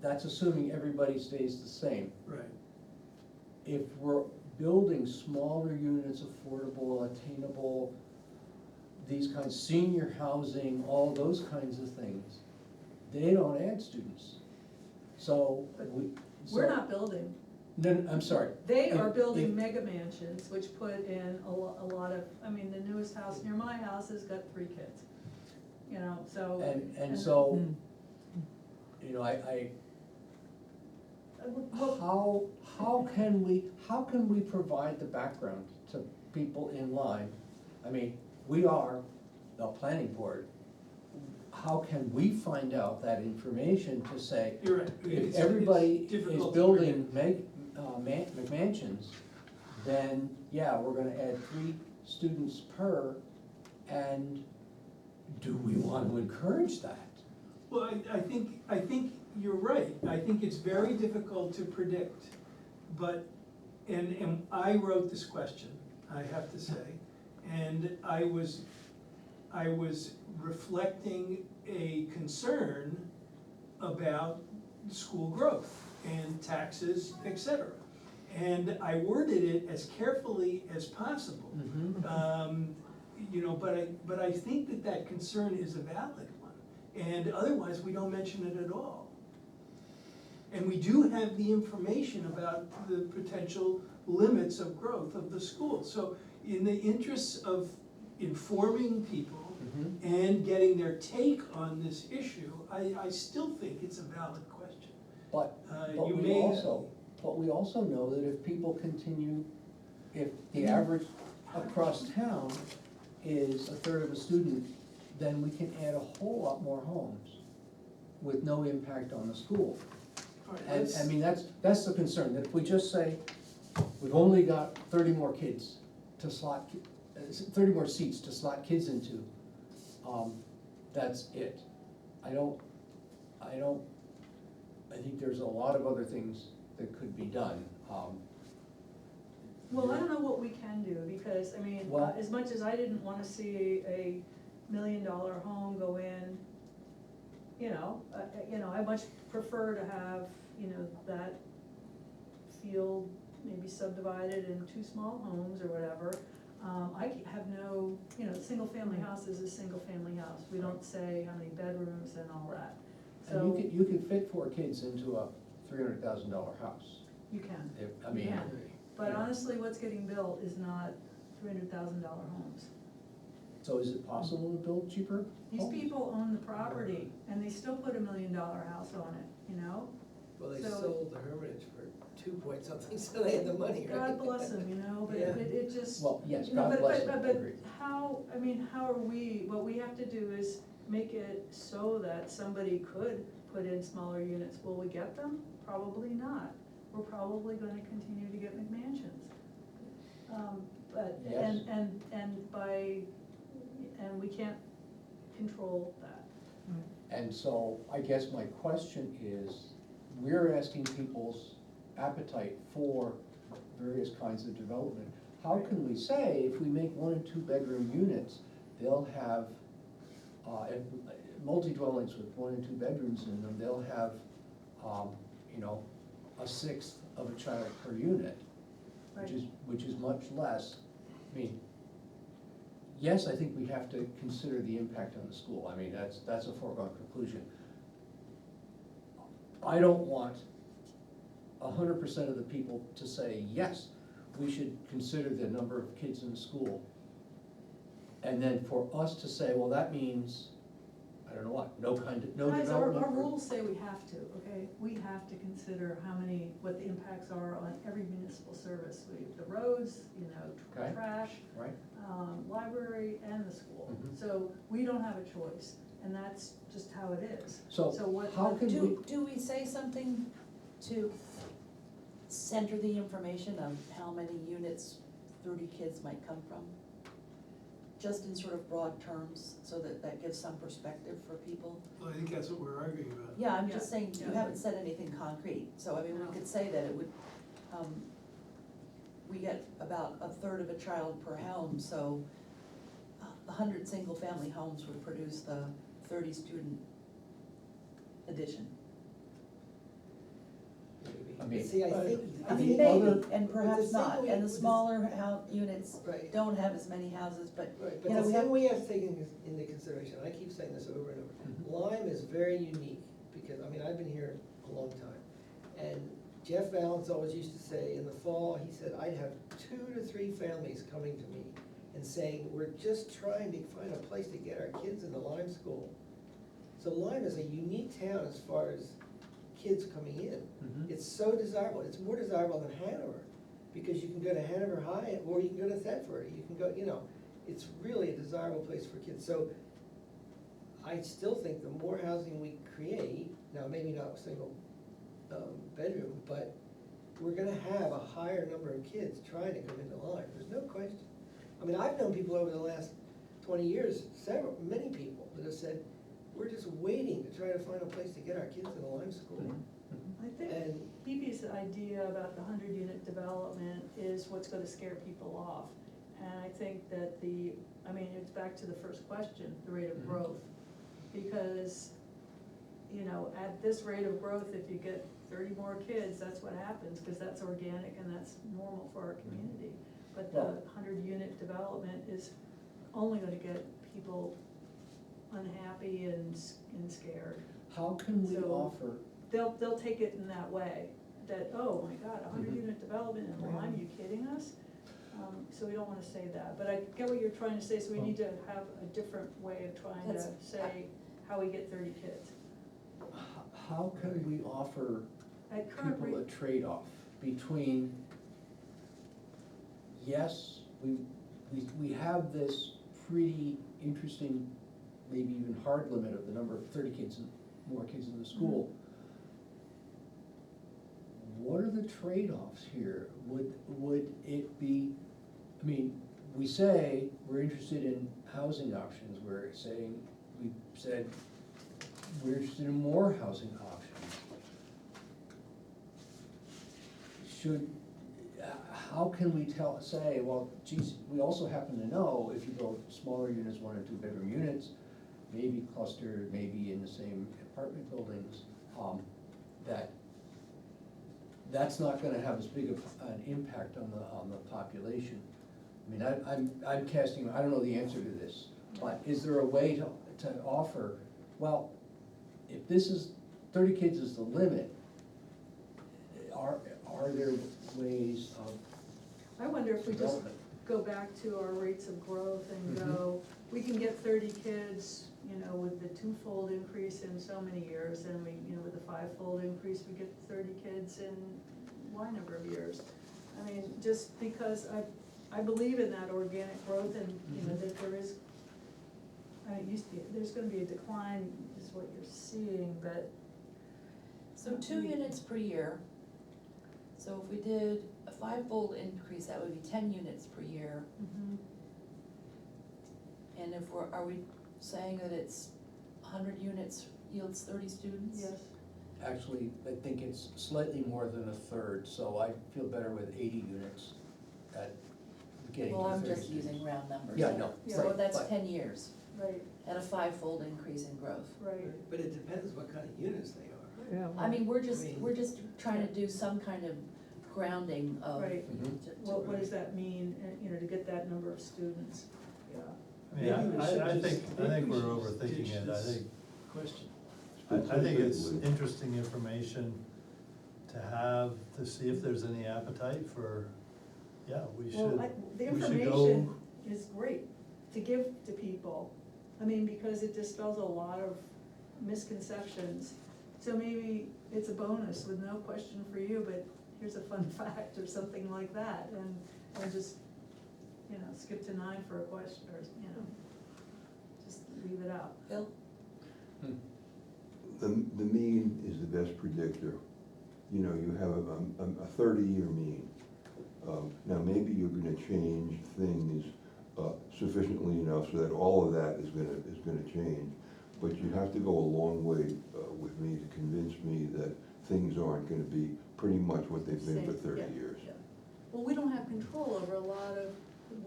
that's assuming everybody stays the same. Right. If we're building smaller units, affordable, attainable, these kinds, senior housing, all those kinds of things, they don't add students. So we. We're not building. No, I'm sorry. They are If- building if- mega mansions, which put in a lot of, I mean, the newest house near my house has got 3 kids. You know, so. And so, Hmm. you know, Well, how can we provide the background to people in Lyme? I mean, we are the planning board. How can we find out that information to say, You're right. if everybody It's is difficult to building predict. McMansions, then, yeah, we're gonna add 3 students per, and do we want to encourage that? Well, I think you're right, I think it's very difficult to predict, but, and I wrote this question, I have to say, and I was reflecting a concern about school growth and taxes, et cetera. And I worded it as carefully as possible. You know, but I think that concern is a valid one, and otherwise we don't mention it at all. And we do have the information about the potential limits of growth of the school. So in the interests of informing people and getting their take on this issue, I still think it's a valid question. But You we may- also know that if people continue, if the average across town is a third of a student, then we can add a whole lot more homes with no impact on the school. All right, And, let's- I mean, that's the concern, that if we just say, we've only got 30 more kids to slot, 30 more seats to slot kids into, that's it. I think there's a lot of other things that could be done. Well, I don't know what we can do, because, I mean, Well- as much as I didn't wanna see a $1 million home go in, you know, I much prefer to have, you know, that field maybe subdivided in 2 small homes or whatever. I have no, you know, single-family house is a single-family house, we don't say how many bedrooms and all that, so. And you could fit 4 kids into a $300,000 house. You can. I mean, Yeah. But yeah. honestly, what's getting built is not $300,000 homes. So is it possible to build cheaper These homes? people own the property, and they still put $1 million house on it, you know? Well, they So- sold the Hermitage for 2 point something, so they had the money, right? God bless them, you know, but Yeah. it just. Well, yes, you know, God but- bless but- them, But agreed. how, I mean, how are we, what we have to do is make it so that somebody could put in smaller units. Will we get them? Probably not. We're probably gonna continue to get McMansions. But, Yes. and we can't control that. And so I guess my question is, we're asking people's appetite for various kinds of development. How can we say if we make 1 and 2 bedroom units, they'll have, multi-dwellings with 1 and 2 bedrooms in them, they'll have, you know, 1/6 of a child per unit, which is much less. I mean, yes, I think we have to consider the impact on the school. I mean, that's a foregone conclusion. I don't want 100% of the people to say, yes, we should consider the number of kids in the school. And then for us to say, well, that means, I don't know what, no Guys, development. our rules say we have to, okay? We have to consider what the impacts are on every municipal service. The roads, Okay. trash, Right, library, and the school. Mhm. So we don't have a choice, and that's just how it is. so what- how can we, Do we say something to center the information of how many units 30 kids might come from? Just in sort of broad terms, so that gives some perspective for people? Well, I think that's what we're arguing about. Yeah, I'm Yeah, just saying, you yeah. haven't said anything concrete, so I mean, we No. could say that it would, we get about 1/3 of a child per home, so 100 single-family homes would produce the 30-student addition. I mean, See, I think. I The mean, maybe, other- and perhaps With not, single- and the with smaller units Right. don't have as many houses, but, Right, you but know, the we have. thing we have to take into consideration, I keep saying this over and Mhm. over, Lyme is very unique, because, I mean, I've been here a long time. And Jeff Valens always used to say, in the fall, he said, I'd have 2 to 3 families coming to me and saying, we're just trying to find a place to get our kids into Lyme school. So Lyme is a unique town as far as kids coming in. Mhm. It's so desirable, it's more desirable than Hanover, because you can go to Hanover High, or you can go to Thetford, you can go, it's really a desirable place for kids. So I still think the more housing we create, now maybe not a single bedroom, but we're gonna have a higher number of kids trying to come into Lyme, there's no question. I mean, I've known people over the last 20 years, many people that have said, we're just waiting to try to find a place to get our kids in a Lyme school. Mhm. I think And BB's idea about the 100-unit development is what's gonna scare people off. And I think that it's back to the first question, the rate of Mhm. growth. Because, at this rate of growth, if you get 30 more kids, that's what happens, because that's organic and that's normal for our community. But the Well- 100-unit development is only gonna get people unhappy and scared. How can we So- offer, They'll take it in that way, that, oh my God, a Mhm. 100-unit development in Lyme, you kidding us? So we don't wanna say that, but I get what you're trying to say, so we need to have a different way of trying to That's- say how we get 30 kids. how can we offer At current people a rate, trade-off between, yes, we have this pretty interesting, maybe even hard limit of the number of 30 kids and more kids in the school. What are the trade-offs here? Would it be, I mean, we say we're interested in housing options, we're saying, we said we're interested in more housing options. How can we say, well, geez, we also happen to know if you build smaller units, 1 and 2 bedroom units, maybe clustered, maybe in the same apartment buildings, that's not gonna have as big of an impact on the population. I mean, I'm casting, I don't know the answer to this, but is there a way to offer, well, if this is, 30 kids is the limit, are there ways of I wonder if we just development? go back to our rates of growth and go, we can get 30 kids, with the 2-fold increase in so many years, and with the 5-fold increase, we get 30 kids in Y number of years. I mean, just because I believe in that organic growth and, that there is, it used to be, there's gonna be a decline, is what you're seeing, but So 2 units per year. So if we did a 5-fold increase, that would be 10 units per year. Mhm. And if are we saying that it's 100 units yields 30 students? Yes, Actually, I think it's slightly more than a third, so I feel better with 80 units at getting to Well, 30 I'm just students. using round numbers. Yeah, I know. So Right, that's but- 10 years right, and a 5-fold increase in growth. right. But it depends what kind of units they are. Yeah. I mean, we're just, I mean- we're just trying to do some kind of grounding of. Right. Mhm. What does that mean, you know, to get that number of students? Yeah. I mean, Maybe we should I just- think maybe we we're should overthinking ditch it, I this think, Question. I think it's Specifically. interesting information to have, to see if there's any appetite for, yeah, we should, Well, the we should information go. is great to give to people, I mean, because it dispels a lot of misconceptions. So maybe it's a bonus with no question for you, but here's a fun fact or something like that, and just, you know, skip to 9 for a question, or, you know, just leave it out. Bill? Hmm. The mean is the best predictor. You know, you have a 30-year mean. Now, maybe you're gonna change things sufficiently enough so that all of that is gonna change. But you have to go a long way with me to convince me that things aren't gonna be pretty much what they've been for Same, 30 yeah, years. yeah. Well, we don't have control over a lot of,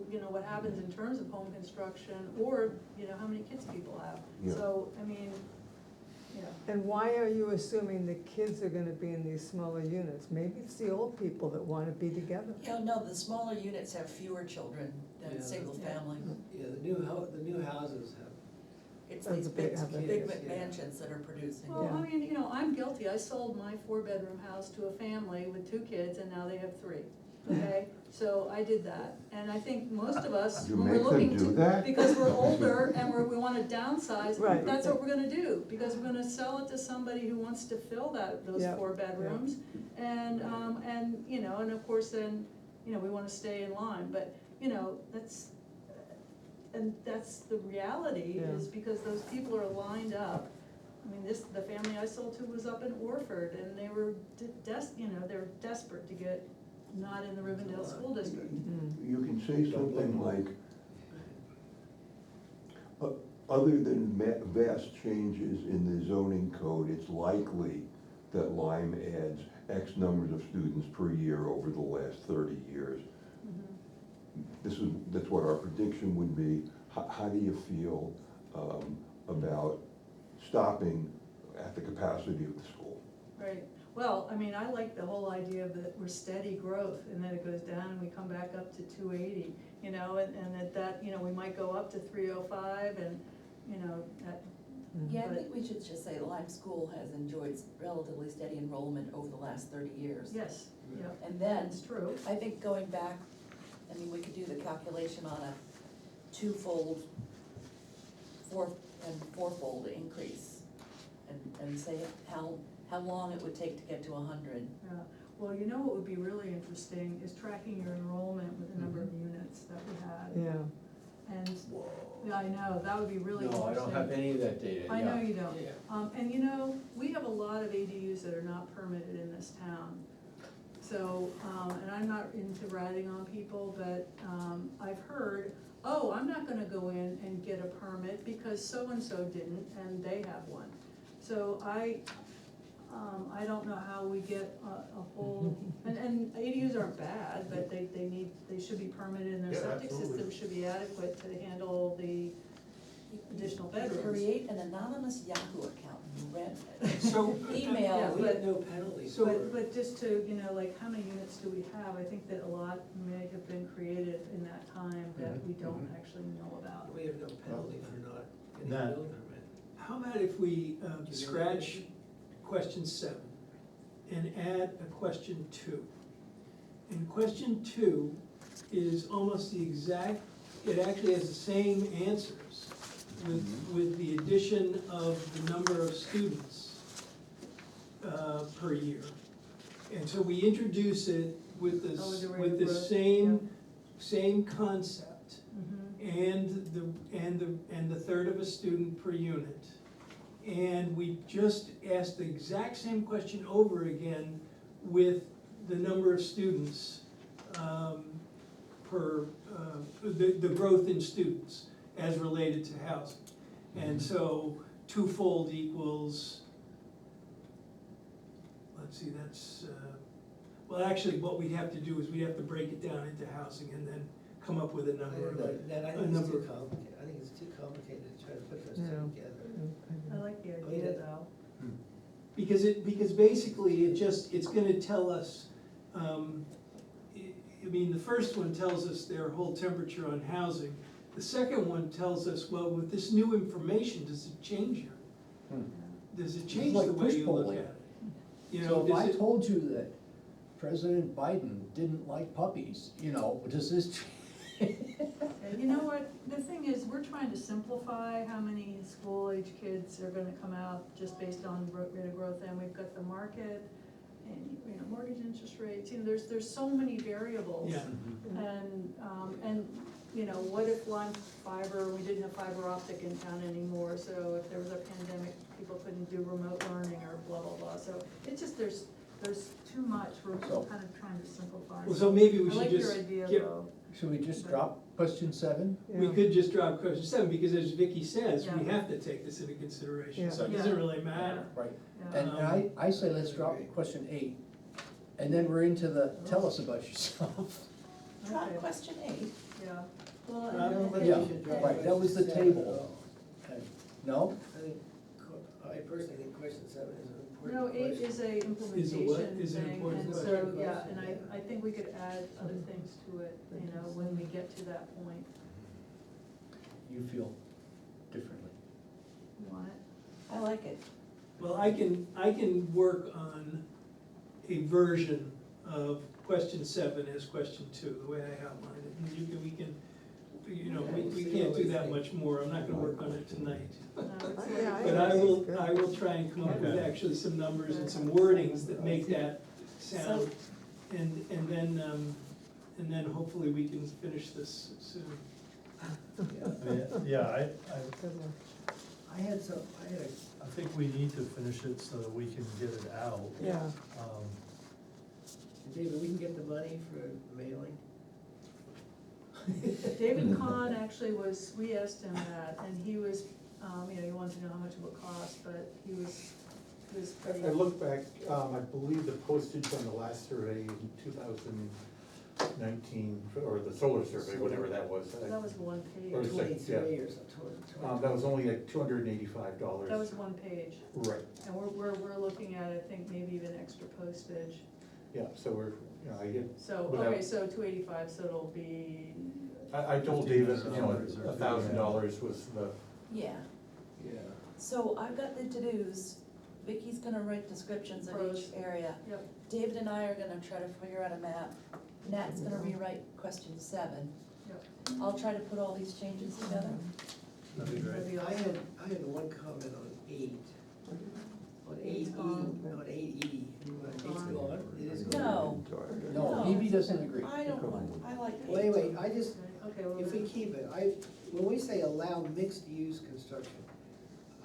you know, what happens in terms of home construction, or, you know, how many kids people have. Yeah. So, I mean, you know, And why are you assuming the kids are gonna be in these smaller units? Maybe it's the old people that wanna be together. Yeah, no, the smaller units have fewer children Yeah, than single yeah. family. Yeah, the new houses have, It's That's these a big- big, have big kids, yeah. McMansions that are producing. well, Yeah. I mean, you know, I'm guilty, I sold my 4-bedroom house to a family with 2 kids, and now they have 3, okay? So I did that, and I think most of us, You when we're make them looking do to, that? because we're older and we wanna downsize, Right. that's what we're gonna do, because we're gonna sell it to somebody who wants to fill those Yeah, 4 bedrooms. And, you know, and of course then, you know, we wanna stay in line, but, you know, that's the reality, Yeah. is because those people are lined up. I mean, the family I sold to was up in Orford, and they were you know, they're desperate to get not in the Rivendell School District. You can say something like, other than vast changes in the zoning code, it's likely that Lyme adds X numbers of students per year over the last 30 years. That's what our prediction would be. How do you feel about stopping at the capacity of the school? Right, well, I mean, I like the whole idea of that we're steady growth, and then it goes down and we come back up to 280, you know, and that, you know, we might go up to 305, and, you know, that. Yeah, I but- think we should just say Lyme School has enjoyed relatively steady enrollment over the last 30 years. Yes, yeah, And then, that's true. I think going back, I mean, we could do the calculation on a 2-fold, 4-fold increase, and say how long it would take to get to 100. Yeah, well, you know what would be really interesting is tracking your enrollment with the number of units that we had. Yeah, And, yeah, I know, that would be really interesting. No, I don't have any of that data, I know you don't. Yeah. And you know, we have a lot of ADUs that are not permitted in this town. So, and I'm not into ratting on people, but, I've heard, oh, I'm not gonna go in and get a permit because so-and-so didn't, and they have one. So I don't know how we get a whole, and ADUs aren't bad, but they should be permitted, and their Yeah, septic absolutely. system should be adequate to handle the additional You bedrooms. create an anonymous Yahoo account, and rent, So, email. Yeah, We but- have no penalties So- for. But just to, you know, like, how many units do we have? I think that a lot may have been created in that time that we don't actually know about. We have no penalty for not getting a That- building permit. how about if we scratch question 7 and add a question 2? And question 2 is almost the exact, it actually has the same answers with the addition of the number of students per year. And so we introduce it with Oh, with the rate with of the growth, same concept. Mhm. And the third of a student per unit. and we just asked the exact same question over again with the number of students, the growth in students as related to housing. And so twofold equals, let's see, that's, well, actually, what we'd have to do is we'd have to break it down into housing and then come up with a number of, Then I a think it's number too of. complicated, I think it's too complicated to try to put those two Yeah. together. I like the Oh, idea yeah. though. Because basically it's gonna tell us, I mean, the first one tells us their whole temperature on housing. The second one tells us, well, with this new information, does it change your, does it change like the way push you look polling. at it? You know, So if does I it? told you that President Biden didn't like puppies, you know, does this change? And you know what, the thing is, we're trying to simplify how many school-age kids are gonna come out just based on rate of growth, and we've got the market, and, you know, mortgage interest rates, you know, there's so many variables. Yeah. And, you know, what if Lyme fiber, we didn't have fiber optic in town anymore, so if there was a pandemic, people couldn't do remote learning or blah, blah, blah, so it's just, there's too much, we're So- kind of trying to simplify. Well, so maybe we should I like just your idea get- though. Should we just drop question 7? We Yeah. could just drop question 7, because as Vicky says, we Yeah. have to take this into consideration, so it Yeah. doesn't really matter. Right, Yeah. and I say let's drop question 8, and then we're into the, tell us about yourself. Drop Okay. question 8. Yeah, well, Rob? I don't think Yeah, we should drop right, that was the question seven table. at all. No? I think, I personally think question 7 is an important no, question. 8 is a Is a what? implementation Is an thing, important and so, question. yeah, and I think we could add other things to it, you know, when we get to that point. You feel differently. You want it? I like it. Well, I can work on a version of question 7 as question 2, the way I outlined it, and we can, you know, we can't do that much more, I'm not gonna work on it tonight. No, it's Yeah, like- But think I will try and come up with actually some numbers and some wordings that make that sound. And then hopefully we can finish this soon. I Good one. I had I think we need to finish it so that we can get it out. Yeah, David, we can get the money for mailing? David Kahn actually was, we asked him that, and he was, you know, he wanted to know how much it would cost, but he was pretty. I looked back, I believe the postage on the last survey in 2019, or the solar survey, whatever that was. That was one page. Or- 23 yeah. or something. That was only like $285. That was one page, Right, and we're looking at, I think, maybe even extra postage. yeah, so we're, you know, So, Without- okay, so 285, so it'll be, I told David, you know, $1,500 $1,000 was the, Yeah. Yeah. So I've got the to-dos. Vicky's gonna write descriptions of each Pros. area. yep, David and I are gonna try to figure out a map. Nat's gonna rewrite question 7. yep. I'll try to put all these changes together. That'd be That'd great. be I awesome. had one comment on 8. On 8E, Eight's gone. on 8E. It's Gone. gone, it is gone. No. No, No. Hebe doesn't agree. I don't want, I like 8. Well, anyway, I just, Okay, well, if we keep it, when we say allow mixed-use construction,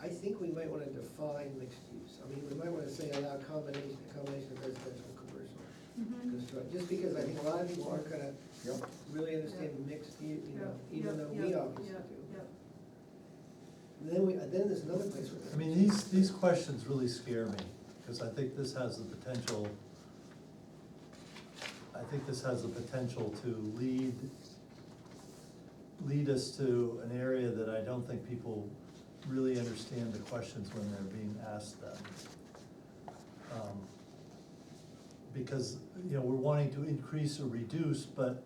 I think we might wanna define mixed use. I mean, we might wanna say allow combination of residential and commercial mhm, construction, just because I think a lot of people aren't gonna Yep. really understand mixed use, you know, Yep, even yep, though we yep, obviously yep, do. yep. Then there's another place where. I mean, these questions really scare me, because I think this has the potential, to lead us to an area that I don't think people really understand the questions when they're being asked them. Because, you know, we're wanting to increase or reduce, but,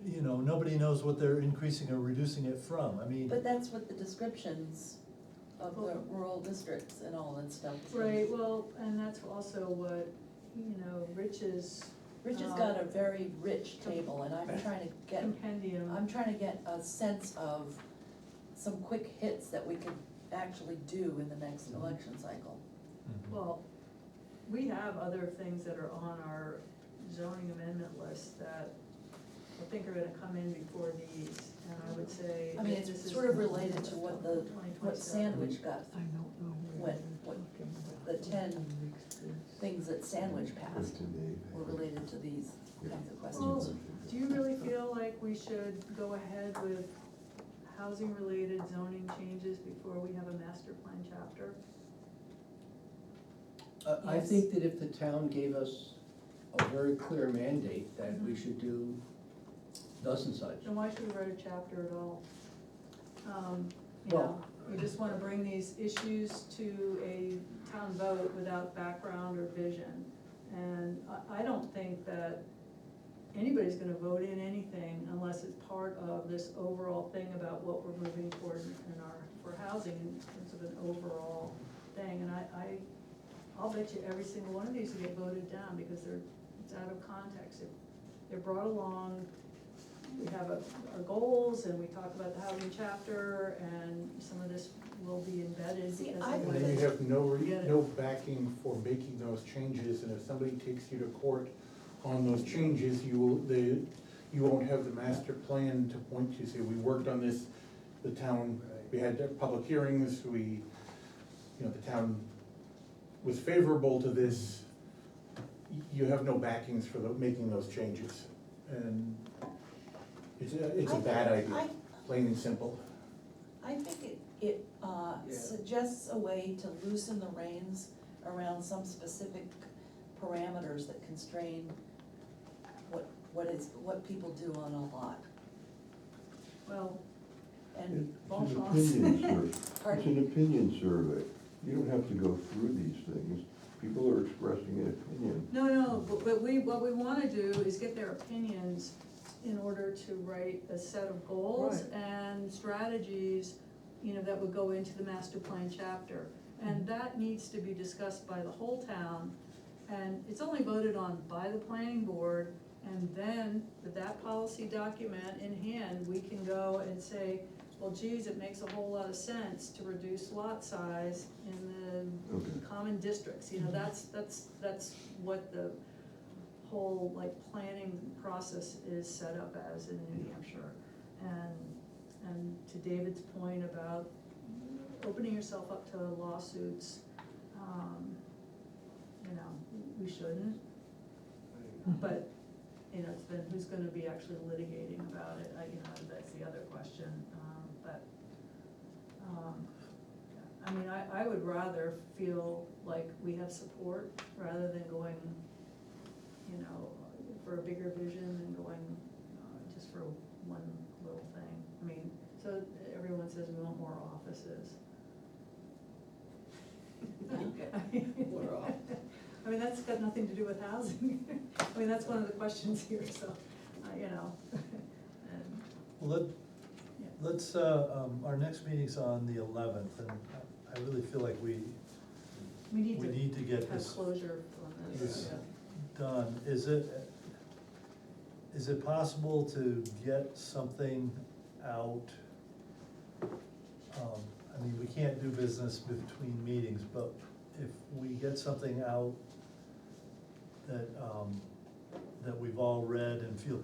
you know, nobody knows what they're increasing or reducing it from, I mean. But that's what the descriptions of the rural districts and all that stuff. is. Right, well, and that's also what, you know, Rich's Rich has got a very rich table, and I'm trying to get, compendium. I'm trying to get a sense of some quick hits that we could actually do in the next election cycle. Mhm. Well, we have other things that are on our zoning amendment list that I think are gonna come in before these, and I would say. I mean, that this it's is sort of related to what what 2027. Sandwich got, I don't know. what the 10 things that Sandwich passed were related to these kinds of questions. Do you really feel like we should go ahead with housing-related zoning changes before we have a master plan chapter? I Yes. think that if the town gave us a very clear mandate that we should do thus and such. Then why should we write a chapter at all? You Well- know, we just wanna bring these issues to a town vote without background or vision. And I don't think that anybody's gonna vote in anything unless it's part of this overall thing about what we're moving toward in our, for housing in terms of an overall thing. And I'll bet you every single one of these will get voted down because it's out of context. If they're brought along, we have our goals and we talk about the housing chapter and some of this will be embedded See, because I of And what then you it- have no, Get it. no backing for making those changes, and if somebody takes you to court on those changes, you won't have the master plan to point to, say, we worked on this, the town, we had public hearings, the town was favorable to this. You have no backings for making those changes, and it's a bad idea, plain and simple. I think it suggests a way to loosen the reins around some specific parameters that constrain what people do on a lot. Well, And It's an Bonchance. opinion survey. It's Pardon? an opinion survey. You don't have to go through these things. People are expressing an opinion. no, but what we wanna do is get their opinions in order to write a set of goals Right. and strategies, that would go into the master plan chapter. And that needs to be discussed by the whole town, and it's only voted on by the planning board. And then, with that policy document in hand, we can go and say, well, geez, it makes a whole lot of sense to reduce lot size in Okay. the common districts, that's what the whole, planning process is set up as in New Hampshire. And to David's point about opening yourself up to lawsuits, we shouldn't. But, it's then who's gonna be actually litigating about it, that's the other question, I would rather feel like we have support rather than going, for a bigger vision and going, just for one little thing. So everyone says we want more offices. We're off. That's got nothing to do with housing. That's one of the questions here, so, and, Well, yeah. let's, our next meeting's on the 11th, and I really feel like we We need need to get have this closure on this, this yeah. done. Is it possible to get something out? We can't do business between meetings, but if we get something out that we've all read and feel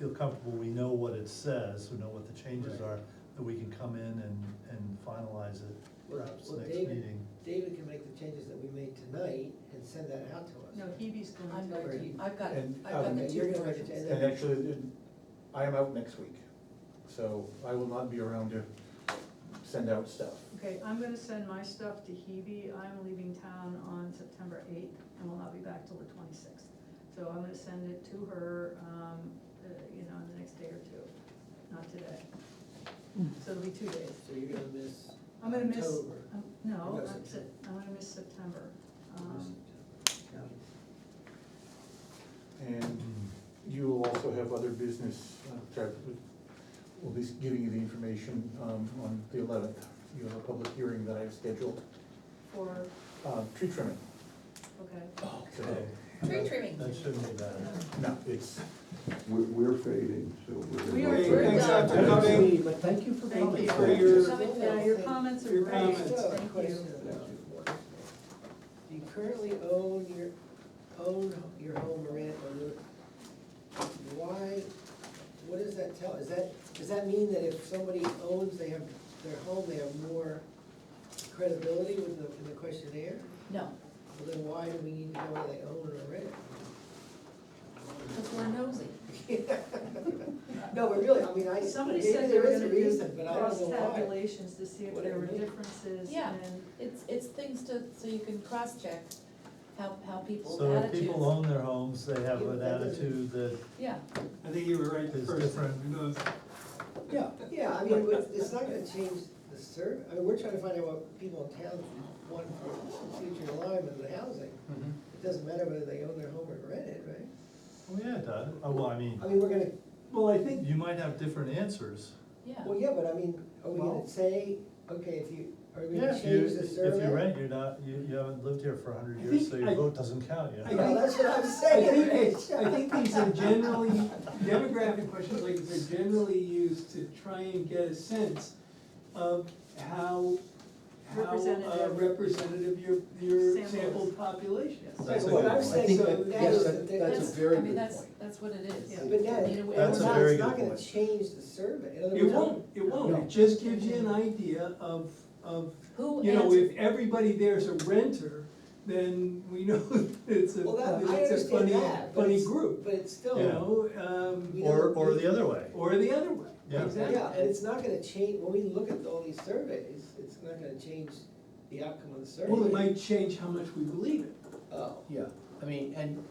comfortable, we know what it says, we know what the changes Right. are, that we can come in and finalize it perhaps Well, next David- meeting. David can make the changes that we made tonight and send that out to us. No, Hebe's going I'm to. going to, I've got And, the Okay, two you're gonna write it versions. down. And actually, I am out next week, so I will not be around to send out stuff. Okay, I'm gonna send my stuff to Hebe. I'm leaving town on September 8th and will not be back till the 26th. So I'm gonna send it to her, in the next day or two, not today. So it'll be 2 days. So you're gonna miss I'm gonna miss, October. no, No, I'm September. gonna miss September. And you will also have other business, we'll be giving you the information on the 11th. You have a public hearing that I've scheduled, For, tree trimming. okay. today. Tree trimming. That shouldn't be bad. No, it's, We're fading, so We are- we're. we're Thanks done. for coming. But thank you for Thank coming. you. For your- Yeah, your comments are Your great, comments. So, thank you. question about, do you currently own your home, Miranda, or why what does that tell? Does that mean that if somebody owns, they have their home, they have more credibility with in the questionnaire? No, Well, then why do we need to know whether they own or rent? because we're nosy. No, but really, I mean, Somebody maybe said they there were is a gonna do reason, but I don't cross know why. tabulations to see if What there it were means. differences Yeah. and. It's things so you can cross-check how people's So if attitudes. people own their homes, they have Yeah, an that doesn't- attitude that Yeah, I think you were right the is first time, different. who knows? Yeah, Yeah, I mean, it's not gonna change the I mean, we're trying to find out what people in town want for future Lyme and the housing. mhm. It doesn't matter whether they own their home or rent it, right? Oh, yeah, it does. Oh, well, I mean, I mean, we're gonna, Well, I think, you might have different answers. yeah. well, yeah, but I mean, are we Well- gonna say, okay, are we Yeah, gonna if you, change the survey? if you rent, you're not, you haven't lived here for 100 I years, think so your I- vote doesn't count, you I know? Well, that's what I'm I saying, think these are generally, demographic questions like these are generally used to try and get a sense of how representative your Sample is. sampled population is. Right, That's but a what good I'm point. saying, think but that- that yes, is, that- that- that's a very I mean, good that's, point. that's what it is. Yeah. but that, You know, That's a it's very not good gonna point. change the survey. In other It words, won't, it won't, No. it just gives you an idea of, Who you know, answered? if everybody there's a renter, then we know it's a, Well, that, I it's a understand funny, that, but funny it's, group, but it's still. you know, We Or don't- the other way. or the other way. Yeah. Exactly. Yeah, and it's not gonna change, when we look at all these surveys, it's not gonna change the outcome of the survey. Well, it might change how much we believe it, Oh, Yeah, I mean, and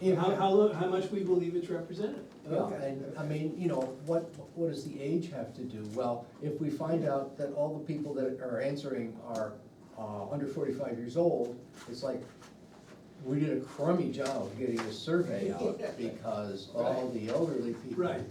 if. how much we believe it's represented. Yeah, Okay. and, I mean, you know, what does the age have to do? Well, if we find out that all the people that are answering are, under 45 years old, it's like, we did a crummy job of getting a survey out, because all the elderly people. Right.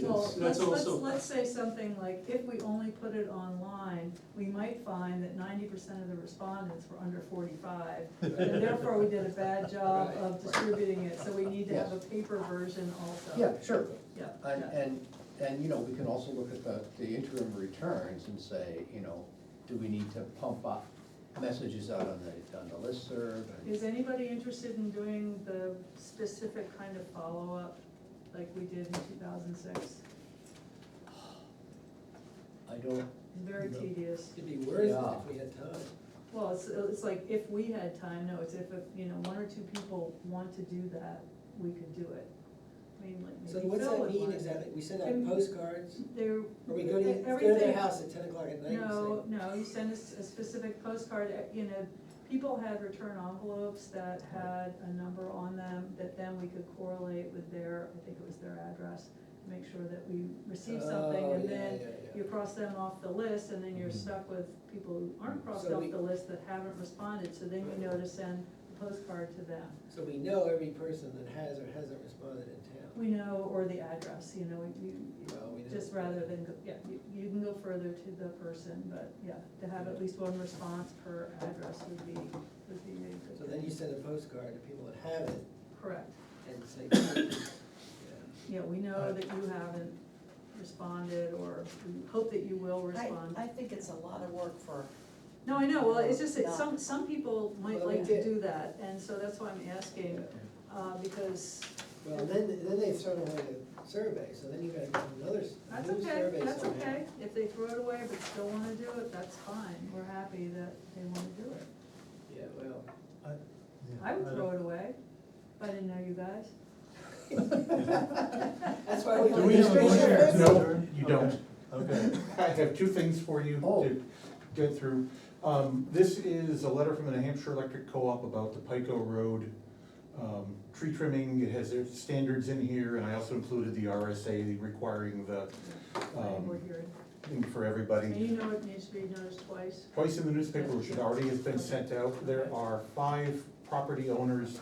Well, That's let's also- let's say something like, if we only put it online, we might find that 90% of the respondents were under 45. And therefore, we did a bad job of distributing it, so we need to have a paper version also. Yeah, sure. Yeah. And, you know, we can also look at the interim returns and say, you know, do we need to pump up messages out on the listserv? and- Is anybody interested in doing the specific kind of follow-up like we did in 2006? I don't, It's very No. tedious. it'd be worth it Yeah. if we had time. Well, it's like if we had time, no, it's if, you know, one or two people want to do that, we could do it. I mean, like So maybe what's Phil that would mean want to. exactly? We send Um, out postcards, There. or we go to their everything- house at 10 o'clock at night and say. No, you send us a specific postcard, you know, people had return envelopes that had a number on them that then we could correlate with their, I think it was their address, to make sure that we received something, Oh, and yeah, then yeah, yeah. you cross them off the list, and then you're Mhm. stuck with people who aren't crossed So off we- the list that haven't responded, so then you know to send a postcard to them. So we know every person that has or hasn't responded in town. We know, or the address, you know, Well, we know. just rather than, yeah, you can go further to the person, but yeah, to have at least one response per address would be a good. So then you send a postcard to people that haven't Correct. and say, Yeah, we know that you haven't responded, or we hope that you will respond. I think it's a lot of work for, No, I know, well, it's just that No. some people might Well, like we to did. do that, and so that's why I'm asking, because, well, then they've thrown away the survey, so then you gotta get another that's new okay, survey that's somehow. okay. If they throw it away but still wanna do it, that's fine, we're happy that they wanna do it. Yeah, well, I would throw it away, if I didn't know you guys. that's why we. Do we have a motion to That's- adjourn? No, you don't. Okay. I have two things for you Oh. to get through. This is a letter from the New Hampshire Electric Co-op about the Pico Road tree trimming. It has their standards in here, and I also included the RSA requiring the We're hearing. thing for And everybody. you know it needs to be noticed twice. Twice in the newspaper, which already has been sent out. There are 5 property owners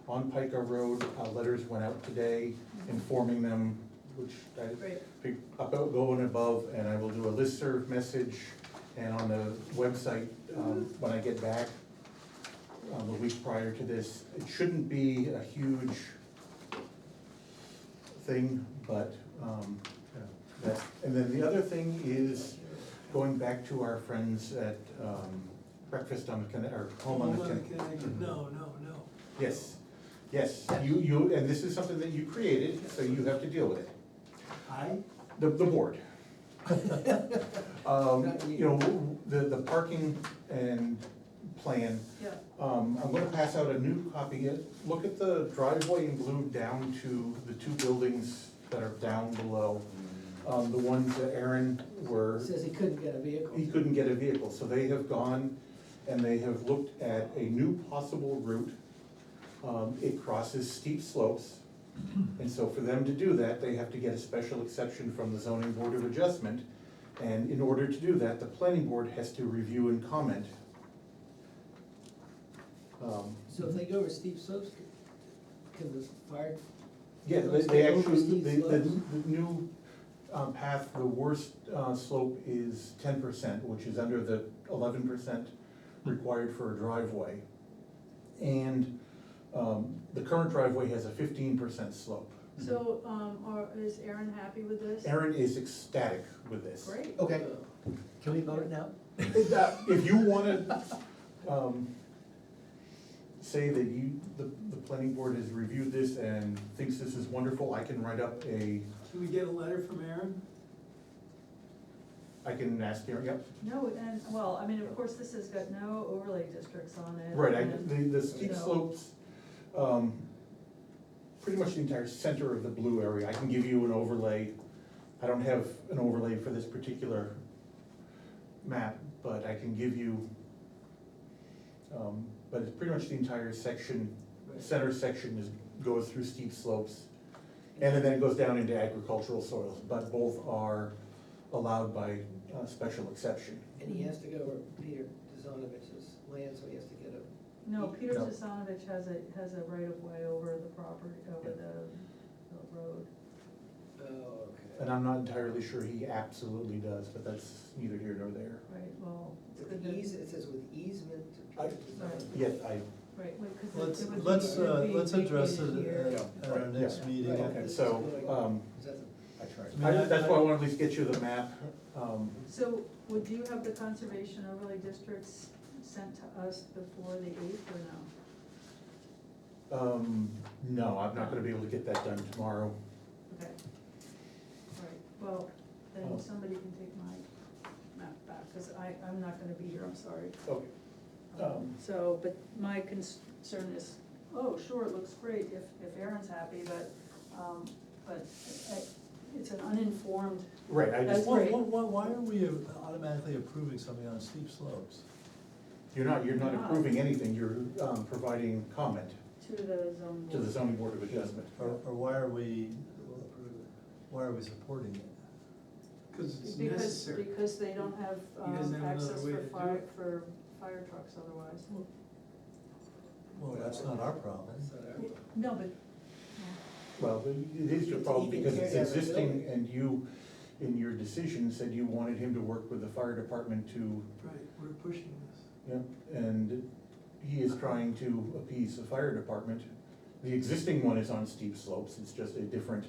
on Pico Road. Letters went out today informing them, which I Great. pick up, go and above, and I will do a listserv message and on the website, when I get back, the week prior to this. It shouldn't be a huge thing, but, that, and then the other thing is going back to our friends at, Breakfast on the or Home on the Connection. No. Yes, yes, you, and this is something that you created, so you have to deal with it. I, The board. You know, the parking and plan, Yeah, I'm gonna pass out a new copy. Look at the driveway in blue down to the two buildings that are down below. The ones that Aaron were, Says he couldn't get a vehicle. he couldn't get a vehicle, so they have gone and they have looked at a new possible route. It crosses steep slopes, and so for them to do that, they have to get a special exception from the zoning board of adjustment. And in order to do that, the planning board has to review and comment. So if they go over steep slopes, can the fire? Yeah, Over they actually, steep the slopes? new path, the worst slope is 10%, which is under the 11% required for a driveway. And the current driveway has a 15% slope. so, is Aaron happy with this? Aaron is ecstatic with this. Great. Okay. Can we vote now? If you wanna, say that the planning board has reviewed this and thinks this is wonderful, I can write up can we get a letter from Aaron? I can ask Aaron, yep. No, and, well, I mean, of course, this has got no overlay districts on it. Right, and- the steep No. slopes, pretty much the entire center of the blue area, I can give you an overlay. I don't have an overlay for this particular map, but I can give you, but it's pretty much the entire section, center section goes through steep slopes. And then it goes down into agricultural soils, but both are allowed by special exception. And he has to go over Peter Dezanovich's land, so he has to get a. No, Peter No. Zasanovich has a right of way over the property, over the road. Oh, okay. And I'm not entirely sure he absolutely does, but that's neither here nor there. Right, well, it's good With that. it says with easement to I- Peter Dezanovich. Yet I, Right, wait, cause it would be. Let's, it would be let's address it vacated here. at our Right, next yeah. meeting. Right. okay, so, Is that the- I tried. I mean, That's why I wanted to at least get you the map. So would you have the conservation overlay districts sent to us before the 8th or no? No, I'm not gonna be able to get that done tomorrow. Okay. All right, well, then Oh. somebody can take my map back, cause I'm not gonna be here, I'm sorry. Okay. So, but my concern is, oh, sure, it looks great if Aaron's happy, but it's an uninformed, Right, I That's just, great. Why are we automatically approving something on steep slopes? you're not Not. approving anything, you're providing comment to the zone to the board. zoning board of adjustment. Or why are we supporting it? Cause it's Because, necessary. because they don't have He doesn't have another access way for to do fire, it. for fire trucks otherwise. Well, that's not our problem. That's not our problem. No, but, Well, it is your problem because it's existing and you, in your decision, said you wanted him to work with the fire department to, Right, we're pushing this. yeah, and he is trying to appease the fire department. The existing one is on steep slopes, it's just a different,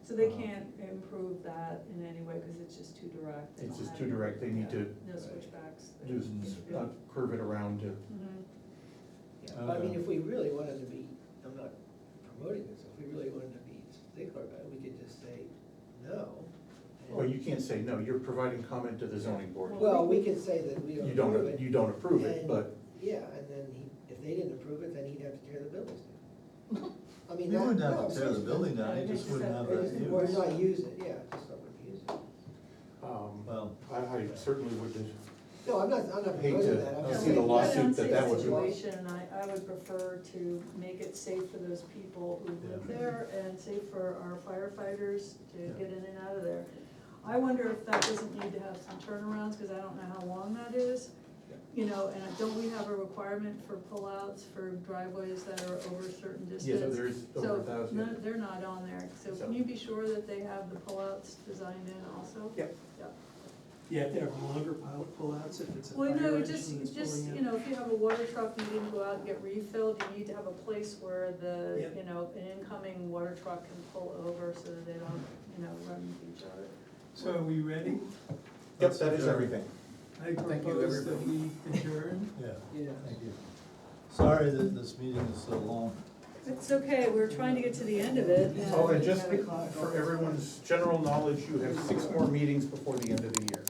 so they can't improve that in any way, cause it's just too direct. They it's don't just have too direct, they need to No switchbacks. do, curve it around to, Mhm. Yeah, I mean, if we really wanted to be, I'm not promoting this, if we really wanted to be stickler about it, we could just say no. well, you can't say no, you're providing comment to the zoning board. Well, we could say that we You don't approve don't, it. you don't approve it, and- but, Yeah, and then if they didn't approve it, then he'd have to tear the buildings down. I mean, You that. wouldn't no, have to tear the seriously. building down, you just wouldn't have that use. Or not use it, yeah, just not would use it. Well, I certainly wouldn't. No, I'm not Hate proposing to that, I'm I just see the saying. lawsuit Yeah, that unsafe would- situation, I would prefer to make it safe for those people who live Yeah. there and safe for our firefighters to Yeah. get in and out of there. I wonder if that doesn't need to have some turnarounds, cause I don't know how long that is. You know, and don't we have a requirement for pullouts for driveways that are over a certain distance? Yes, so there's over 1,000. So, no, they're not on there, so So- can you be sure that they have the pullouts designed in also? Yep. Yeah. You have to have longer pullouts if it's a Well, fire no, engine just, that's pulling in. you know, if you have a water truck needing to go out and get refilled, you need to have a place where the, Yep. you know, an incoming water truck can pull over so that they don't, you know, run into each other. So are we ready? Yep, that is everything. I Thank you, propose that we adjourn. yeah, Yeah. thank you. Sorry that this meeting is so long. It's okay, we're trying to get to the end of it. Oh, and just for everyone's general knowledge, you have 6 more meetings before the end of the year.